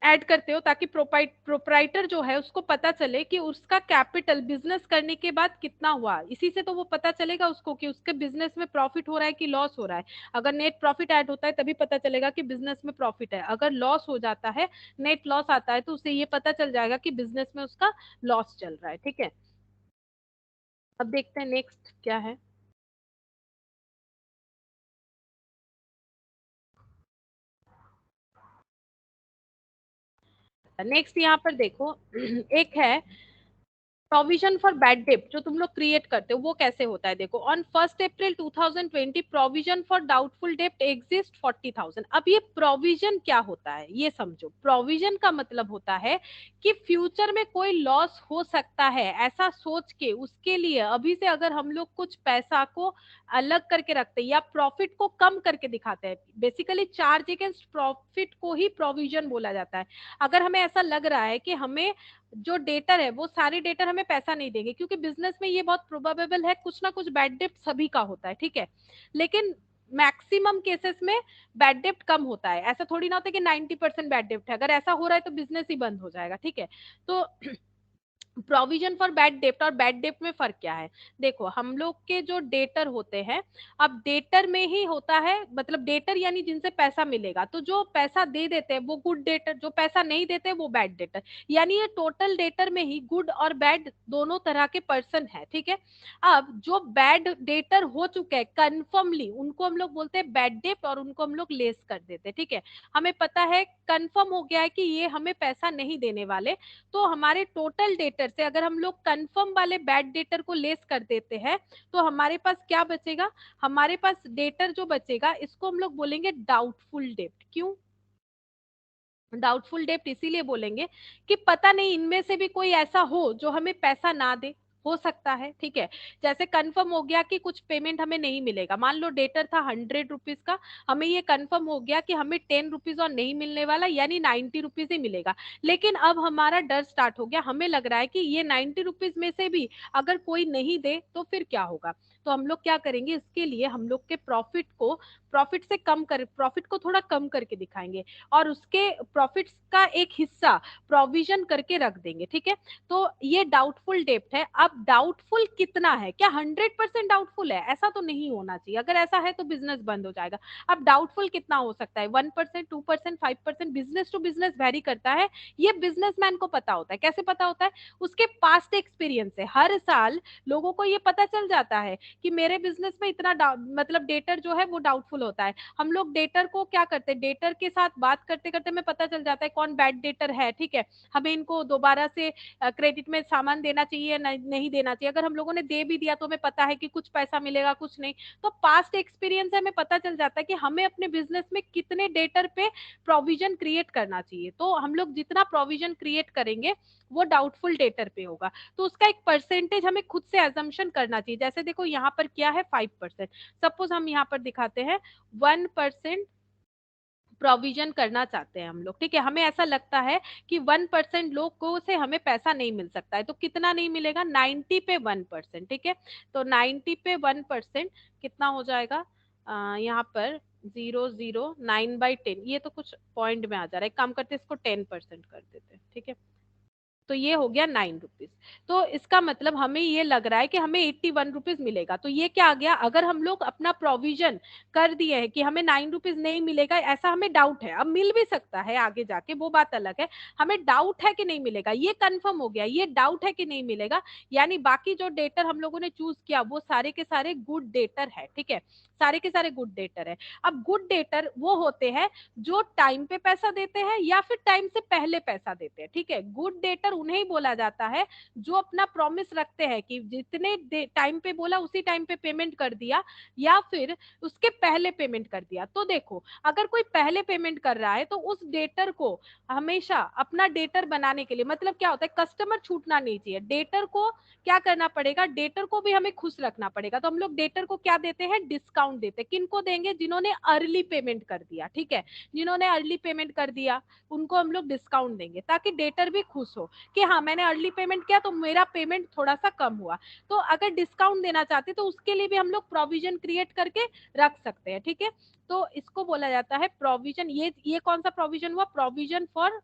ऐड करते हो, ताकि प्रोप्राइटर जो है उसको पता चले कि उसका कैपिटल बिजनेस करने के बाद कितना हुआ। इसी से तो वो पता चलेगा उसको कि उसके बिजनेस में प्रॉफिट हो रहा है कि लॉस हो रहा है। अगर नेट प्रॉफिट ऐड होता है तभी पता चलेगा कि बिजनेस में प्रॉफिट है। अगर लॉस हो जाता है, नेट लॉस आता है, तो उसे ये पता चल जाएगा कि बिजनेस में उसका लॉस चल रहा है, ठीक है। अब देखते हैं नेक्स्ट क्या है। नेक्स्ट यहाँ पर देखो एक है प्रोविजन फॉर बैड डेट, जो तुम लोग क्रिएट करते हो वो कैसे होता है। देखो on 1 April 2020 provision for doubtful date exist 40,000। अब ये प्रोविजन क्या होता है ये समझो। प्रोविजन का मतलब होता है कि फ्यूचर में कोई लॉस हो सकता है ऐसा सोच के, उसके लिए अभी से अगर हम लोग कुछ पैसा को अलग करके रखते हैं या प्रॉफिट को कम करके दिखाते हैं, बेसिकली चार्ज अगेंस्ट प्रॉफिट को ही प्रोविजन बोला जाता है। अगर हमें ऐसा लग रहा है कि हमें जो डेटर है वो सारे डेटर हमें पैसा नहीं देंगे, क्योंकि बिजनेस में ये बहुत प्रोबेबल है कुछ ना कुछ बैड डेट सभी का होता है, ठीक है। लेकिन मैक्सिमम केसेस में बैड डेट कम होता है। ऐसा थोड़ी ना होता है कि 90% बैड डेट है, अगर ऐसा हो रहा है तो बिजनेस ही बंद हो जाएगा, ठीक है। तो प्रोविजन फॉर बैड डेट और बैड डेट में फर्क क्या है। देखो हम लोग के जो डेटर होते हैं, अब डेटर में ही होता है, मतलब डेटर यानी जिनसे पैसा मिलेगा, तो जो पैसा दे देते हैं वो गुड डेटर, जो पैसा नहीं देते वो बैड डेटर। यानी ये टोटल डेटर में ही गुड और बैड दोनों तरह के पर्सन है, ठीक है। अब जो बैड डेटर हो चुके हैं कन्फर्मली, उनको हम लोग बोलते हैं बैड डेट और उनको हम लोग लेस कर देते हैं, ठीक है। हमें पता है कंफर्म हो गया है कि ये हमें पैसा नहीं देने वाले, तो हमारे टोटल डेटर से अगर हम लोग कंफर्म वाले बैड डेटर को लेस कर देते हैं तो हमारे पास क्या बचेगा, हमारे पास डेटर जो बचेगा इसको हम लोग बोलेंगे डाउटफुल डेट। क्यों डाउटफुल डेट इसीलिए बोलेंगे कि पता नहीं इनमें से भी कोई ऐसा हो जो हमें पैसा ना दे, हो सकता है, ठीक है। जैसे कंफर्म हो गया कि कुछ पेमेंट हमें नहीं मिलेगा, मान लो डेटर था 100 रुपीज का, हमें ये कंफर्म हो गया कि हमें 10 रुपीज और नहीं मिलने वाला, यानी 90 रुपीज ही मिलेगा। लेकिन अब हमारा डर स्टार्ट हो गया, हमें लग रहा है कि ये 90 रुपीज में से भी अगर कोई नहीं दे तो फिर क्या होगा। तो हम लोग क्या करेंगे, इसके लिए हम लोग के प्रॉफिट से कम कर, प्रॉफिट को थोड़ा कम करके दिखाएंगे और उसके प्रॉफिट्स का एक हिस्सा प्रोविजन करके रख देंगे, ठीक है। तो ये डाउटफुल डेब्ट है। अब डाउटफुल कितना है, क्या 100% डाउटफुल है? ऐसा तो नहीं होना चाहिए, अगर ऐसा है तो बिजनेस बंद हो जाएगा। अब डाउटफुल कितना हो सकता है, 1%, 2%, 5%, बिजनेस टू बिजनेस वेरी करता है। ये बिजनेसमैन को पता होता है। कैसे पता होता है? उसके पास्ट एक्सपीरियंस से हर साल लोगों को ये पता चल जाता है कि मेरे बिजनेस में इतना मतलब डेटर जो है वो डाउटफुल होता है। हम लोग डेटर को क्या करते हैं, डेटर के साथ बात करते करते हमें पता चल जाता है कौन बैड डेटर है, ठीक है। हमें इनको दोबारा से क्रेडिट में सामान देना चाहिए, नहीं देना चाहिए। अगर हम लोगों ने दे भी दिया तो हमें पता है कि कुछ पैसा मिलेगा, कुछ नहीं। तो पास्ट एक्सपीरियंस से हमें पता चल जाता है कि हमें अपने बिजनेस में कितने डेटर पे प्रोविजन क्रिएट करना चाहिए। तो हम लोग जितना प्रोविजन क्रिएट करेंगे वो डाउटफुल डेटर पे होगा। तो उसका एक परसेंटेज हमें खुद से एजम्पशन करना चाहिए। जैसे देखो यहाँ पर क्या है, 5%। सपोज हम यहाँ पर दिखाते हैं 1% प्रोविजन करना चाहते हैं हम लोग, ठीक है। हमें ऐसा लगता है कि 1% लोगों से हमें पैसा नहीं मिल सकता है। तो कितना नहीं मिलेगा, 90 पे 1%, ठीक है। तो 90 पे 1% कितना हो जाएगा, यहाँ पर 009/10, ये तो कुछ पॉइंट में आ जा रहा है। एक काम करते हैं, इसको 10% कर देते हैं, ठीक है। तो ये हो गया 9 रुपीज। तो इसका मतलब हमें ये लग रहा है कि हमें 81 रुपीज मिलेगा। तो ये क्या आ गया, अगर हम लोग अपना प्रोविजन कर दिए है कि हमें 9 रुपीज नहीं मिलेगा, ऐसा हमें डाउट है, अब मिल भी सकता है आगे जाके, वो बात अलग है। हमें डाउट है कि नहीं मिलेगा, ये कंफर्म हो गया, ये डाउट है कि नहीं मिलेगा। यानी बाकी जो डेटर हम लोगों ने चूज किया वो सारे के सारे गुड डेटर है, ठीक है। सारे के सारे गुड डेटर है। अब गुड डेटर वो होते हैं जो टाइम पे पैसा देते हैं या फिर टाइम से पहले पैसा देते हैं, ठीक है। गुड डेटर उन्हें ही बोला जाता है जो अपना प्रॉमिस रखते हैं कि जितने टाइम पे बोला उसी टाइम पे पेमेंट कर दिया या फिर उसके पहले पेमेंट कर दिया। तो देखो, अगर कोई पहले पेमेंट कर रहा है तो उस डेटर को हमेशा अपना डेटर बनाने के लिए, मतलब क्या होता है, कस्टमर छूटना नहीं चाहिए। डेटर को क्या करना पड़ेगा, डेटर को भी हमें खुश रखना पड़ेगा। तो हम लोग डेटर को क्या देते हैं, डिस्काउंट देते हैं। किनको देंगे, जिन्होंने अर्ली पेमेंट कर दिया, ठीक है। जिन्होंने अर्ली पेमेंट कर दिया उनको हम लोग डिस्काउंट देंगे, ताकि डेटर भी खुश हो कि हाँ मैंने अर्ली पेमेंट किया तो मेरा पेमेंट थोड़ा सा कम हुआ। तो अगर डिस्काउंट देना चाहते तो उसके लिए भी हम लोग प्रोविजन क्रिएट करके रख सकते हैं, ठीक है। तो इसको बोला जाता है प्रोविजन। ये कौन सा प्रोविजन हुआ, provision for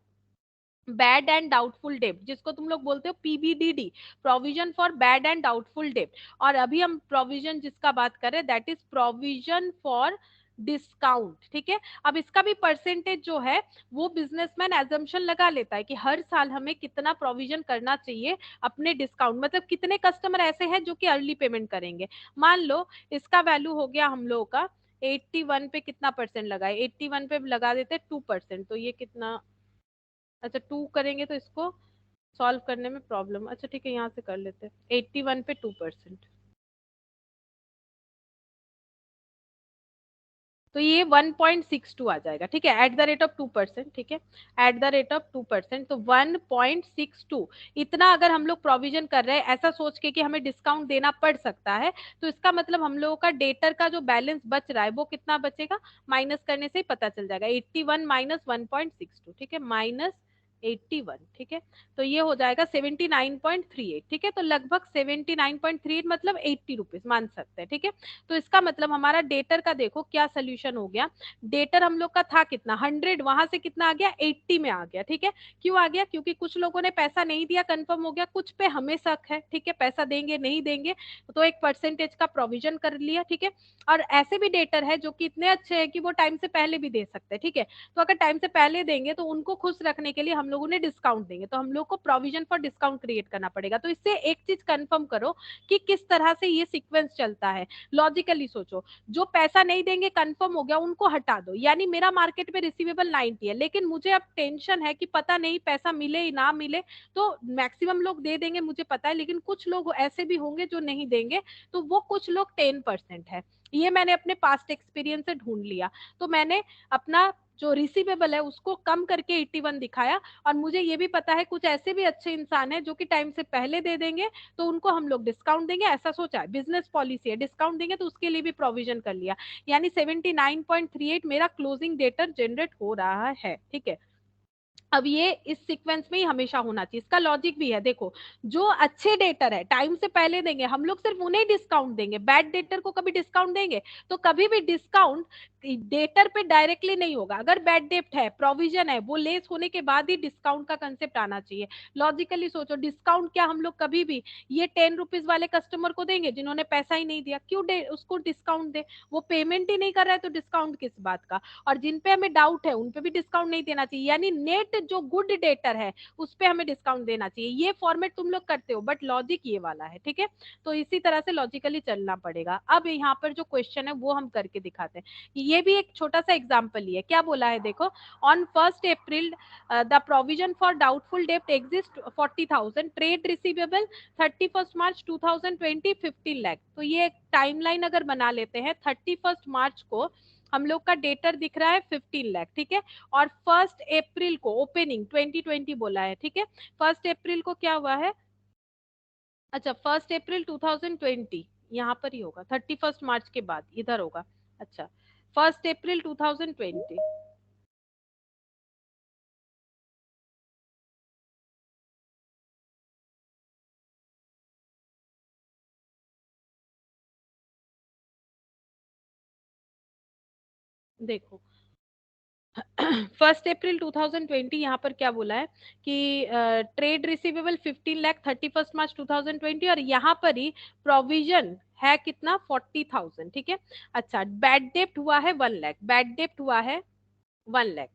bad and doubtful डेब्ट, जिसको तुम लोग बोलते हो PBDD, provision for bad and doubtful डेब्ट। और अभी हम प्रोविजन जिसका बात कर रहे हैं that is provision for discount, ठीक है। अब इसका भी परसेंटेज जो है वो बिजनेसमैन एजम्पशन लगा लेता है कि हर साल हमें कितना प्रोविजन करना चाहिए अपने डिस्काउंट, मतलब कितने कस्टमर ऐसे हैं जो कि अर्ली पेमेंट करेंगे। मान लो इसका वैल्यू हो गया हम लोगों का 81 पे, कितना परसेंट लगाए, 81 पे लगा देते 2%। तो ये कितना, अच्छा 2 करेंगे तो इसको सॉल्व करने में प्रॉब्लम, अच्छा ठीक है यहाँ से कर लेते हैं। 81 पे 2%, तो ये 1.62 आ जाएगा, ठीक है, एट द रेट ऑफ 2%, ठीक है। एट द रेट ऑफ 2%, तो 1.62 इतना अगर हम लोग प्रोविजन कर रहे हैं ऐसा सोच के कि हमें डिस्काउंट देना पड़ सकता है, तो इसका मतलब हम लोगों का डेटर का जो बैलेंस बच रहा है वो कितना बचेगा, माइनस करने से ही पता चल जाएगा। 81 माइनस 1.62, ठीक है, माइनस 81, ठीक है। तो ये हो जाएगा 79.38, ठीक है। तो लगभग 79.38 मतलब 80 रुपीज मान सकते हैं, ठीक है। तो इसका मतलब हमारा डेटर का देखो क्या सोल्यूशन हो गया। डेटर हम लोग का था कितना, 100, वहां से कितना आ गया, 80 में आ गया, ठीक है। क्यों आ गया, क्योंकि कुछ लोगों ने पैसा नहीं दिया, कंफर्म हो गया, कुछ पे हमें शक है, ठीक है, पैसा देंगे नहीं देंगे, तो एक परसेंटेज का प्रोविजन कर लिया, ठीक है। और ऐसे भी डेटर है जो कि इतने अच्छे हैं कि वो टाइम से पहले भी दे सकते हैं, ठीक है। तो अगर टाइम से पहले देंगे तो उनको खुश रखने के लिए हम लोगों ने डिस्काउंट देंगे, तो हम लोग को प्रोविजन फॉर डिस्काउंट क्रिएट करना पड़ेगा। तो इससे एक चीज कंफर्म करो कि किस तरह से ये सीक्वेंस चलता है। लॉजिकली सोचो, जो पैसा नहीं देंगे कंफर्म हो गया उनको हटा दो, यानी मेरा मार्केट में रिसीवेबल 90 है, लेकिन मुझे अब टेंशन है कि पता नहीं पैसा मिले ना मिले। तो मैक्सिमम लोग दे देंगे मुझे पता है, लेकिन कुछ लोग ऐसे भी होंगे जो नहीं देंगे, तो वो कुछ लोग 10% है। ये मैंने अपने पास्ट एक्सपीरियंस से ढूंढ लिया। तो मैंने अपना जो रिसीवेबल है उसको कम करके 81 दिखाया, और मुझे ये भी पता है कुछ ऐसे भी अच्छे इंसान है जो कि टाइम से पहले दे देंगे, तो उनको हम लोग डिस्काउंट देंगे, ऐसा सोचा है, बिजनेस पॉलिसी है, डिस्काउंट देंगे, तो उसके लिए भी प्रोविजन कर लिया। यानी 79.38 मेरा क्लोजिंग डेटर जनरेट हो रहा है, ठीक है। अब ये इस सीक्वेंस में ही हमेशा होना चाहिए, इसका लॉजिक भी है। देखो, जो अच्छे डेटर है टाइम से पहले देंगे हम लोग, सिर्फ उन्हें डिस्काउंट देंगे, बैड डेटर को कभी डिस्काउंट देंगे? तो कभी भी डिस्काउंट डेटर पे डायरेक्टली नहीं होगा। अगर बैड डेट है, प्रोविजन है, वो लेस होने के बाद ही डिस्काउंट का कंसेप्ट आना चाहिए। लॉजिकली सोचो, डिस्काउंट क्या हम लोग कभी भी ये 10 रुपीज वाले कस्टमर को देंगे जिन्होंने पैसा ही नहीं दिया? क्यों उसको डिस्काउंट दे? वो पेमेंट ही नहीं कर रहा है तो डिस्काउंट किस बात का? और जिन पे हमें डाउट है उन पे भी डिस्काउंट नहीं देना चाहिए, यानी नेट जो गुड डेटर है उस पे हमें डिस्काउंट देना चाहिए। ये फॉर्मेट तुम लोग करते हो, बट लॉजिक ये वाला है, ठीक है? तो इसी तरह से लॉजिकली चलना पड़ेगा। अब यहाँ पर जो क्वेश्चन है वो हम करके दिखाते हैं। ये भी एक छोटा सा एग्जाम्पल ही है। क्या बोला है देखो, on 1 April the provision for doubtful date exist 40,000, trade receivable 31 मार्च 2020 15 लाख। तो ये टाइमलाइन अगर बना लेते हैं, 31 मार्च को हम लोग का डेटर दिख रहा है 15 लाख, ठीक है? और 1 अप्रैल को ओपनिंग 2020 बोला है, ठीक है? 1 अप्रैल को क्या हुआ है? अच्छा, 1 अप्रैल 2020 यहाँ पर ही होगा, 31 मार्च के बाद इधर होगा। अच्छा, 1 अप्रैल 2020। देखो, 1 अप्रैल 2020 यहाँ पर क्या बोला है कि ट्रेड रिसीवेबल 15 लाख 31 मार्च 2020, और यहाँ पर ही प्रोविजन है कितना? 40,000, ठीक है? अच्छा, बैड डेप्ट हुआ है 1 लाख, बैड डेप्ट हुआ है 1 lakh.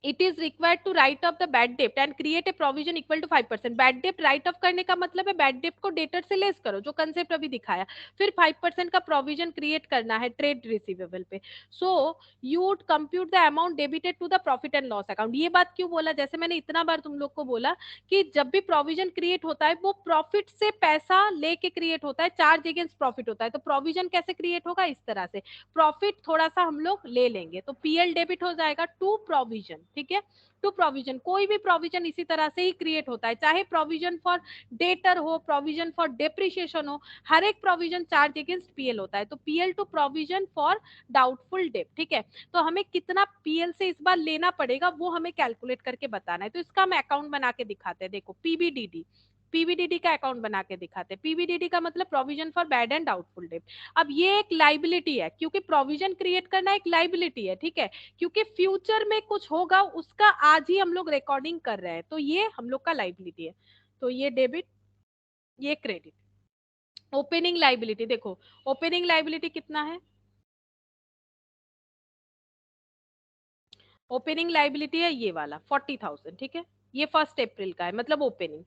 It is required to write off the bad डेप्ट and create a provision equal to 5%। Bad डेप्ट राइट ऑफ करने का मतलब है बैड डेप्ट को डेटर से लेस करो, जो कंसेप्ट अभी दिखाया, फिर 5% का प्रोविजन क्रिएट करना है ट्रेड रिसीवेबल पे। So you would compute the amount debited to the profit and loss account. ये बात क्यों बोला? जैसे मैंने इतना बार तुम लोग को बोला कि जब भी प्रोविजन क्रिएट होता है वो प्रॉफिट से पैसा लेके क्रिएट होता है, चार्ज अगेंस्ट प्रॉफिट होता है। तो प्रोविजन कैसे क्रिएट होगा? इस तरह से, प्रॉफिट थोड़ा सा हम लोग ले लेंगे तो पीएल डेबिट हो जाएगा टू प्रोविजन, ठीक है? टू प्रोविजन, कोई भी प्रोविजन इसी तरह से ही क्रिएट होता है, चाहे प्रोविजन फॉर डेटर हो, प्रोविजन फॉर डेप्रिसिएशन हो, हर एक प्रोविजन चार्ज अगेंस्ट पीएल होता है। तो PL to provision for doubtful debt, ठीक है? तो हमें कितना पीएल से इस बार लेना पड़ेगा वो हमें कैलकुलेट करके बताना है। तो इसका हम अकाउंट बना के दिखाते हैं। देखो, पीबीडीडी, पीबीडीडी का अकाउंट बना के दिखाते हैं। पीबीडीडी का मतलब provision for bad and doubtful debt. अब ये एक लाइबिलिटी है, क्योंकि प्रोविजन क्रिएट करना एक लाइबिलिटी है, ठीक है? क्योंकि फ्यूचर में कुछ होगा उसका आज ही हम लोग रिकॉर्डिंग कर रहे हैं, तो ये हम लोग का लाइबिलिटी है। तो ये डेबिट, ये क्रेडिट। ओपनिंग लाइबिलिटी, देखो ओपनिंग लाइबिलिटी कितना है? ओपनिंग लाइबिलिटी है ये वाला 40,000, ठीक है? ये 1 अप्रैल का है, मतलब ओपनिंग।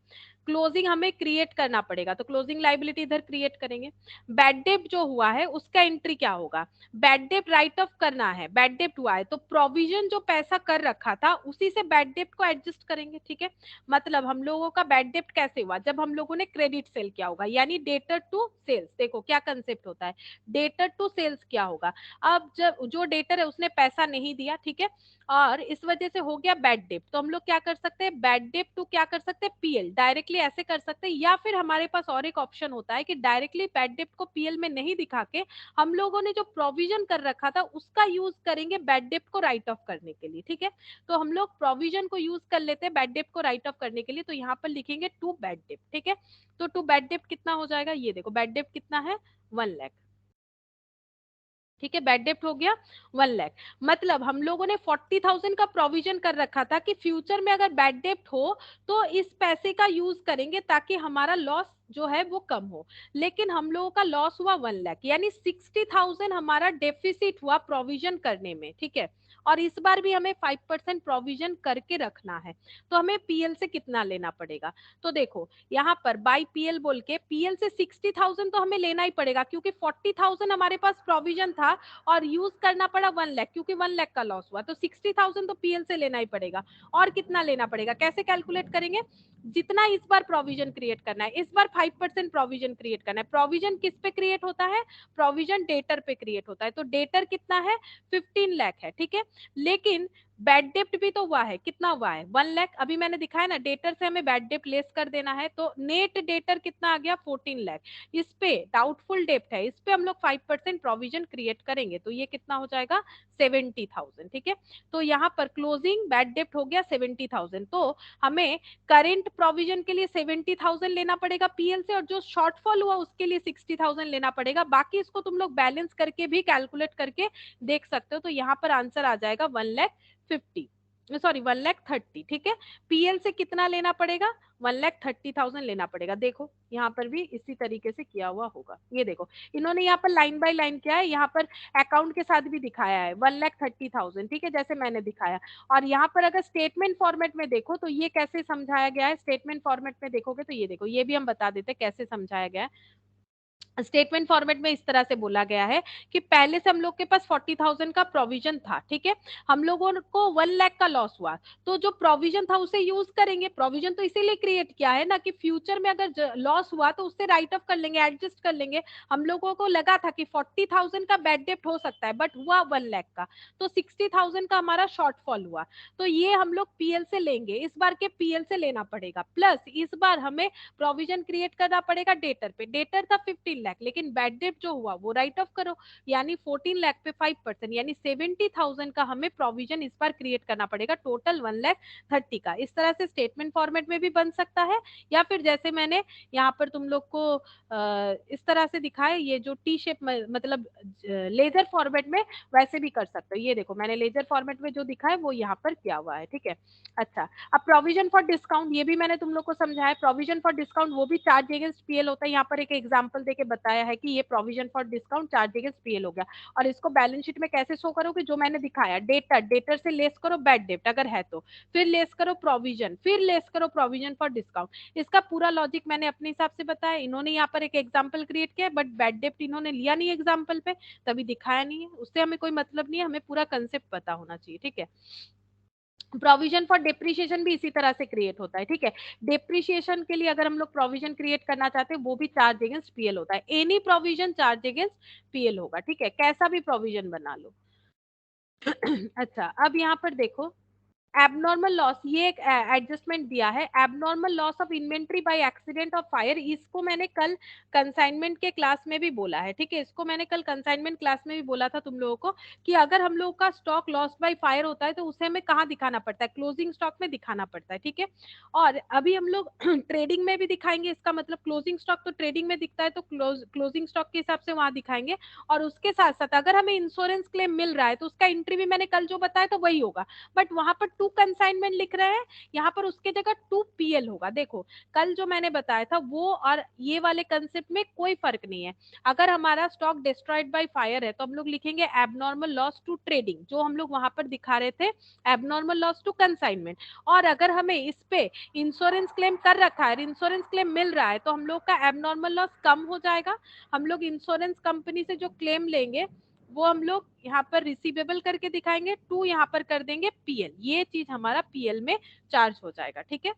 क्लोजिंग हमें क्रिएट करना पड़ेगा, तो क्लोजिंग लाइबिलिटी इधर क्रिएट करेंगे। बैड डेट जो हुआ है उसका एंट्री क्या होगा? बैड डेट राइट ऑफ करना है, बैड डेट हुआ है तो प्रोविजन जो पैसा कर रखा था उसी से बैड डेट को एडजस्ट करेंगे, ठीक है? मतलब हम लोगों का बैड डेट कैसे हुआ? जब हम लोगों ने क्रेडिट सेल किया होगा, यानी डेटर टू सेल्स। देखो क्या कंसेप्ट होता है, डेटर टू सेल्स क्या होगा? अब जब जो डेटर है उसने पैसा नहीं दिया, ठीक है, और इस वजह से हो गया बैड डेट, तो हम लोग क्या कर सकते हैं? बैड डेट टू क्या कर सकते हैं? पीएल, डायरेक्टली ऐसे कर सकते हैं। या फिर हमारे पास और एक ऑप्शन होता है कि डायरेक्टली बैड डेट को पीएल में नहीं दिखा के हम लोगों ने जो प्रोविजन कर रखा था उसका यूज करेंगे बैड डेट को राइट ऑफ करने के लिए, ठीक है? तो हम लोग प्रोविजन को यूज कर लेते हैं बैड डेट को राइट ऑफ करने के लिए। तो यहाँ पर लिखेंगे टू बैड डेट, ठीक है? तो टू बैड डेट कितना हो जाएगा? ये देखो, बैड डेट कितना है? 1 लाख, ठीक है? बैड डेप्ट हो गया 1 लाख। मतलब हम लोगों ने 40,000 का प्रोविजन कर रखा था कि फ्यूचर में अगर बैड डेप्ट हो तो इस पैसे का यूज करेंगे ताकि हमारा लॉस जो है वो कम हो। लेकिन हम लोगों का लॉस हुआ 1 लाख, यानी 60,000 हमारा डेफिसिट हुआ प्रोविजन करने में, ठीक है? और इस बार भी हमें 5% प्रोविजन करके रखना है। तो हमें पीएल से कितना लेना पड़ेगा? तो देखो, यहाँ पर बाई पीएल बोल के पीएल से 60,000 तो हमें लेना ही पड़ेगा, क्योंकि 40,000 हमारे पास प्रोविजन था और यूज करना पड़ा 1 लाख, क्योंकि 1 लाख का लॉस हुआ, तो 60,000 तो पीएल से लेना ही पड़ेगा। और कितना लेना पड़ेगा? कैसे कैलकुलेट करेंगे? जितना इस बार प्रोविजन क्रिएट करना है, इस बार 5% प्रोविजन क्रिएट करना है। प्रोविजन किस पे क्रिएट होता है? प्रोविजन डेटर पे क्रिएट होता है। तो डेटर कितना है? 15 लाख है, ठीक है? लेकिन बैड डेप्ट भी तो हुआ है, कितना हुआ है 1 लाख। अभी मैंने दिखाया ना, डेटर से हमें बैड डेप्ट लेस कर देना है, तो नेट डेटर कितना आ गया 14 लाख। इस पे डाउटफुल डेप्ट है, इस पे हम लोग 5% प्रोविजन क्रिएट करेंगे, तो ये कितना हो जाएगा 70,000। ठीक है, तो यहाँ पर क्लोजिंग बैड डेप्ट हो गया 70,000, तो हमें करेंट प्रोविजन के लिए 70,000 लेना पड़ेगा पीएल से, और जो शॉर्टफॉल हुआ उसके लिए 60,000 लेना पड़ेगा। बाकी इसको तुम लोग बैलेंस करके भी कैलकुलेट करके देख सकते हो। तो यहाँ पर आंसर आ जाएगा 1,50,000, सॉरी 1,30,000। ठीक है, पीएल से कितना लेना पड़ेगा 1,30,000 लेना पड़ेगा। देखो यहाँ पर भी इसी तरीके से किया हुआ होगा। ये देखो इन्होंने यहाँ पर लाइन बाय लाइन किया है, यहाँ पर अकाउंट के साथ भी दिखाया है 1,30,000। ठीक है, जैसे मैंने दिखाया। और यहाँ पर अगर स्टेटमेंट फॉर्मेट में देखो तो ये कैसे समझाया गया है, स्टेटमेंट फॉर्मेट में देखोगे तो ये देखो, ये भी हम बता देते कैसे समझाया गया है। स्टेटमेंट फॉर्मेट में इस तरह से बोला गया है कि पहले से हम लोग के पास 40,000 का प्रोविजन था। ठीक है, हम लोगों को 1 लाख का लॉस हुआ, तो जो प्रोविजन था उसे यूज करेंगे। प्रोविजन तो इसीलिए क्रिएट किया है ना कि फ्यूचर में अगर लॉस हुआ तो उससे राइट ऑफ कर लेंगे, एडजस्ट कर लेंगे। हम लोगों को लगा था कि 40,000 का बैड डेप्ट हो सकता है, बट हुआ 1 लाख का, तो 60,000 का हमारा शॉर्टफॉल हुआ। तो ये हम लोग पीएल से लेंगे, इस बार के पीएल से लेना पड़ेगा। प्लस इस बार हमें प्रोविजन क्रिएट करना पड़ेगा डेटर पे। डेटर था 15 लाख, लेकिन बैड डेट जो हुआ वो राइट ऑफ करो, यानी 14 लाख पे 5%, यानी 70,000 का हमें प्रोविजन इस बार क्रिएट करना पड़ेगा, टोटल 1,30,000 का। इस तरह से स्टेटमेंट फॉर्मेट में भी बन सकता है, या फिर जैसे मैंने यहाँ पर तुम लोग को इस तरह से दिखाया, ये जो टी शेप मतलब लेजर फॉर्मेट में, वैसे भी कर सकते हो। ये देखो मैंने लेजर फॉर्मेट में जो दिखा है वो यहाँ पर किया हुआ है। ठीक है, अच्छा अब प्रोविजन फॉर डिस्काउंट, ये भी मैंने तुम लोग को समझाया। प्रोविजन फॉर डिस्काउंट वो भी चार्ज अगेंस्ट पीएल होता है। यहाँ पर एक एग्जांपल देके बताया है कि ये provision for discount charge against PL हो गया। और इसको बैलेंस शीट में कैसे शो करोगे, जो मैंने दिखाया, डेटर, डेटर से लेस करो बैड डेप्ट अगर है तो, फिर लेस करो प्रोविजन, फिर लेस करो प्रोविजन फॉर डिस्काउंट। इसका पूरा लॉजिक मैंने अपने हिसाब से बताया। इन्होंने यहाँ पर एक एग्जाम्पल क्रिएट किया, बट बैड डेप्ट इन्होंने लिया नहीं एग्जाम्पल पे, तभी दिखाया नहीं है। उससे हमें कोई मतलब नहीं है, हमें पूरा कंसेप्ट पता होना चाहिए। ठीक है, प्रोविजन फॉर डिप्रिशिएशन भी इसी तरह से क्रिएट होता है। ठीक है, डिप्रिशिएशन के लिए अगर हम लोग प्रोविजन क्रिएट करना चाहते हैं, वो भी चार्ज अगेंस्ट पीएल होता है। Any provision charge against PL होगा। ठीक है, कैसा भी प्रोविजन बना लो। अच्छा अब यहाँ पर देखो, एबनॉर्मल लॉस, ये एक एडजस्टमेंट दिया है, abnormal loss of inventory by accident of fire. इसको मैंने कल कंसाइनमेंट के क्लास में भी बोला है। ठीक है, इसको मैंने कल कंसाइनमेंट क्लास में भी बोला था तुम लोगों को कि अगर हम लोगों का स्टॉक लॉस बाय फायर होता है तो उसे हमें कहाँ दिखाना पड़ता है, क्लोजिंग स्टॉक में दिखाना पड़ता है। ठीक है, और अभी हम लोग ट्रेडिंग में भी दिखाएंगे। इसका मतलब क्लोजिंग स्टॉक तो ट्रेडिंग में दिखता है, तो क्लोजिंग स्टॉक के हिसाब से वहां दिखाएंगे। और उसके साथ साथ अगर हमें इंश्योरेंस क्लेम मिल रहा है तो उसका एंट्री भी मैंने कल जो बताया तो वही होगा, बट वहां पर 2 कंसाइनमेंट लिख रहे हैं, यहाँ पर उसके जगह 2 पीएल होगा। देखो कल जो मैंने बताया था वो और ये वाले कंसेप्ट में कोई फर्क नहीं है। अगर हमारा स्टॉक डिस्ट्रॉयड बाय फायर है तो हम लोग लिखेंगे एबनॉर्मल लॉस टू ट्रेडिंग, जो हम लोग वहां पर दिखा रहे थे एबनॉर्मल लॉस टू कंसाइनमेंट। और अगर हमें इस पे इंश्योरेंस क्लेम कर रखा है, इंश्योरेंस क्लेम मिल रहा है, तो हम लोग का एबनॉर्मल लॉस कम हो जाएगा। हम लोग इंश्योरेंस कंपनी से जो क्लेम लेंगे वो हम लोग यहाँ पर रिसीवेबल करके दिखाएंगे, 2 यहाँ पर कर देंगे पीएल, ये चीज हमारा पीएल में चार्ज हो जाएगा। ठीक है,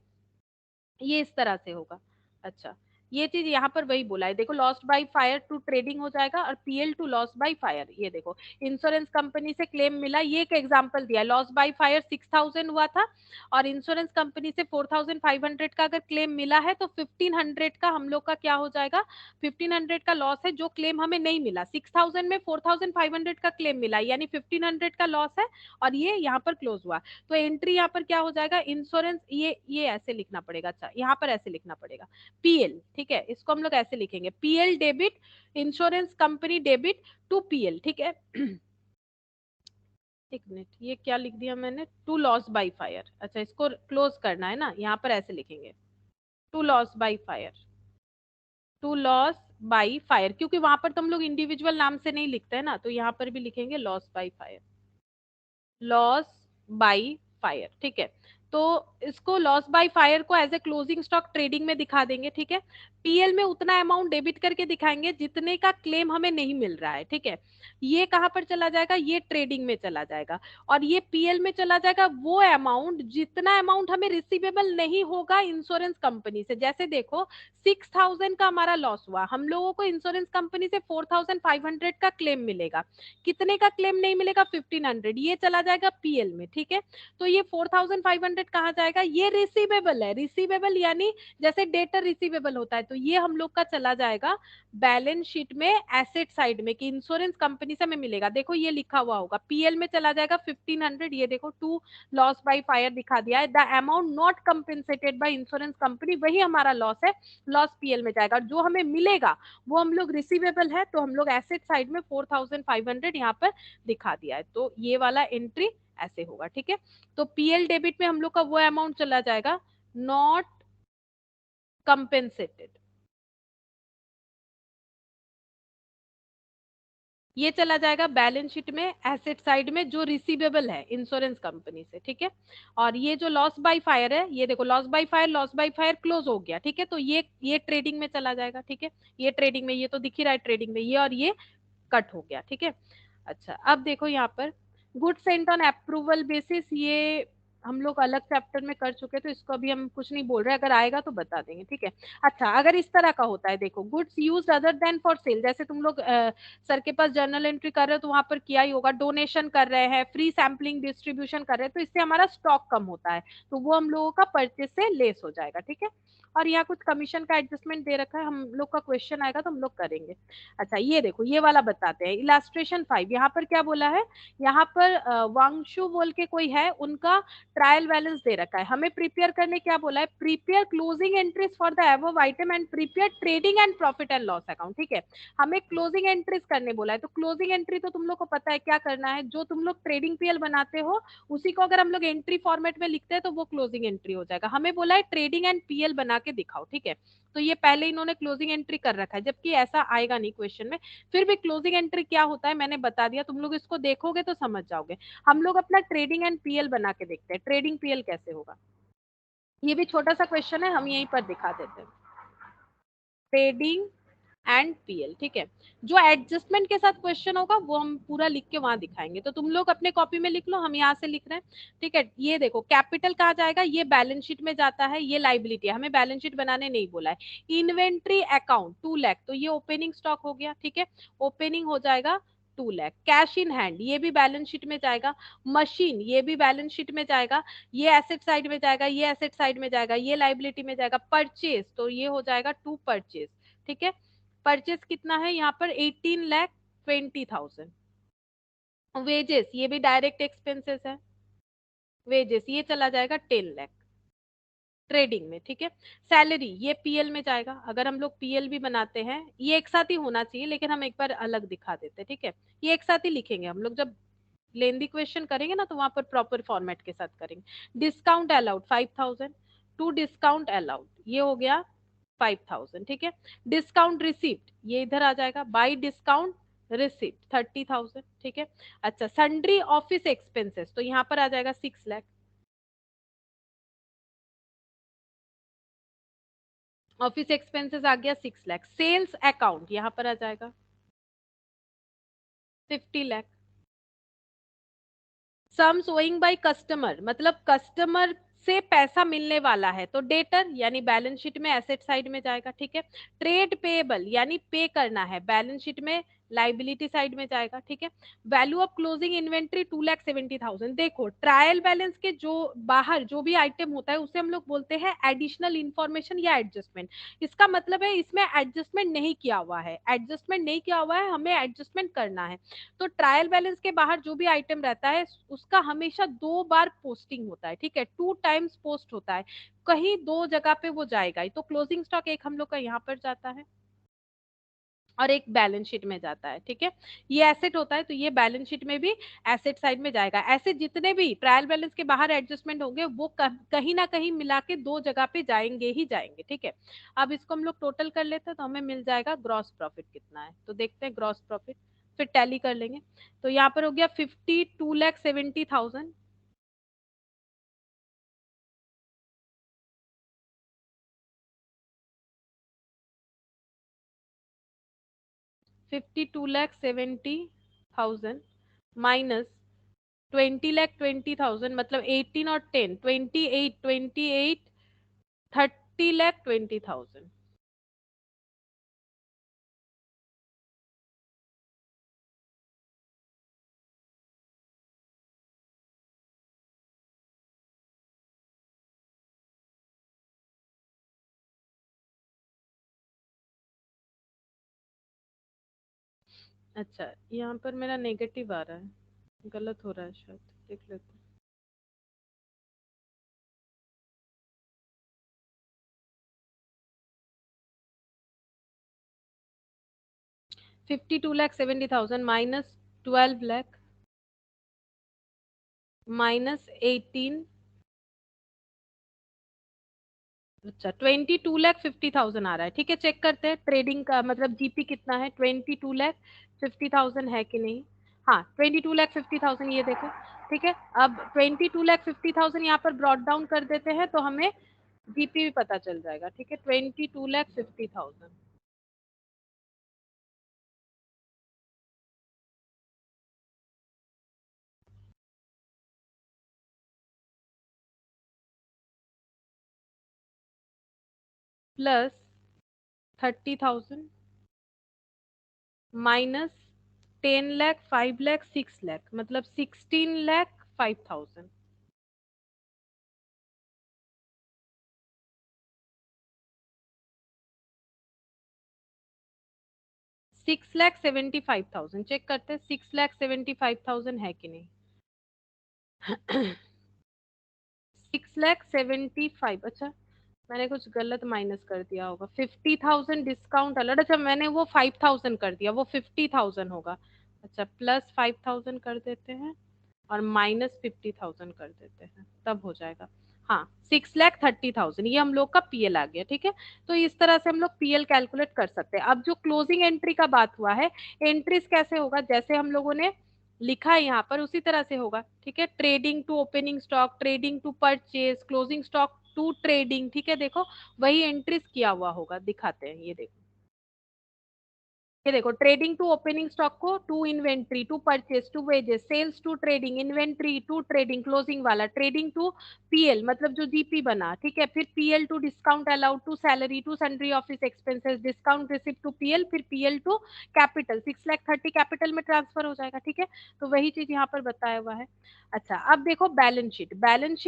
ये इस तरह से होगा। अच्छा ये चीज यहाँ पर वही बोला है, देखो lost by fire to trading हो जाएगा और PL to loss by fire. ये देखो इंश्योरेंस कंपनी से क्लेम मिला, ये एक एग्जांपल दिया, लॉस बाय फायर 6,000 हुआ था और इंश्योरेंस कंपनी से 4,500 का अगर क्लेम मिला है तो 1,500 का हम लोग का क्या हो जाएगा, 1,500 का लॉस है जो क्लेम हमें नहीं मिला। 6,000 में 4,500 का क्लेम मिला, यानी 1,500 का लॉस है और ये यहाँ पर क्लोज हुआ। तो एंट्री यहाँ पर क्या हो जाएगा, इंश्योरेंस, ये ऐसे लिखना पड़ेगा। अच्छा यहाँ पर ऐसे लिखना पड़ेगा पीएल। ठीक है, इसको हम लोग ऐसे लिखेंगे, PL debit, insurance company debit to PL. ठीक है, एक मिनट, ये क्या लिख दिया मैंने, टू लॉस बाय फायर। अच्छा इसको क्लोज करना है ना, यहाँ पर ऐसे लिखेंगे to loss by fire, to loss by fire, क्योंकि वहां पर तुम लोग इंडिविजुअल नाम से नहीं लिखते हैं ना, तो यहाँ पर भी लिखेंगे loss by fire, loss by fire. ठीक है, तो इसको लॉस बाय फायर को as a closing stock trading में दिखा देंगे, ठीक है। पीएल में उतना अमाउंट डेबिट करके दिखाएंगे जितने का क्लेम हमें नहीं मिल रहा है, ठीक है। ये कहां पर चला जाएगा, ये ट्रेडिंग में चला जाएगा, और ये पीएल में चला जाएगा वो अमाउंट जितना अमाउंट हमें रिसीवेबल नहीं होगा इंश्योरेंस कंपनी से। जैसे देखो 6,000 का हमारा लॉस हुआ, हम लोगों को इंश्योरेंस कंपनी से 4,500 का क्लेम मिलेगा, कितने का क्लेम नहीं मिलेगा, 1,500, ये चला जाएगा पीएल में, ठीक है। तो ये 4,500 कहाँ जाएगा, ये रिसीवेबल है, रिसीवेबल यानी जैसे डेटर रिसीवेबल होता है, तो ये हम लोग का चला जाएगा बैलेंस शीट में एसेट साइड में कि इंश्योरेंस कंपनी से हमें मिलेगा। देखो ये लिखा हुआ होगा, पीएल में चला जाएगा 1,500, ये देखो टू लॉस बाय फायर दिखा दिया है, the amount not compensated by insurance company, वही हमारा लॉस है, लॉस पीएल में जाएगा। जो हमें मिलेगा वो हम लोग रिसीवेबल है, तो हम लोग एसेट साइड में 4,500 यहाँ पर दिखा दिया है, तो ये वाला एंट्री ऐसे होगा, ठीक है। तो पीएल डेबिट में हम लोग का वो अमाउंट चला जाएगा नॉट कंपेंसेटेड, ये चला जाएगा बैलेंस शीट में एसेट साइड में जो रिसीवेबल है इंश्योरेंस कंपनी से, ठीक है। और ये जो लॉस बाय फायर है, ये देखो लॉस बाय फायर क्लोज हो गया, ठीक है, तो ये ट्रेडिंग में चला जाएगा, ठीक है। ये ट्रेडिंग में, ये तो दिख ही रहा है ट्रेडिंग में, ये और ये कट हो गया, ठीक है। अच्छा अब देखो यहाँ पर good Saint on approval basis, ये हम लोग अलग चैप्टर में कर चुके, तो इसको अभी हम कुछ नहीं बोल रहे, अगर आएगा तो बता देंगे, ठीक है। अच्छा अगर इस तरह का होता है, देखो goods use other than for sale, जैसे तुम लोग सर के पास जर्नल एंट्री कर रहे हो तो वहां पर किया ही होगा, डोनेशन कर रहे हैं, फ्री सैम्पलिंग डिस्ट्रीब्यूशन कर रहे हैं, तो इससे हमारा स्टॉक कम होता है, तो वो हम लोगों का परचेज से लेस हो जाएगा, ठीक है। और यहाँ कुछ कमीशन का एडजस्टमेंट दे रखा है, हम लोग का क्वेश्चन आएगा तो हम लोग करेंगे। अच्छा ये देखो ये वाला बताते हैं, इलास्ट्रेशन 5, यहाँ पर क्या बोला है, यहाँ पर वांगशु बोल के कोई है, उनका ट्रायल बैलेंस दे रखा है, हमें प्रिपेयर करने क्या बोला है, prepare closing entries for the above item and prepare trading and profit and loss account, ठीक है। हमें क्लोजिंग एंट्रीज करने बोला है, तो क्लोजिंग एंट्री तो तुम लोग को पता है क्या करना है, जो तुम लोग ट्रेडिंग पीएल बनाते हो उसी को अगर हम लोग एंट्री फॉर्मेट में लिखते हैं तो वो क्लोजिंग एंट्री हो जाएगा। हमें बोला है ट्रेडिंग एंड पीएल बना के दिखाओ, ठीक है। तो ये पहले इन्होंने क्लोजिंग एंट्री कर रखा है, जबकि ऐसा आएगा नहीं क्वेश्चन में, फिर भी क्लोजिंग एंट्री क्या होता है मैंने बता दिया, तुम लोग इसको देखोगे तो समझ जाओगे। हम लोग अपना ट्रेडिंग एंड पीएल बना के देखते हैं, ट्रेडिंग पीएल कैसे होगा, ये भी छोटा सा क्वेश्चन है, हम यहीं पर दिखा देते हैं, ट्रेडिंग एंड पीएल, ठीक है। जो एडजस्टमेंट के साथ क्वेश्चन होगा वो हम पूरा लिख के वहां दिखाएंगे, तो तुम लोग अपने कॉपी में लिख लो, हम यहाँ से लिख रहे हैं, ठीक है। ये देखो कैपिटल कहाँ जाएगा, ये बैलेंस शीट में जाता है, ये लाइबिलिटी है, हमें बैलेंस शीट बनाने नहीं बोला है। इन्वेंट्री अकाउंट 2 लाख, तो ये ओपनिंग स्टॉक हो गया, ठीक है, ओपनिंग हो जाएगा 2 लाख। कैश इन हैंड ये भी बैलेंस शीट में जाएगा, मशीन ये भी बैलेंस शीट में जाएगा, ये एसेट साइड में जाएगा, ये एसेट साइड में जाएगा, ये लाइबिलिटी में जाएगा। परचेज तो ये हो जाएगा टू परचेज, ठीक है। परचेज कितना है यहाँ पर 18,20,000। वेजेस ये भी डायरेक्ट एक्सपेंसेस है, वेजेस ये चला जाएगा 10 लाख ट्रेडिंग में, ठीक है। सैलरी ये पीएल में जाएगा, अगर हम लोग पीएल भी बनाते हैं, ये एक साथ ही होना चाहिए लेकिन हम एक बार अलग दिखा देते हैं, ठीक है। ये एक साथ ही लिखेंगे हम लोग, जब लेंदी क्वेश्चन करेंगे ना तो वहां पर प्रॉपर फॉर्मेट के साथ करेंगे। Discount allowed 5,000, to discount allowed ये हो गया 5,000, ठीक है। डिस्काउंट रिसिप्ट ये इधर आ जाएगा, बाई डिस्काउंट रिसिप्ट 30,000, ठीक है। अच्छा सन्ड्री ऑफिस एक्सपेंसेस तो यहाँ पर आ जाएगा 6 लाख, ऑफिस एक्सपेंसेस आ गया 6 लाख। सेल्स अकाउंट यहाँ पर आ जाएगा 50 lakh. Sums owing by customer मतलब कस्टमर से पैसा मिलने वाला है, तो डेटर यानी बैलेंस शीट में एसेट साइड में जाएगा, ठीक है। ट्रेड पेएबल यानी पे करना है, बैलेंस शीट में लाइबिलिटी साइड में जाएगा, ठीक है। वैल्यू ऑफ क्लोजिंग इन्वेंट्री 2,70,000, देखो ट्रायल बैलेंस के जो बाहर जो भी आइटम होता है उसे हम लोग बोलते हैं एडिशनल इंफॉर्मेशन या एडजस्टमेंट। इसका मतलब है इसमें एडजस्टमेंट नहीं किया हुआ है, एडजस्टमेंट नहीं किया हुआ है, हमें एडजस्टमेंट करना है। तो ट्रायल बैलेंस के बाहर जो भी आइटम रहता है उसका हमेशा 2 बार पोस्टिंग होता है, ठीक है, 2 टाइम्स पोस्ट होता है, कहीं 2 जगह पे वो जाएगा ही। तो क्लोजिंग स्टॉक एक हम लोग का यहाँ पर जाता है और एक बैलेंस शीट में जाता है, ठीक है। ये एसेट होता है तो ये बैलेंस शीट में भी एसेट साइड में जाएगा। ऐसे जितने भी ट्रायल बैलेंस के बाहर एडजस्टमेंट होंगे वो कहीं ना कहीं मिला के 2 जगह पे जाएंगे ही जाएंगे, ठीक है। अब इसको हम लोग टोटल कर लेते हैं तो हमें मिल जाएगा ग्रॉस प्रॉफिट कितना है, तो देखते हैं ग्रॉस प्रॉफिट, फिर टैली कर लेंगे। तो यहाँ पर हो गया 52,70,000 52,70,000 माइनस 20,20,000 मतलब 18 और 10 28 30,20,000। अच्छा यहाँ पर मेरा नेगेटिव आ रहा है, गलत हो रहा है शायद, देख लेते हैं। $52,70,000 माइनस 12 लाख माइनस 18, अच्छा 22,50,000 आ रहा है। ठीक है, चेक करते हैं ट्रेडिंग का मतलब जीपी कितना है। 22,50,000 है कि नहीं। हाँ 22,50,000 ये देखो। ठीक है, अब 22,50,000 यहाँ पर ब्रॉड डाउन कर देते हैं तो हमें जीपी भी पता चल जाएगा। ठीक है, 22,50,000 प्लस 30,000 माइनस 10 लाख 5 लाख 6 लाख मतलब 16,05,000। 6,75,000 चेक करते हैं 6,75,000 है कि नहीं। 6,75,000, अच्छा मैंने कुछ गलत माइनस कर दिया होगा। 50,000 डिस्काउंट अलर्ट, अच्छा मैंने वो 5,000 कर दिया, वो 50,000 होगा। अच्छा प्लस 5,000 कर देते हैं और माइनस 50,000 कर देते हैं, तब हो जाएगा। हाँ 6,30,000 ये हम लोग का पीएल आ गया। ठीक है, तो इस तरह से हम लोग पीएल कैलकुलेट कर सकते हैं। अब जो क्लोजिंग एंट्री का बात हुआ है, एंट्रीज कैसे होगा, जैसे हम लोगों ने लिखा है यहाँ पर उसी तरह से होगा। ठीक है, trading to opening stock, trading to purchase, closing stock to trading. ठीक है, देखो वही एंट्रीज किया हुआ होगा, दिखाते हैं ये देखो। ये देखो ट्रेडिंग टू ओपनिंग स्टॉक को to inventory to purchase to wages, sales to trading, inventory to trading, closing वाला ट्रेडिंग टू पीएल मतलब जो जीपी बना। ठीक है, फिर PL to discount allowed to salary to sundry office expenses, discount receipt to PL, फिर पीएल टू कैपिटल 6,30,000 कैपिटल में ट्रांसफर हो जाएगा। ठीक है, तो वही चीज यहाँ पर बताया हुआ है। अच्छा अब देखो बैलेंस शीट। बैलेंस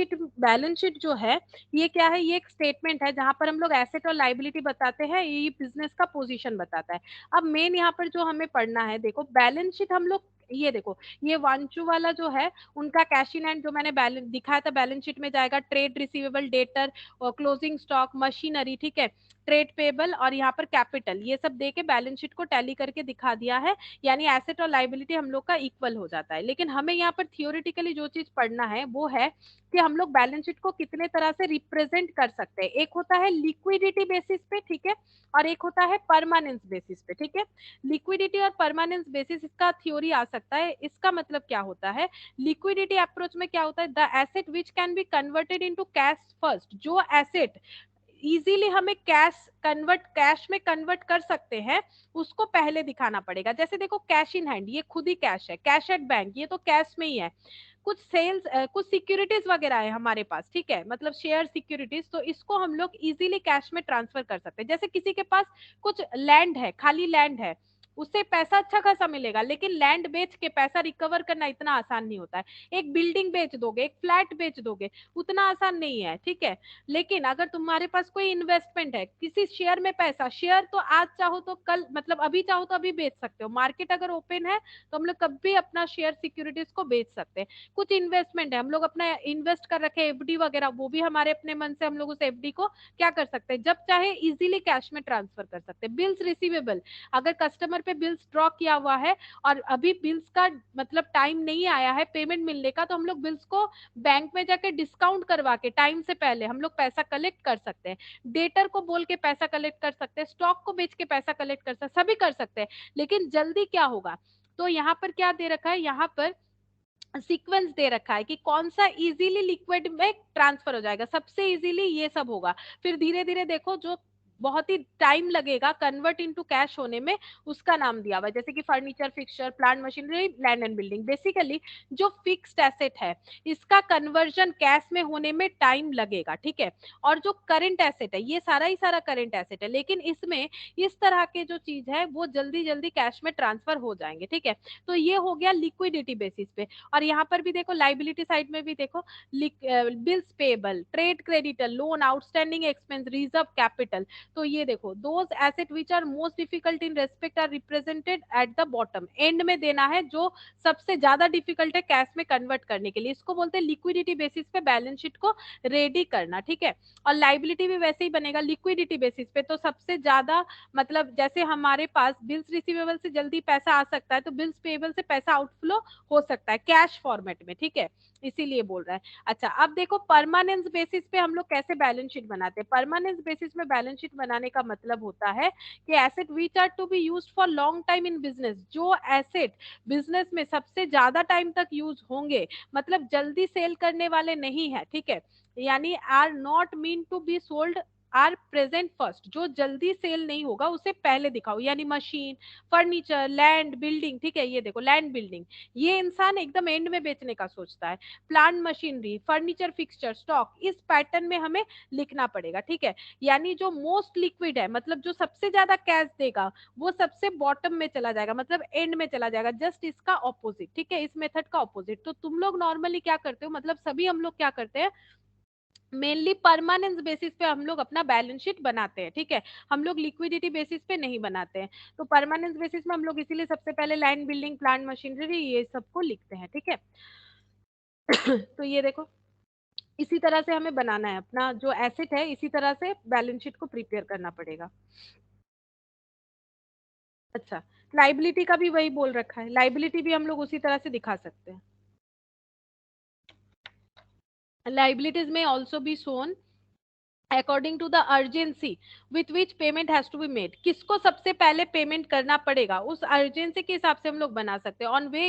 शीट जो है ये क्या है, ये एक स्टेटमेंट है जहां पर हम लोग एसेट और लाइबिलिटी बताते हैं, ये बिजनेस का पोजीशन बताता है। अब मेन यहाँ पर जो हमें पढ़ना है, देखो बैलेंस शीट हम लोग ये देखो, ये वांचू वाला जो है उनका कैश इन हैंड जो मैंने बैलेंस दिखाया था बैलेंस शीट में जाएगा, ट्रेड रिसीवेबल, डेटर और क्लोजिंग स्टॉक, मशीनरी। ठीक है, ट्रेड पेबल और यहाँ पर कैपिटल, ये सब दे के बैलेंस शीट को टैली करके दिखा दिया है, यानी एसेट और लाइबिलिटी हम लोग का इक्वल हो जाता है। लेकिन हमें यहाँ पर थियोरिटिकली जो चीज पढ़ना है वो है कि हम लोग बैलेंस शीट को कितने तरह से रिप्रेजेंट कर सकते हैं। एक होता है लिक्विडिटी बेसिस पे, ठीक है, और एक होता है परमानेंस बेसिस पे। ठीक है, लिक्विडिटी और परमानेंस बेसिस इसका थ्योरी आ सकता है। इसका मतलब क्या होता है, लिक्विडिटी अप्रोच में क्या होता है, the asset which can be converted into cash first, जो एसेट इजीली हमें कैश में कन्वर्ट कर सकते हैं उसको पहले दिखाना पड़ेगा। जैसे देखो कैश इन हैंड ये खुद ही कैश है, कैश एट बैंक ये तो कैश में ही है, कुछ सेल्स कुछ सिक्योरिटीज वगैरह है हमारे पास। ठीक है, मतलब शेयर सिक्योरिटीज, तो इसको हम लोग इजीली कैश में ट्रांसफर कर सकते हैं। जैसे किसी के पास कुछ लैंड है, खाली लैंड है, उससे पैसा अच्छा खासा मिलेगा, लेकिन लैंड बेच के पैसा रिकवर करना इतना आसान नहीं होता है। एक बिल्डिंग बेच दोगे, एक फ्लैट बेच दोगे, उतना आसान नहीं है। ठीक है, लेकिन अगर तुम्हारे पास कोई इन्वेस्टमेंट है, किसी शेयर में पैसा, शेयर तो आज चाहो तो कल, मतलब अभी चाहो तो अभी बेच सकते हो, मार्केट अगर ओपन है तो हम लोग कभी अपना शेयर सिक्योरिटीज को बेच सकते हैं। कुछ इन्वेस्टमेंट है, हम लोग अपना इन्वेस्ट कर रखे एफडी वगैरह, वो भी हमारे अपने मन से हम लोग उस एफडी को क्या कर सकते हैं, जब चाहे इजीली कैश में ट्रांसफर कर सकते हैं। बिल्स रिसीवेबल, अगर कस्टमर पे बिल्स ड्रॉ किया हुआ है और अभी बिल्स का मतलब टाइम नहीं आया है पेमेंट मिलने का, तो हम लोग बिल्स को बैंक में जाके डिस्काउंट करवा के टाइम से पहले हम लोग पैसा कलेक्ट कर सकते हैं। डेटर को बोल के पैसा कलेक्ट कर सकते हैं, स्टॉक को बेच के पैसा कलेक्ट कर सकते हैं, सभी कर सकते हैं। लेकिन जल्दी क्या होगा, तो यहाँ पर क्या दे रखा है, यहाँ पर सीक्वेंस दे रखा है कि कौन सा इजीली लिक्विड में ट्रांसफर हो जाएगा, सबसे इजीली ये सब होगा। फिर धीरे धीरे देखो जो बहुत ही टाइम लगेगा कन्वर्ट इनटू कैश होने में, उसका नाम दिया हुआ है। जैसे कि furniture, fixture, plant machinery, land and building. Basically जो फिक्स्ड एसेट है इसका कन्वर्जन कैश में होने में टाइम लगेगा, ठीक है। और जो करंट एसेट है ये सारा ही सारा करंट एसेट है, लेकिन इसमें इस तरह के जो चीज है वो जल्दी जल्दी कैश में ट्रांसफर हो जाएंगे, ठीक है। तो ये हो गया लिक्विडिटी बेसिस पे। और यहाँ पर भी देखो लाइबिलिटी साइड में भी देखो, bills payable, trade creditor, loan, outstanding expense, reserve capital. तो ये देखो those asset which are most difficult in respect are represented at the bottom, end में देना है जो सबसे ज्यादा डिफिकल्ट है कैश में कन्वर्ट करने के लिए। इसको बोलते हैं लिक्विडिटी बेसिस पे बैलेंस शीट को रेडी करना, ठीक है। और लाइबिलिटी भी वैसे ही बनेगा लिक्विडिटी बेसिस पे। तो सबसे ज्यादा मतलब जैसे हमारे पास बिल्स रिसीवेबल से जल्दी पैसा आ सकता है, तो बिल्स पेबल से पैसा आउटफ्लो हो सकता है कैश फॉर्मेट में, ठीक है, इसीलिए बोल रहा है। अच्छा अब देखो परमानेंस बेसिस पे हम लोग कैसे बैलेंस शीट बनाते हैं। परमानेंस बेसिस में बैलेंस शीट बनाने का मतलब होता है कि asset which are to be used for long time in business, जो एसेट बिजनेस में सबसे ज्यादा टाइम तक यूज होंगे, मतलब जल्दी सेल करने वाले नहीं है, ठीक है, यानी are not mean to be sold are present first, जो जल्दी सेल नहीं होगा उसे पहले दिखाओ, यानी मशीन, फर्नीचर, लैंड, बिल्डिंग, ठीक है। ये देखो लैंड, बिल्डिंग, ये इंसान एकदम एंड में बेचने का सोचता है। Plant machinery, furniture, fixture, stock, इस पैटर्न में हमें लिखना पड़ेगा, ठीक है। यानी जो मोस्ट लिक्विड है, मतलब जो सबसे ज्यादा कैश देगा, वो सबसे बॉटम में चला जाएगा, मतलब एंड में चला जाएगा, जस्ट इसका ऑपोजिट, ठीक है, इस मेथड का ऑपोजिट। तो तुम लोग नॉर्मली क्या करते हो, मतलब सभी हम लोग क्या करते हैं, मेनली परमानेंस बेसिस पे हम लोग अपना बैलेंस शीट बनाते हैं, ठीक है। हम लोग लिक्विडिटी बेसिस पे नहीं बनाते हैं। तो परमानेंस बेसिस में हम लोग इसीलिए सबसे पहले लैंड, बिल्डिंग, प्लांट मशीनरी ये सबको लिखते हैं, ठीक है। तो ये देखो इसी तरह से हमें बनाना है अपना जो एसेट है, इसी तरह से बैलेंस शीट को प्रिपेयर करना पड़ेगा। अच्छा लाइबिलिटी का भी वही बोल रखा है, लाइबिलिटी भी हम लोग उसी तरह से दिखा सकते हैं। liabilities may also be shown according to the urgency with which payment has to be made, किसको सबसे पहले पेमेंट करना पड़ेगा उस अर्जेंसी के हिसाब से हम लोग बना सकते हैं। On way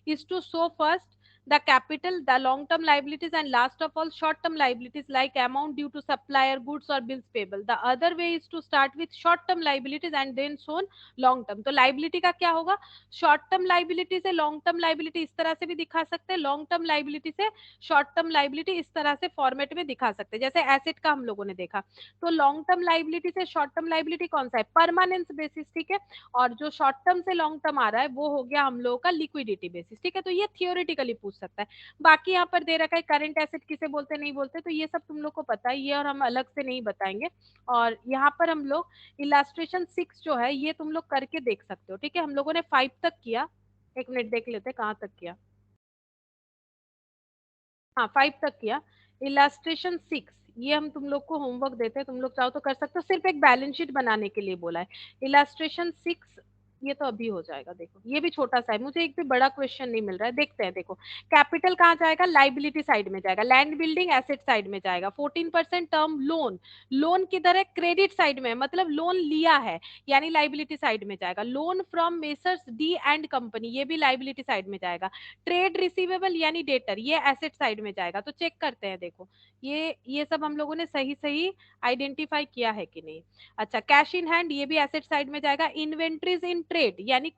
is to show first the capital, the long term liabilities, and last of all short term liabilities like amount due to supplier, goods or bills payable. The other way is to start with short term liabilities and then shown long term. तो liability का क्या होगा, short term liability से long term liability इस तरह से भी दिखा सकते हैं, long term liability से short term liability इस तरह से फॉर्मेट में दिखा सकते हैं, जैसे एसेट का हम लोगों ने देखा। तो लॉन्ग टर्म लाइबिलिटी से शॉर्ट टर्म लाइबिलिटी कौन सा है, परमानेंस बेसिस, ठीक है। और जो शॉर्ट टर्म से लॉन्ग टर्म आ रहा है वो हो गया हम लोगों का लिक्विडिटी बेसिस, ठीक है। तो ये थियोरेटिकली पूछ सकता है। बाकी यहाँ पर दे रखा है करंट एसेट किसे बोलते नहीं बोलते, तो ये सब तुम लोग को पता है, ये और हम अलग से नहीं बताएंगे। और यहाँ पर हम लोग इलास्ट्रेशन 6 जो है ये तुम लोग करके देख सकते हो, ठीक है। हम लोगों ने 5 तक किया, एक मिनट देख लेते कहाँ तक किया, हाँ 5 तक किया। इलास्ट्रेशन 6 ये हम तुम लोग को होमवर्क देते हैं, तुम लोग चाहो तो कर सकते हो, सिर्फ एक बैलेंस शीट बनाने के लिए बोला है। इलास्ट्रेशन 6 ये तो अभी हो जाएगा, देखो ये भी छोटा सा है, मुझे एक भी बड़ा क्वेश्चन नहीं मिल रहा है, देखते हैं। देखो कैपिटल कहाँ जाएगा, लाइबिलिटी साइड में जाएगा, लैंड, बिल्डिंग, एसेट साइड में जाएगा। 14% टर्म लोन, लोन किधर है, क्रेडिट साइड में, मतलब लोन लिया है, यानी लाइबिलिटी साइड में जाएगा। Loan from messrs D and company, ये भी लाइबिलिटी साइड में जाएगा। ट्रेड रिसीवेबल यानी डेटर, ये एसेट साइड में जाएगा। तो चेक करते हैं, देखो ये सब हम लोगों ने सही सही आइडेंटिफाई किया है कि नहीं। अच्छा कैश इन हैंड ये भी एसेट साइड में जाएगा। इन्वेंट्रीज इन ट्रेड यानी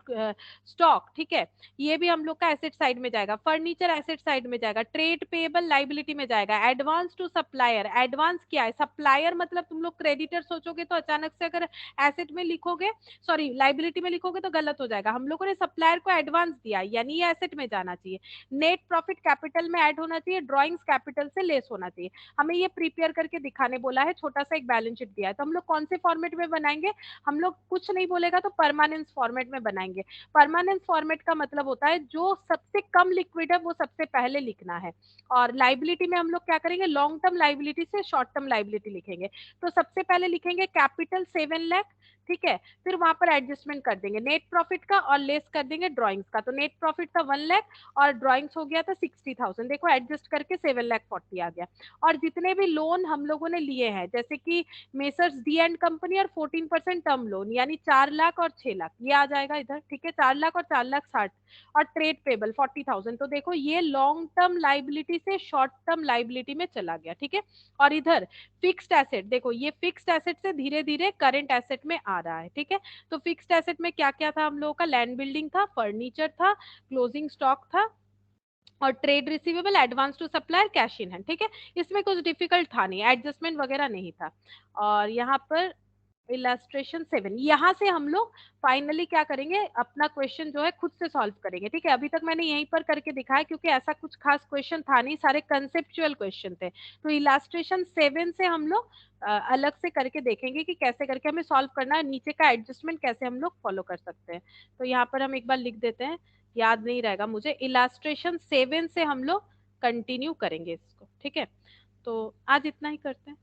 स्टॉक, ठीक है, ये भी हम लोग का एसेट साइड में जाएगा। फर्नीचर एसेट साइड में जाएगा। ट्रेड पेएबल लाइबिलिटी में जाएगा। एडवांस टू सप्लायर, एडवांस क्या है, सप्लायर मतलब तुम लोग क्रेडिटर सोचोगे तो अचानक से अगर एसेट में लिखोगे, सॉरी लाइबिलिटी में लिखोगे तो गलत हो जाएगा। हम लोगों ने सप्लायर को एडवांस दिया यानी ये एसेट में जाना चाहिए। नेट प्रॉफिट कैपिटल में ऐड होना चाहिए, ड्रॉइंग्स कैपिटल से लेस होना चाहिए। हमें ये प्रिपेयर करके दिखाने बोला है, छोटा सा एक बैलेंस शीट दिया है। तो हम लोग कौन से फॉर्मेट में बनाएंगे, हम लोग कुछ नहीं बोलेगा तो परमानेंस फॉर्मेट में बनाएंगे। परमानेंस फॉर्मेट का मतलब होता है जो सबसे कम लिक्विड है वो सबसे पहले लिखना है। और लाइबिलिटी में हम लोग क्या करेंगे, लॉन्ग टर्म लाइबिलिटी से शॉर्ट टर्म लाइबिलिटी लिखेंगे। तो सबसे पहले लिखेंगे कैपिटल 7 लाख, ठीक है, फिर वहां पर एडजस्टमेंट कर देंगे नेट प्रॉफिट का और लेस कर देंगे ड्रॉइंग्स का। तो नेट प्रॉफिट था 1 लाख और ड्रॉइंग्स हो गया था 60,000। देखो एडजस्ट करके 7,40,000 आ गया। और जितने भी लोन हम लोगों ने लिए हैं जैसे कि मेसर्स डी एंड कंपनी और 14% टर्म लोन यानी 4 लाख और 6 लाख ये आ जाएगा इधर, ठीक है, 4 लाख और 4,60,000 और ट्रेड पेबल 40,000। तो देखो ये लॉन्ग टर्म लाइबिलिटी से शॉर्ट टर्म लाइबिलिटी में चला गया, ठीक है। और इधर फिक्स्ड एसेट, देखो ये फिक्स्ड एसेट से धीरे धीरे करंट एसेट में आ रहा है, ठीक है। तो फिक्स्ड एसेट में क्या क्या था हम लोगों का, लैंड बिल्डिंग था, फर्नीचर था, क्लोजिंग स्टॉक था और trade receivable, advance to supplier, cash in hand, ठीक है। इसमें कुछ डिफिकल्ट था नहीं, एडजस्टमेंट वगैरह नहीं था। और यहाँ पर इलस्ट्रेशन 7 यहाँ से हम लोग फाइनली क्या करेंगे, अपना क्वेश्चन जो है खुद से सॉल्व करेंगे, ठीक है। अभी तक मैंने यहीं पर करके दिखाया क्योंकि ऐसा कुछ खास क्वेश्चन था नहीं, सारे कंसेप्चुअल क्वेश्चन थे। तो इलस्ट्रेशन 7 से हम लोग अलग से करके देखेंगे कि कैसे करके हमें सॉल्व करना है, नीचे का एडजस्टमेंट कैसे हम लोग फॉलो कर सकते हैं। तो यहाँ पर हम एक बार लिख देते हैं, याद नहीं रहेगा मुझे। इलस्ट्रेशन 7 से हम लोग कंटिन्यू करेंगे इसको, ठीक है। तो आज इतना ही करते हैं।